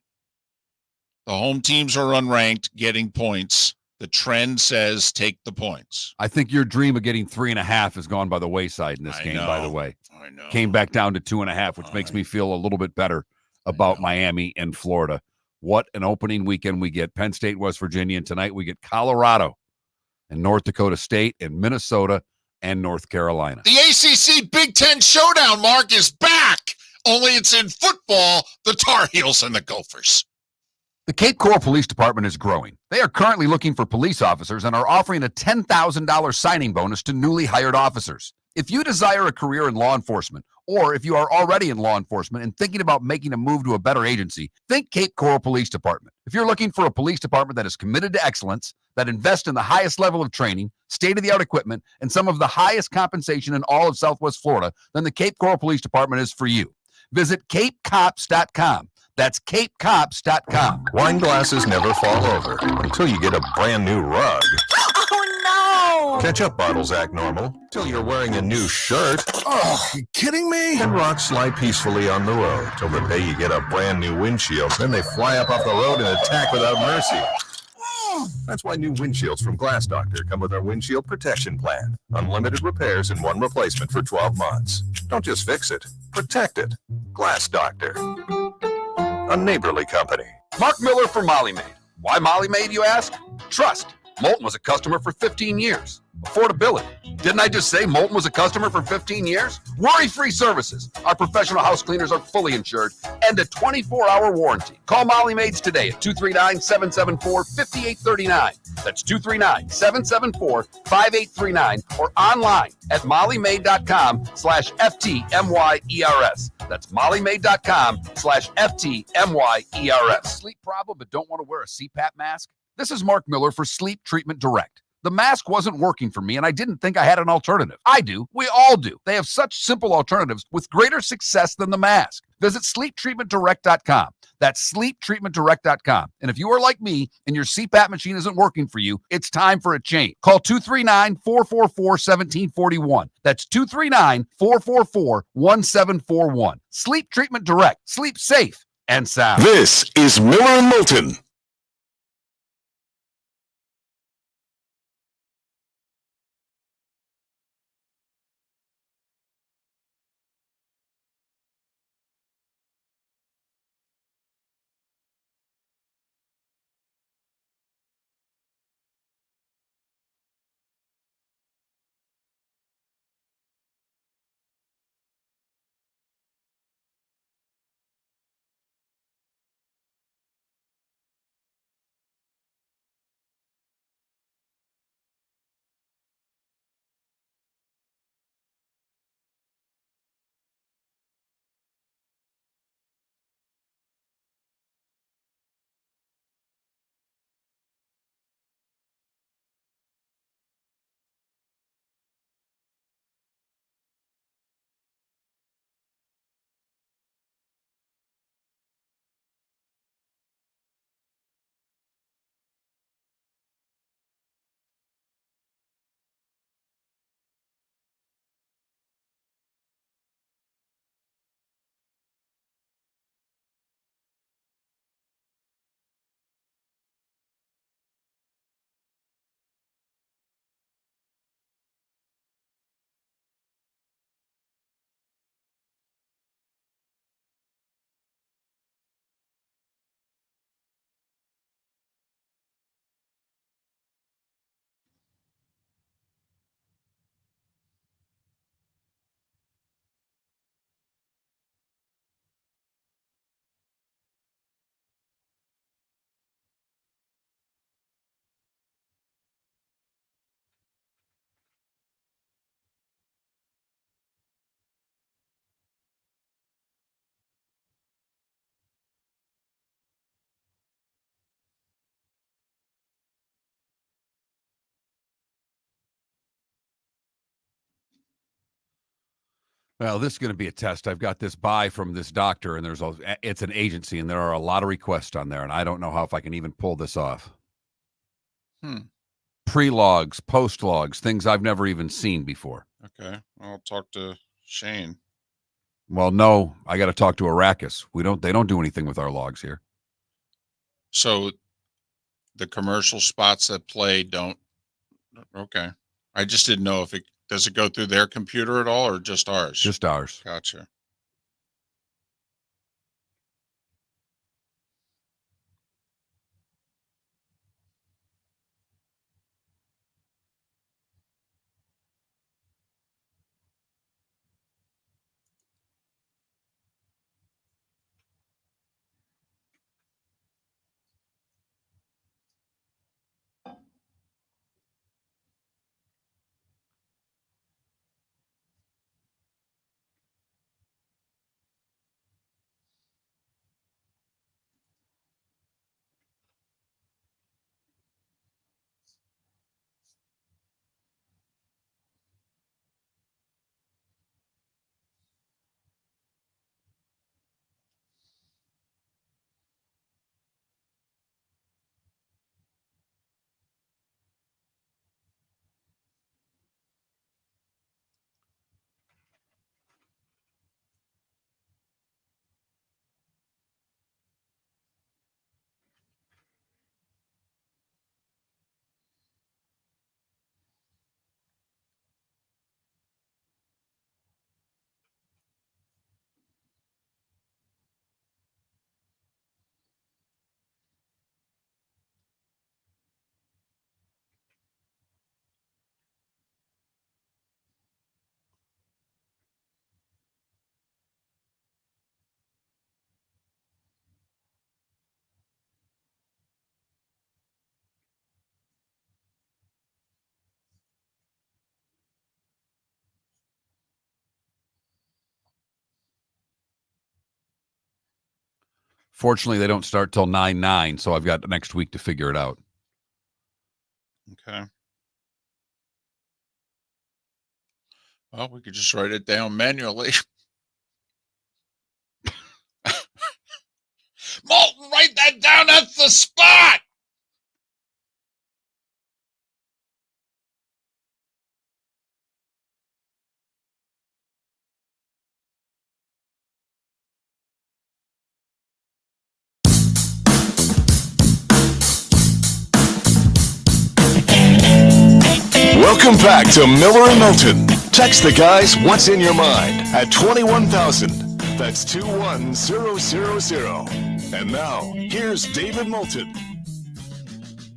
The home teams are unranked, getting points. The trend says take the points. I think your dream of getting 3.5 has gone by the wayside in this game, by the way. I know. Came back down to 2.5, which makes me feel a little bit better about Miami and Florida. What an opening weekend we get. Penn State, West Virginia, and tonight we get Colorado and North Dakota State and Minnesota and North Carolina. The ACC Big Ten Showdown, Mark, is back. Only it's in football, the Tar Heels and the Gophers. The Cape Coral Police Department is growing. They are currently looking for police officers and are offering a $10,000 signing bonus to newly hired officers. If you desire a career in law enforcement, or if you are already in law enforcement and thinking about making a move to a better agency, think Cape Coral Police Department. If you're looking for a police department that is committed to excellence, that invests in the highest level of training, state-of-the-art equipment, and some of the highest compensation in all of Southwest Florida, then the Cape Coral Police Department is for you. Visit capecops.com. That's capecops.com. Wine glasses never fall over until you get a brand new rug. Oh, no! Ketchup bottles act normal till you're wearing a new shirt. Oh, you kidding me? And rocks slide peacefully on the road till the day you get a brand new windshield. Then they fly up off the road and attack without mercy. That's why new windshields from Glass Doctor come with our windshield protection plan. Unlimited repairs and 1 replacement for 12 months. Don't just fix it, protect it. Glass Doctor. A neighborly company. Mark Miller for Molly Maid. Why Molly Maid, you ask? Trust. Moulton was a customer for 15 years. Affordability. Didn't I just say Moulton was a customer for 15 years? Worry-free services. Our professional house cleaners are fully insured and a 24-hour warranty. Call Molly Maids today at 239-774-5839. That's 239-774-5839 or online at mollymaid.com/FTMYERS. That's mollymaid.com/FTMYERS. Sleep problem but don't want to wear a CPAP mask? This is Mark Miller for Sleep Treatment Direct. The mask wasn't working for me, and I didn't think I had an alternative. I do. We all do. They have such simple alternatives with greater success than the mask. Visit sleeptreatmentdirect.com. That's sleeptreatmentdirect.com. And if you are like me and your CPAP machine isn't working for you, it's time for a change. Call 239-444-1741. That's 239-444-1741. Sleep Treatment Direct. Sleep safe and sound. This is Miller and Moulton. Well, this is going to be a test. I've got this buy from this doctor, and it's an agency, and there are a lot of requests on there, and I don't know if I can even pull this off. Pre-logs, post-logs, things I've never even seen before. Okay, I'll talk to Shane. Well, no, I got to talk to Arrakis. They don't do anything with our logs here. So the commercial spots that play don't. Okay, I just didn't know if does it go through their computer at all or just ours? Just ours. Gotcha. Fortunately, they don't start till 9/9, so I've got next week to figure it out. Okay. Well, we could just write it down manually. Moulton, write that down. That's the spot. Welcome back to Miller and Moulton. Text the guys what's in your mind at 21,000. That's 21000. And now, here's David Moulton.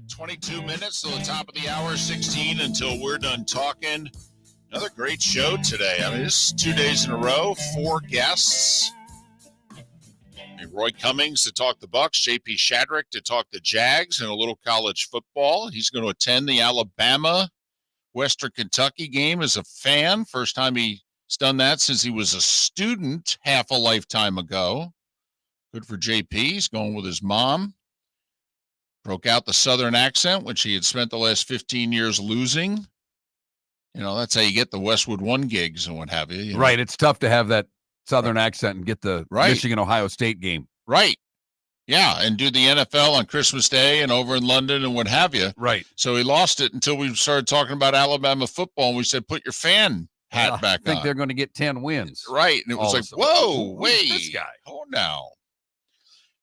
22 minutes till the top of the hour, 16 until we're done talking. Another great show today. I mean, this is 2 days in a row, 4 guests. Roy Cummings to talk the Bucs, JP Shadrick to talk the Jags and a little college football. He's going to attend the Alabama Western Kentucky game as a fan. First time he's done that since he was a student half a lifetime ago. Good for JP. He's going with his mom. Broke out the Southern accent, which he had spent the last 15 years losing. You know, that's how you get the Westwood One gigs and what have you. Right. It's tough to have that Southern accent and get the Michigan-Ohio State game. Right. Yeah, and do the NFL on Christmas Day and over in London and what have you. Right. So he lost it until we started talking about Alabama football, and we said, put your fan hat back on. I think they're going to get 10 wins. Right. And it was like, whoa, wait. This guy. Hold now.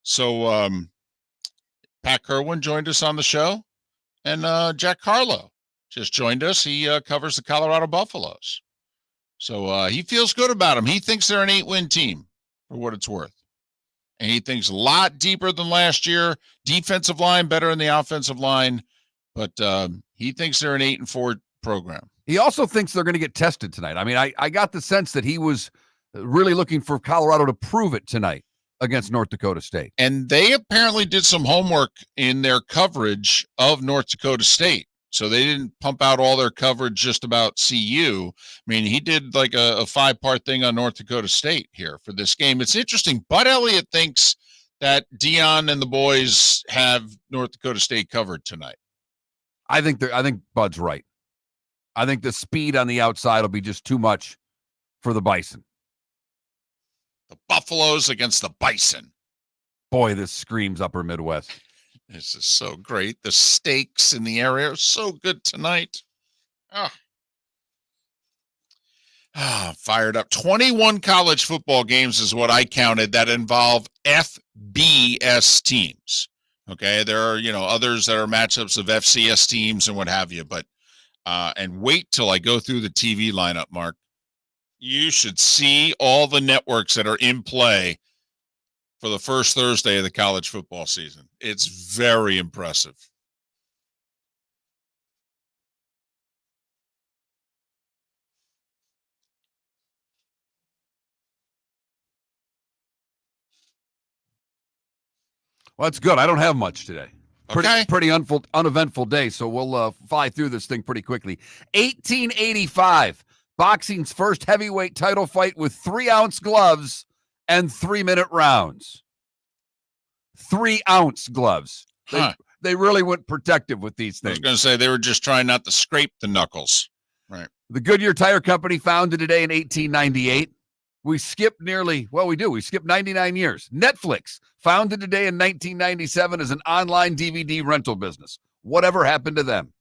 So Pat Kirwan joined us on the show, and Jack Carlough just joined us. He covers the Colorado Buffaloes. So he feels good about them. He thinks they're an 8-win team, for what it's worth. And he thinks a lot deeper than last year. Defensive line better than the offensive line, but he thinks they're an 8-4 program. He also thinks they're going to get tested tonight. I mean, I got the sense that he was really looking for Colorado to prove it tonight against North Dakota State. And they apparently did some homework in their coverage of North Dakota State. So they didn't pump out all their coverage just about CU. I mean, he did like a 5-part thing on North Dakota State here for this game. It's interesting. Bud Elliott thinks that Dion and the boys have North Dakota State covered tonight. I think Bud's right. I think the speed on the outside will be just too much for the Bison. The Buffaloes against the Bison. Boy, this screams Upper Midwest. This is so great. The steaks in the area are so good tonight. Fired up. 21 college football games is what I counted that involve FBS teams. Okay, there are, others that are matchups of FCS teams and what have you, but and wait till I go through the TV lineup, Mark. You should see all the networks that are in play for the first Thursday of the college football season. It's very impressive. Well, that's good. I don't have much today. Okay. Pretty uneventful day, so we'll fly through this thing pretty quickly. 1885, boxing's first heavyweight title fight with 3-ounce gloves and 3-minute rounds. 3-ounce gloves. They really went protective with these things. I was going to say they were just trying not to scrape the knuckles. Right. The Goodyear Tire Company, founded today in 1898. We skipped we skipped 99 years. Netflix, founded today in 1997 as an online DVD rental business. Whatever happened to them?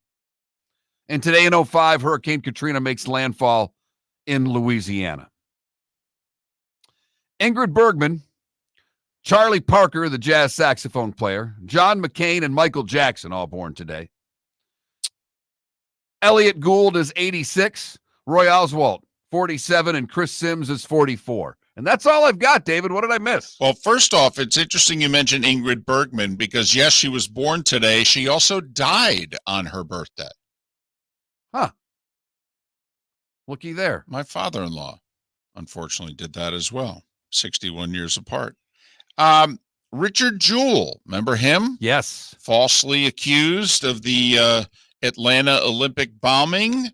And today in 2005, Hurricane Katrina makes landfall in Louisiana. Ingrid Bergman, Charlie Parker, the jazz saxophone player, John McCain, and Michael Jackson, all born today. Elliot Gould is 86, Roy Oswalt 47, and Chris Sims is 44. And that's all I've got, David. What did I miss? Well, first off, it's interesting you mentioned Ingrid Bergman because, yes, she was born today. She also died on her birthday. Huh. Looky there. My father-in-law, unfortunately, did that as well. 61 years apart. Richard Jewell, remember him? Yes. Falsely accused of the Atlanta Olympic bombing.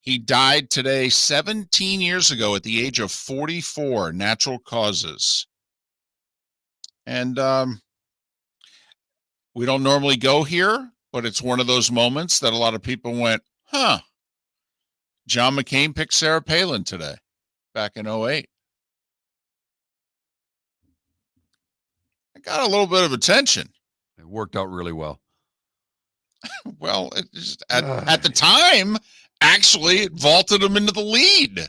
He died today 17 years ago at the age of 44, natural causes. And we don't normally go here, but it's one of those moments that a lot of people went, John McCain picked Sarah Palin today, back in 2008. I got a little bit of attention. It worked out really well. Well, it just, at the time, actually, it vaulted him into the lead.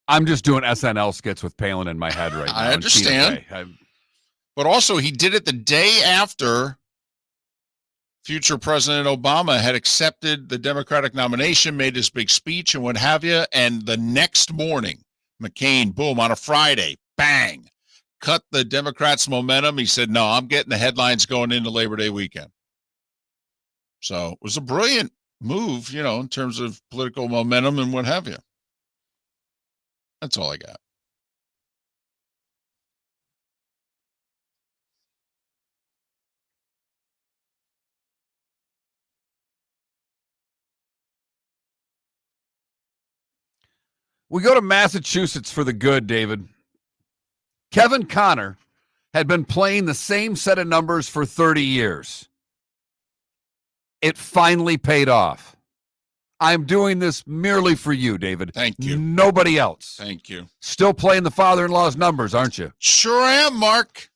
I'm just doing SNL skits with Palin in my head right now. I understand. But also, he did it the day after future President Obama had accepted the Democratic nomination, made his big speech and what have you. And the next morning, McCain, boom, on a Friday, bang, cut the Democrats' momentum. He said, no, I'm getting the headlines going into Labor Day weekend. So it was a brilliant move, in terms of political momentum and what have you. That's all I got. We go to Massachusetts for the good, David. Kevin Connor had been playing the same set of numbers for 30 years. It finally paid off. I'm doing this merely for you, David. Thank you. Nobody else. Thank you. Still playing the father-in-law's numbers, aren't you? Sure am, Mark.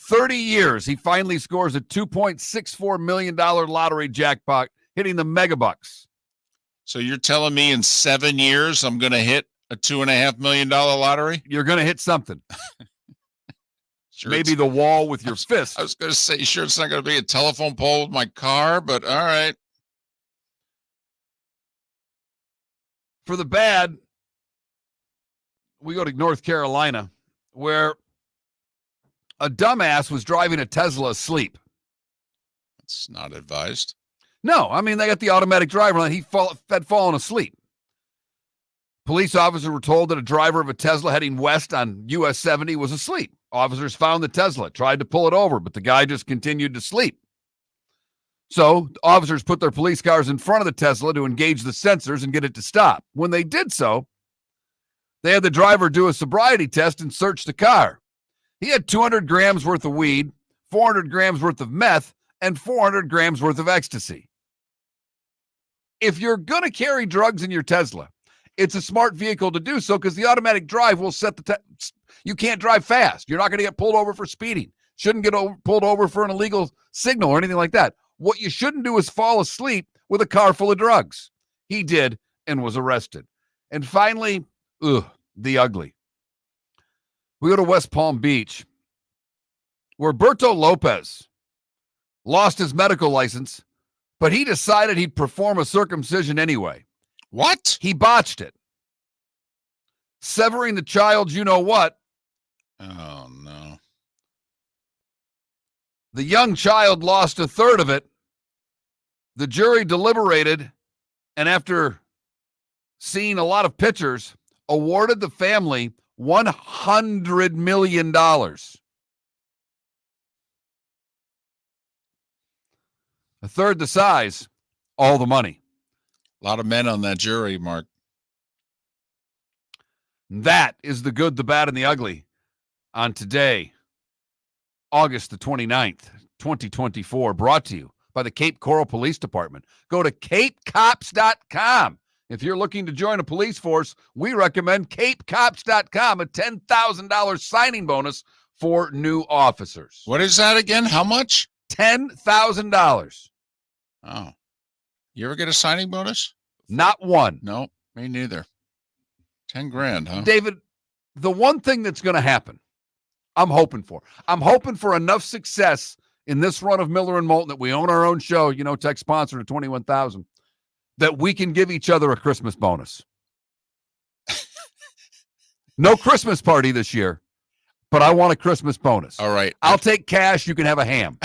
30 years, he finally scores a $2.64 million lottery jackpot, hitting the megabucks. So you're telling me in 7 years I'm going to hit a $2.5 million lottery? You're going to hit something. Sure, maybe the wall with your fist. I was going to say, sure, it's not going to be a telephone pole with my car, but all right. For the bad, we go to North Carolina, where a dumbass was driving a Tesla asleep. That's not advised. No, I mean, they got the automatic driver on. He had fallen asleep. Police officers were told that a driver of a Tesla heading west on US 70 was asleep. Officers found the Tesla, tried to pull it over, but the guy just continued to sleep. So officers put their police cars in front of the Tesla to engage the sensors and get it to stop. When they did so, they had the driver do a sobriety test and search the car. He had 200 grams worth of weed, 400 grams worth of meth, and 400 grams worth of ecstasy. If you're going to carry drugs in your Tesla, it's a smart vehicle to do so because the automatic drive will set the You can't drive fast. You're not going to get pulled over for speeding. Shouldn't get pulled over for an illegal signal or anything like that. What you shouldn't do is fall asleep with a car full of drugs. He did and was arrested. And finally, the ugly. We go to West Palm Beach, where Berto Lopez lost his medical license, but he decided he'd perform a circumcision anyway. What? He botched it. Severing the child's you-know-what. Oh, no. The young child lost a third of it. The jury deliberated, and after seeing a lot of pictures, awarded the family $100 million. A third the size, all the money. A lot of men on that jury, Mark. That is the good, the bad, and the ugly on today, August the 29th, 2024, brought to you by the Cape Coral Police Department. Go to capecops.com. If you're looking to join a police force, we recommend capecops.com, a $10,000 signing bonus for new officers. What is that again? How much? $10,000. Oh. You ever get a signing bonus? Not one. No, me neither. 10 grand, huh? David, the one thing that's going to happen, I'm hoping for enough success in this run of Miller and Moulton that we own our own show, tech sponsor to 21,000, that we can give each other a Christmas bonus. No Christmas party this year, but I want a Christmas bonus. All right. I'll take cash. You can have a ham.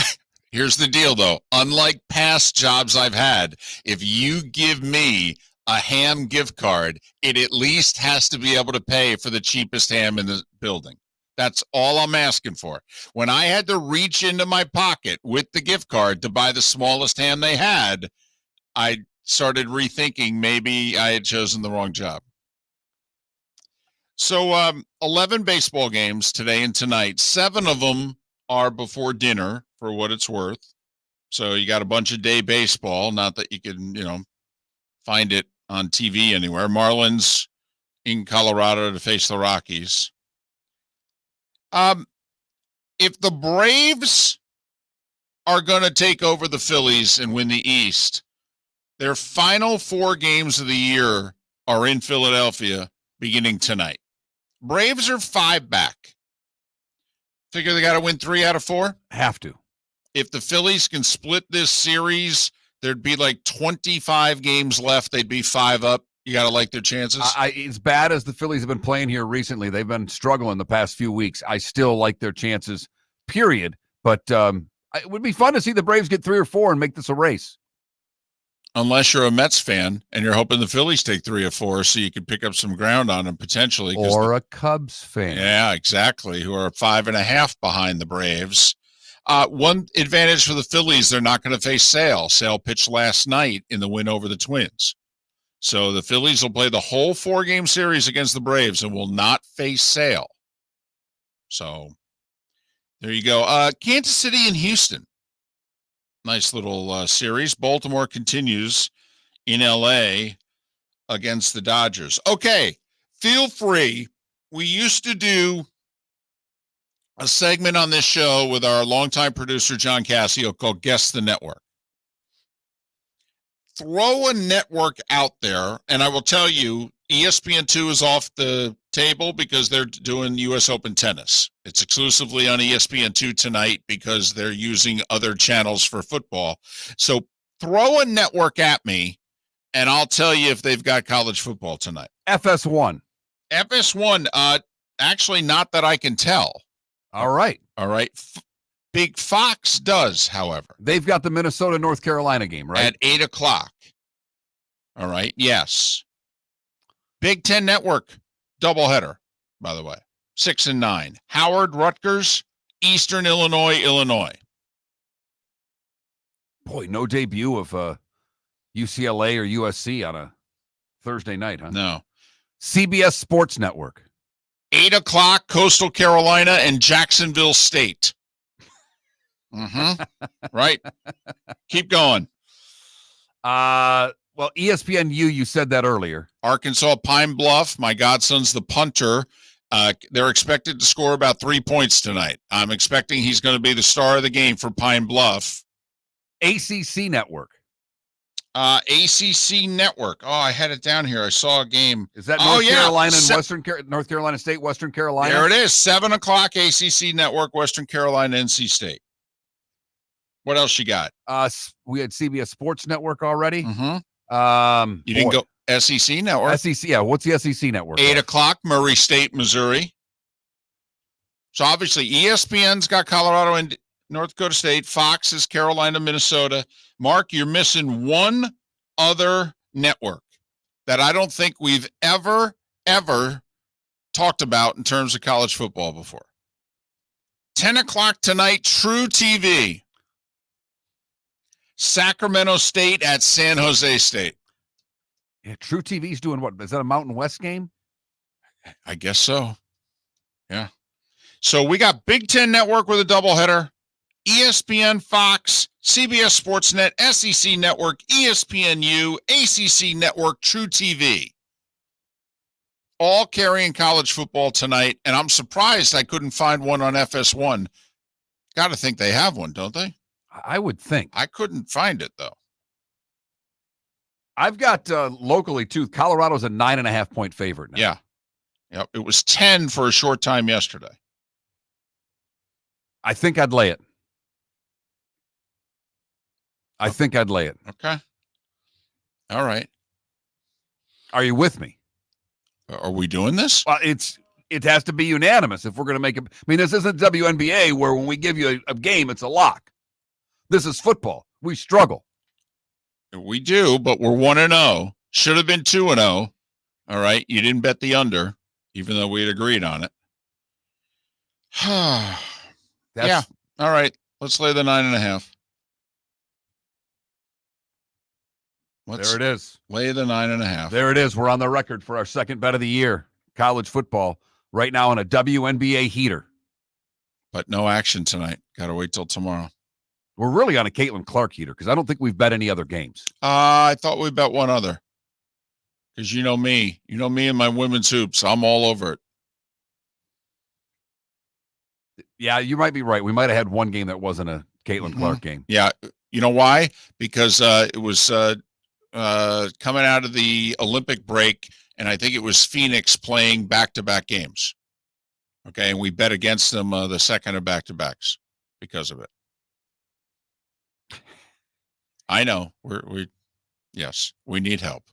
Here's the deal, though. Unlike past jobs I've had, if you give me a ham gift card, it at least has to be able to pay for the cheapest ham in the building. That's all I'm asking for. When I had to reach into my pocket with the gift card to buy the smallest ham they had, I started rethinking maybe I had chosen the wrong job. So 11 baseball games today and tonight. 7 of them are before dinner, for what it's worth. So you got a bunch of day baseball. Not that you can, find it on TV anywhere. Marlins in Colorado to face the Rockies. If the Braves are going to take over the Phillies and win the East, their final 4 games of the year are in Philadelphia beginning tonight. Braves are 5 back. Figure they got to win 3 out of 4? Have to. If the Phillies can split this series, there'd be like 25 games left. They'd be 5 up. You got to like their chances. As bad as the Phillies have been playing here recently, they've been struggling the past few weeks. I still like their chances, period. But it would be fun to see the Braves get 3 or 4 and make this a race. Unless you're a Mets fan and you're hoping the Phillies take 3 or 4 so you can pick up some ground on them potentially. Or a Cubs fan. Yeah, exactly. Who are 5.5 behind the Braves. One advantage for the Phillies, they're not going to face Sale. Sale pitched last night in the win over the Twins. So the Phillies will play the whole 4-game series against the Braves and will not face Sale. So there you go. Kansas City and Houston. Nice little series. Baltimore continues in L.A. against the Dodgers. Okay, feel free. We used to do a segment on this show with our longtime producer, John Cassio, called Guess the Network. Throw a network out there, and I will tell you, ESPN2 is off the table because they're doing U.S. Open tennis. It's exclusively on ESPN2 tonight because they're using other channels for football. So throw a network at me, and I'll tell you if they've got college football tonight. FS1. FS1, actually not that I can tell. All right. Big Fox does, however. They've got the Minnesota-North Carolina game, right? At 8 o'clock. All right, yes. Big Ten Network, doubleheader, by the way. 6 and 9. Howard, Rutgers, Eastern Illinois. Boy, no debut of UCLA or USC on a Thursday night, huh? No. CBS Sports Network. 8 o'clock, Coastal Carolina and Jacksonville State. Right. Keep going. Well, ESPNU, you said that earlier. Arkansas Pine Bluff. My godson's the punter They're expected to score about 3 points tonight. I'm expecting he's going to be the star of the game for Pine Bluff. ACC Network. ACC Network. Oh, I had it down here. I saw a game. Is that North Carolina and North Carolina State, Western Carolina? There it is. 7 o'clock ACC Network, Western Carolina, NC State. What else you got? We had CBS Sports Network already. Mm-hmm. You didn't go SEC Network. SEC, yeah. What's the SEC Network? 8 o'clock, Murray State, Missouri. So obviously ESPN's got Colorado and North Dakota State. Fox is Carolina, Minnesota. Mark, you're missing one other network that I don't think we've ever talked about in terms of college football before. 10 o'clock tonight, True TV. Sacramento State at San Jose State. Yeah, True TV's doing what? Is that a Mountain West game? I guess so. Yeah. So we got Big Ten Network with a doubleheader. ESPN, Fox, CBS Sportsnet, SEC Network, ESPNU, ACC Network, True TV. All carrying college football tonight, and I'm surprised I couldn't find one on FS1. Got to think they have one, don't they? I would think. I couldn't find it, though. I've got locally, too, Colorado's a 9.5-point favorite now. Yeah. Yep. It was 10 for a short time yesterday. I think I'd lay it. Okay. All right. Are you with me? Are we doing this? Well, it has to be unanimous if we're going to make it. I mean, this isn't WNBA where when we give you a game, it's a lock. This is football. We struggle. We do, but we're 1-0. Should have been 2-0. All right. You didn't bet the under, even though we had agreed on it. Yeah. All right. Let's lay the 9.5. There it is. Lay the 9.5. There it is. We're on the record for our second bet of the year. College football right now on a WNBA heater. But no action tonight. Got to wait till tomorrow. We're really on a Caitlin Clark heater because I don't think we've bet any other games. I thought we bet one other. Because you know me. You know me and my women's hoops. I'm all over it. Yeah, you might be right. We might have had one game that wasn't a Caitlin Clark game. Yeah. You know why? Because it was coming out of the Olympic break, and I think it was Phoenix playing back-to-back games. Okay, and we bet against them the second of back-to-backs because of it. I know. Yes, we need help.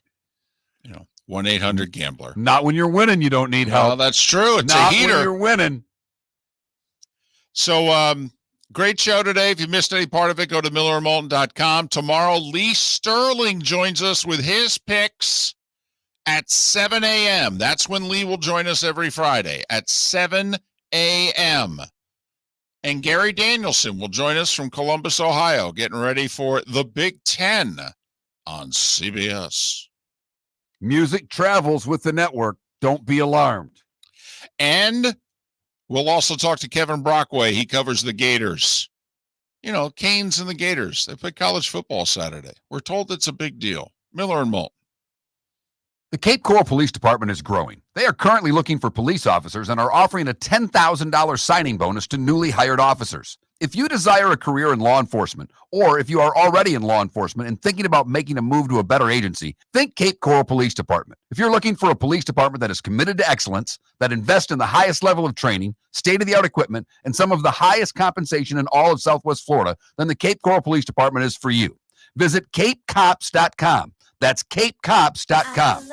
1-800-GAMBLER. Not when you're winning, you don't need help. Well, that's true. It's Not a heater. when you're winning. So, great show today. If you missed any part of it, go to millerandmoulton.com. Tomorrow, Lee Sterling joins us with his picks at 7 a.m. That's when Lee will join us every Friday at 7 a.m. And Gary Danielson will join us from Columbus, Ohio, getting ready for the Big Ten on CBS. Music travels with the network. Don't be alarmed. And we'll also talk to Kevin Brockway. He covers the Gators. Canes and the Gators. They play college football Saturday. We're told it's a big deal. Miller and Moulton. The Cape Coral Police Department is growing. They are currently looking for police officers and are offering a $10,000 signing bonus to newly hired officers. If you desire a career in law enforcement, or if you are already in law enforcement and thinking about making a move to a better agency, think Cape Coral Police Department. If you're looking for a police department that is committed to excellence, that invests in the highest level of training, state-of-the-art equipment, and some of the highest compensation in all of Southwest Florida, then the Cape Coral Police Department is for you. Visit capecops.com. That's capecops.com.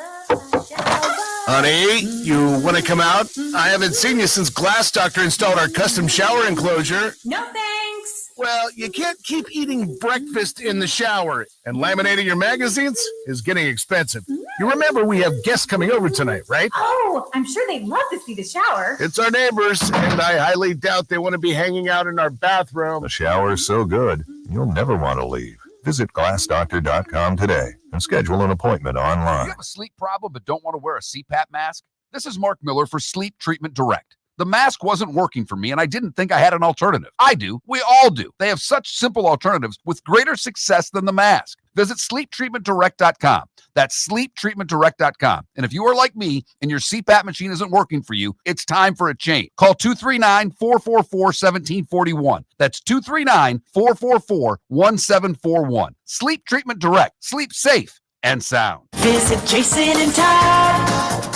Honey, you want to come out? I haven't seen you since Glass Doctor installed our custom shower enclosure. No thanks. Well, you can't keep eating breakfast in the shower, and laminating your magazines is getting expensive. You remember we have guests coming over tonight, right? Oh, I'm sure they'd love to see the shower. It's our neighbors, and I highly doubt they want to be hanging out in our bathroom. The shower's so good, you'll never want to leave. Visit glassdoctor.com today and schedule an appointment online. Do you have a sleep problem but don't want to wear a CPAP mask? This is Mark Miller for Sleep Treatment Direct, The mask wasn't working for me, and I didn't think I had an alternative. I do. We all do. They have such simple alternatives with greater success than the mask. Visit sleeptreatmentdirect.com. That's sleeptreatmentdirect.com. And if you are like me and your CPAP machine isn't working for you, it's time for a change. Call 239-444-1741. That's 239-444-1741. Sleep Treatment Direct. Sleep safe and sound. Visit Jason and Todd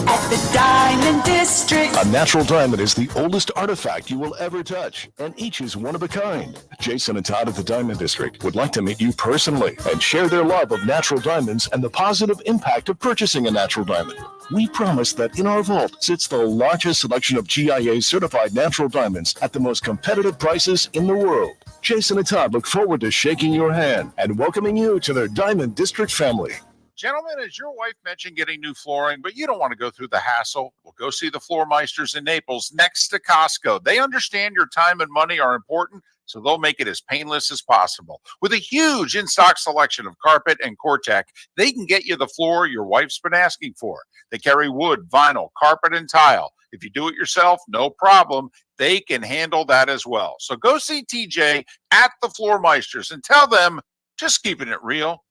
at the Diamond District. A natural diamond is the oldest artifact you will ever touch, and each is one of a kind. Jason and Todd at the Diamond District would like to meet you personally and share their love of natural diamonds and the positive impact of purchasing a natural diamond. We promise that in our vault sits the largest selection of GIA-certified natural diamonds at the most competitive prices in the world. Jason and Todd look forward to shaking your hand and welcoming you to their Diamond District family. Gentlemen, as your wife mentioned getting new flooring, but you don't want to go through the hassle, well, go see the Floor Meisters in Naples next to Costco. They understand your time and money are important, so they'll make it as painless as possible. With a huge in-stock selection of carpet and Cortec, they can get you the floor your wife's been asking for. They carry wood, vinyl, carpet, and tile. If you do it yourself, no problem. They can handle that as well. So go see TJ at the Floor Meisters and tell them, just keeping it real.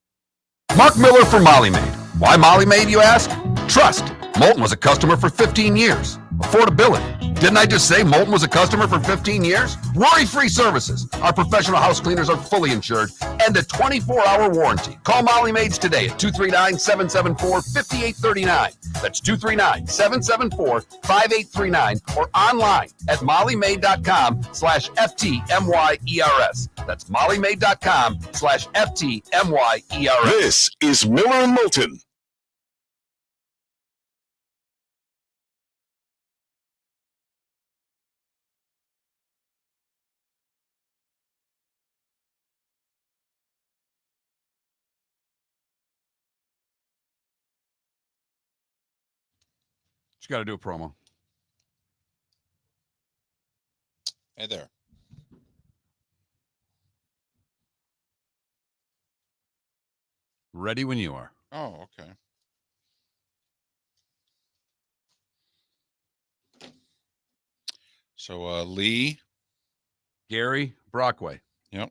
Mark Miller for Molly Maid. Why Molly Maid, you ask? Trust. Moulton was a customer for 15 years. Affordability. Didn't I just say Moulton was a customer for 15 years? Worry-free services. Our professional house cleaners are fully insured and a 24-hour warranty. Call Molly Maids today at 239-774-5839. That's 239-774-5839 or online at mollymaid.com/FTMYERS. That's mollymaid.com/FTMYERS. This is Miller and Moulton. You got to do a promo. Hey there. Ready when you are. Oh, okay. So, Lee. Gary Brockway. Yep.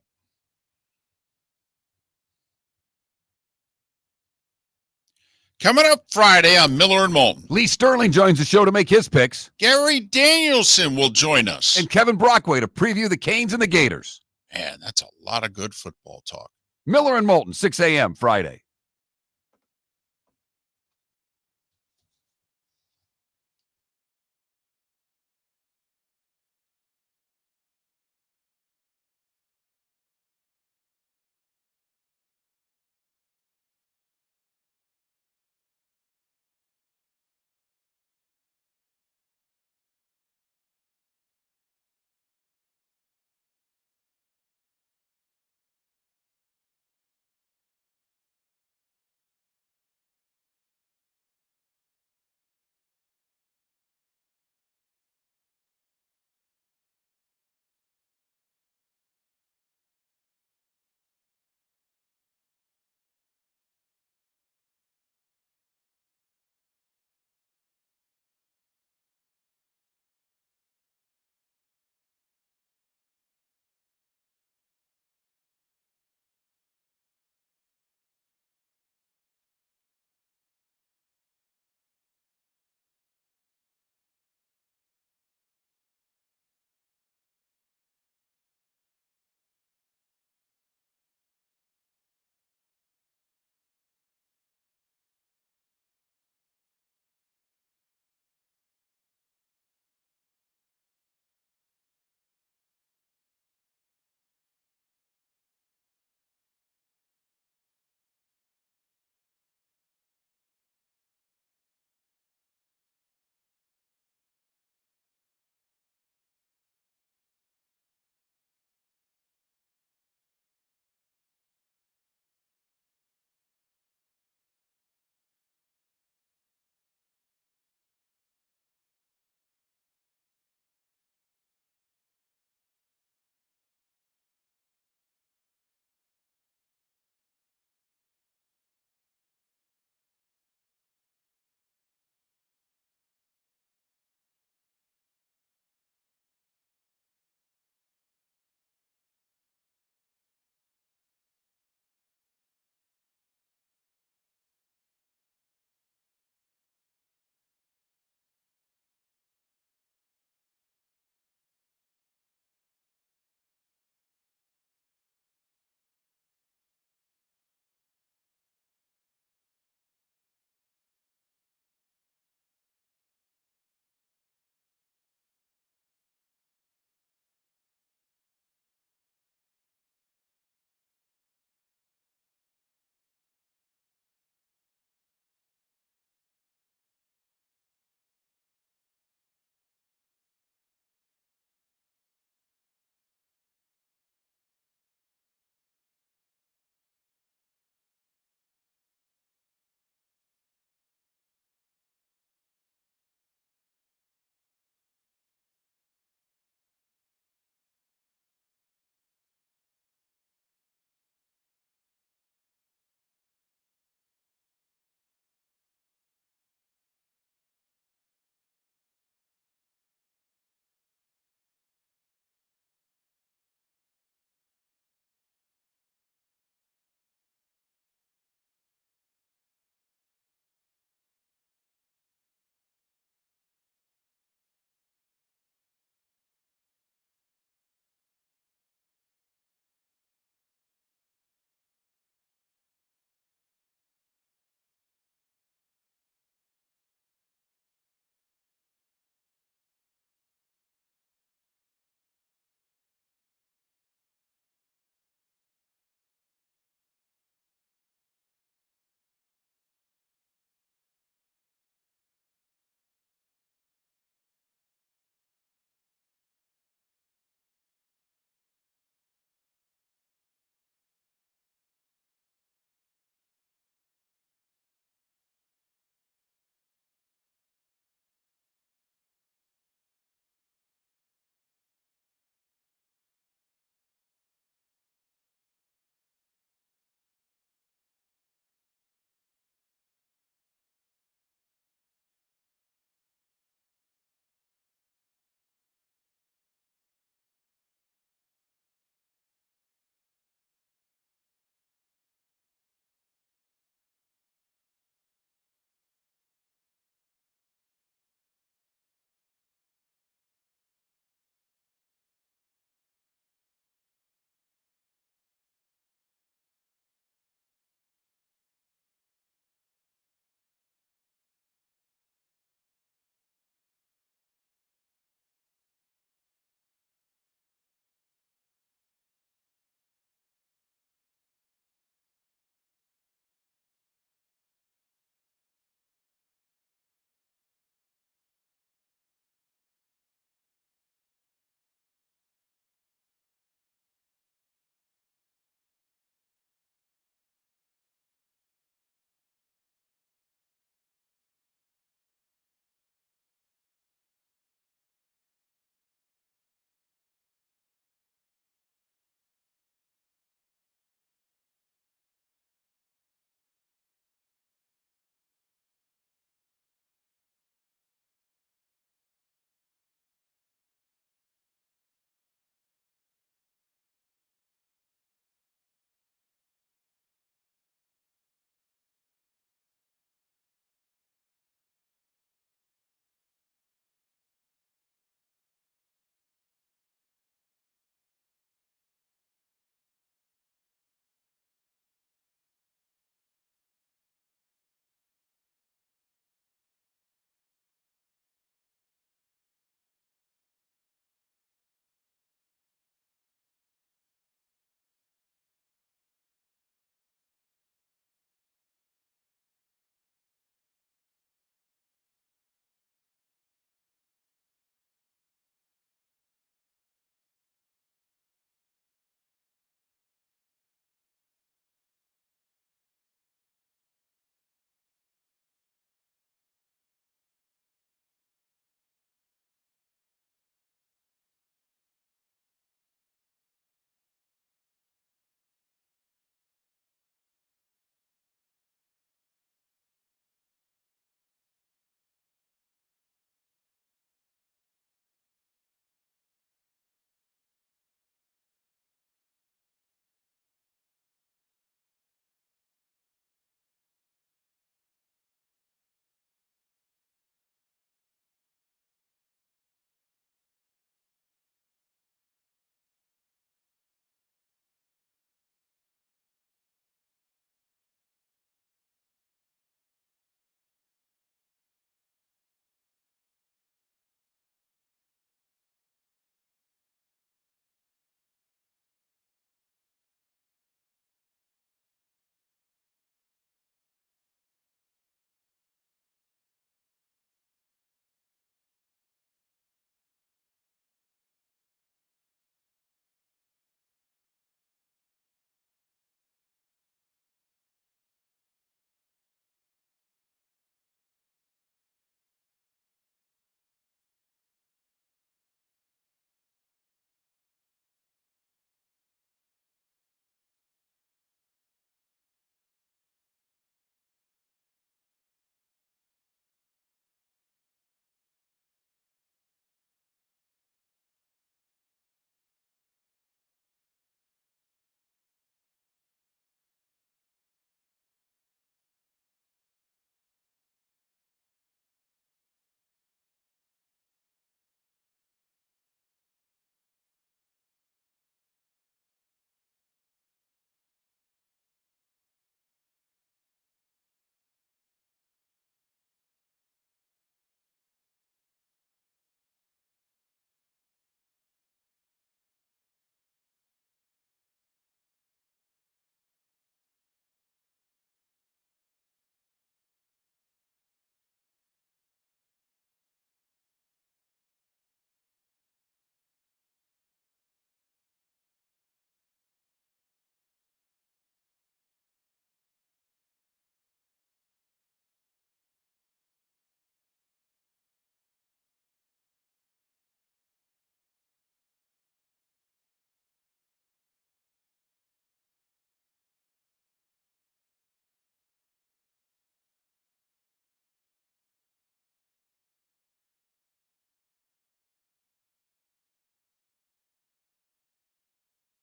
Coming up Friday on Miller and Moulton. Lee Sterling joins the show to make his picks. Gary Danielson will join us. And Kevin Brockway to preview the Canes and the Gators. Man, that's a lot of good football talk. Miller and Moulton, 6 a.m. Friday.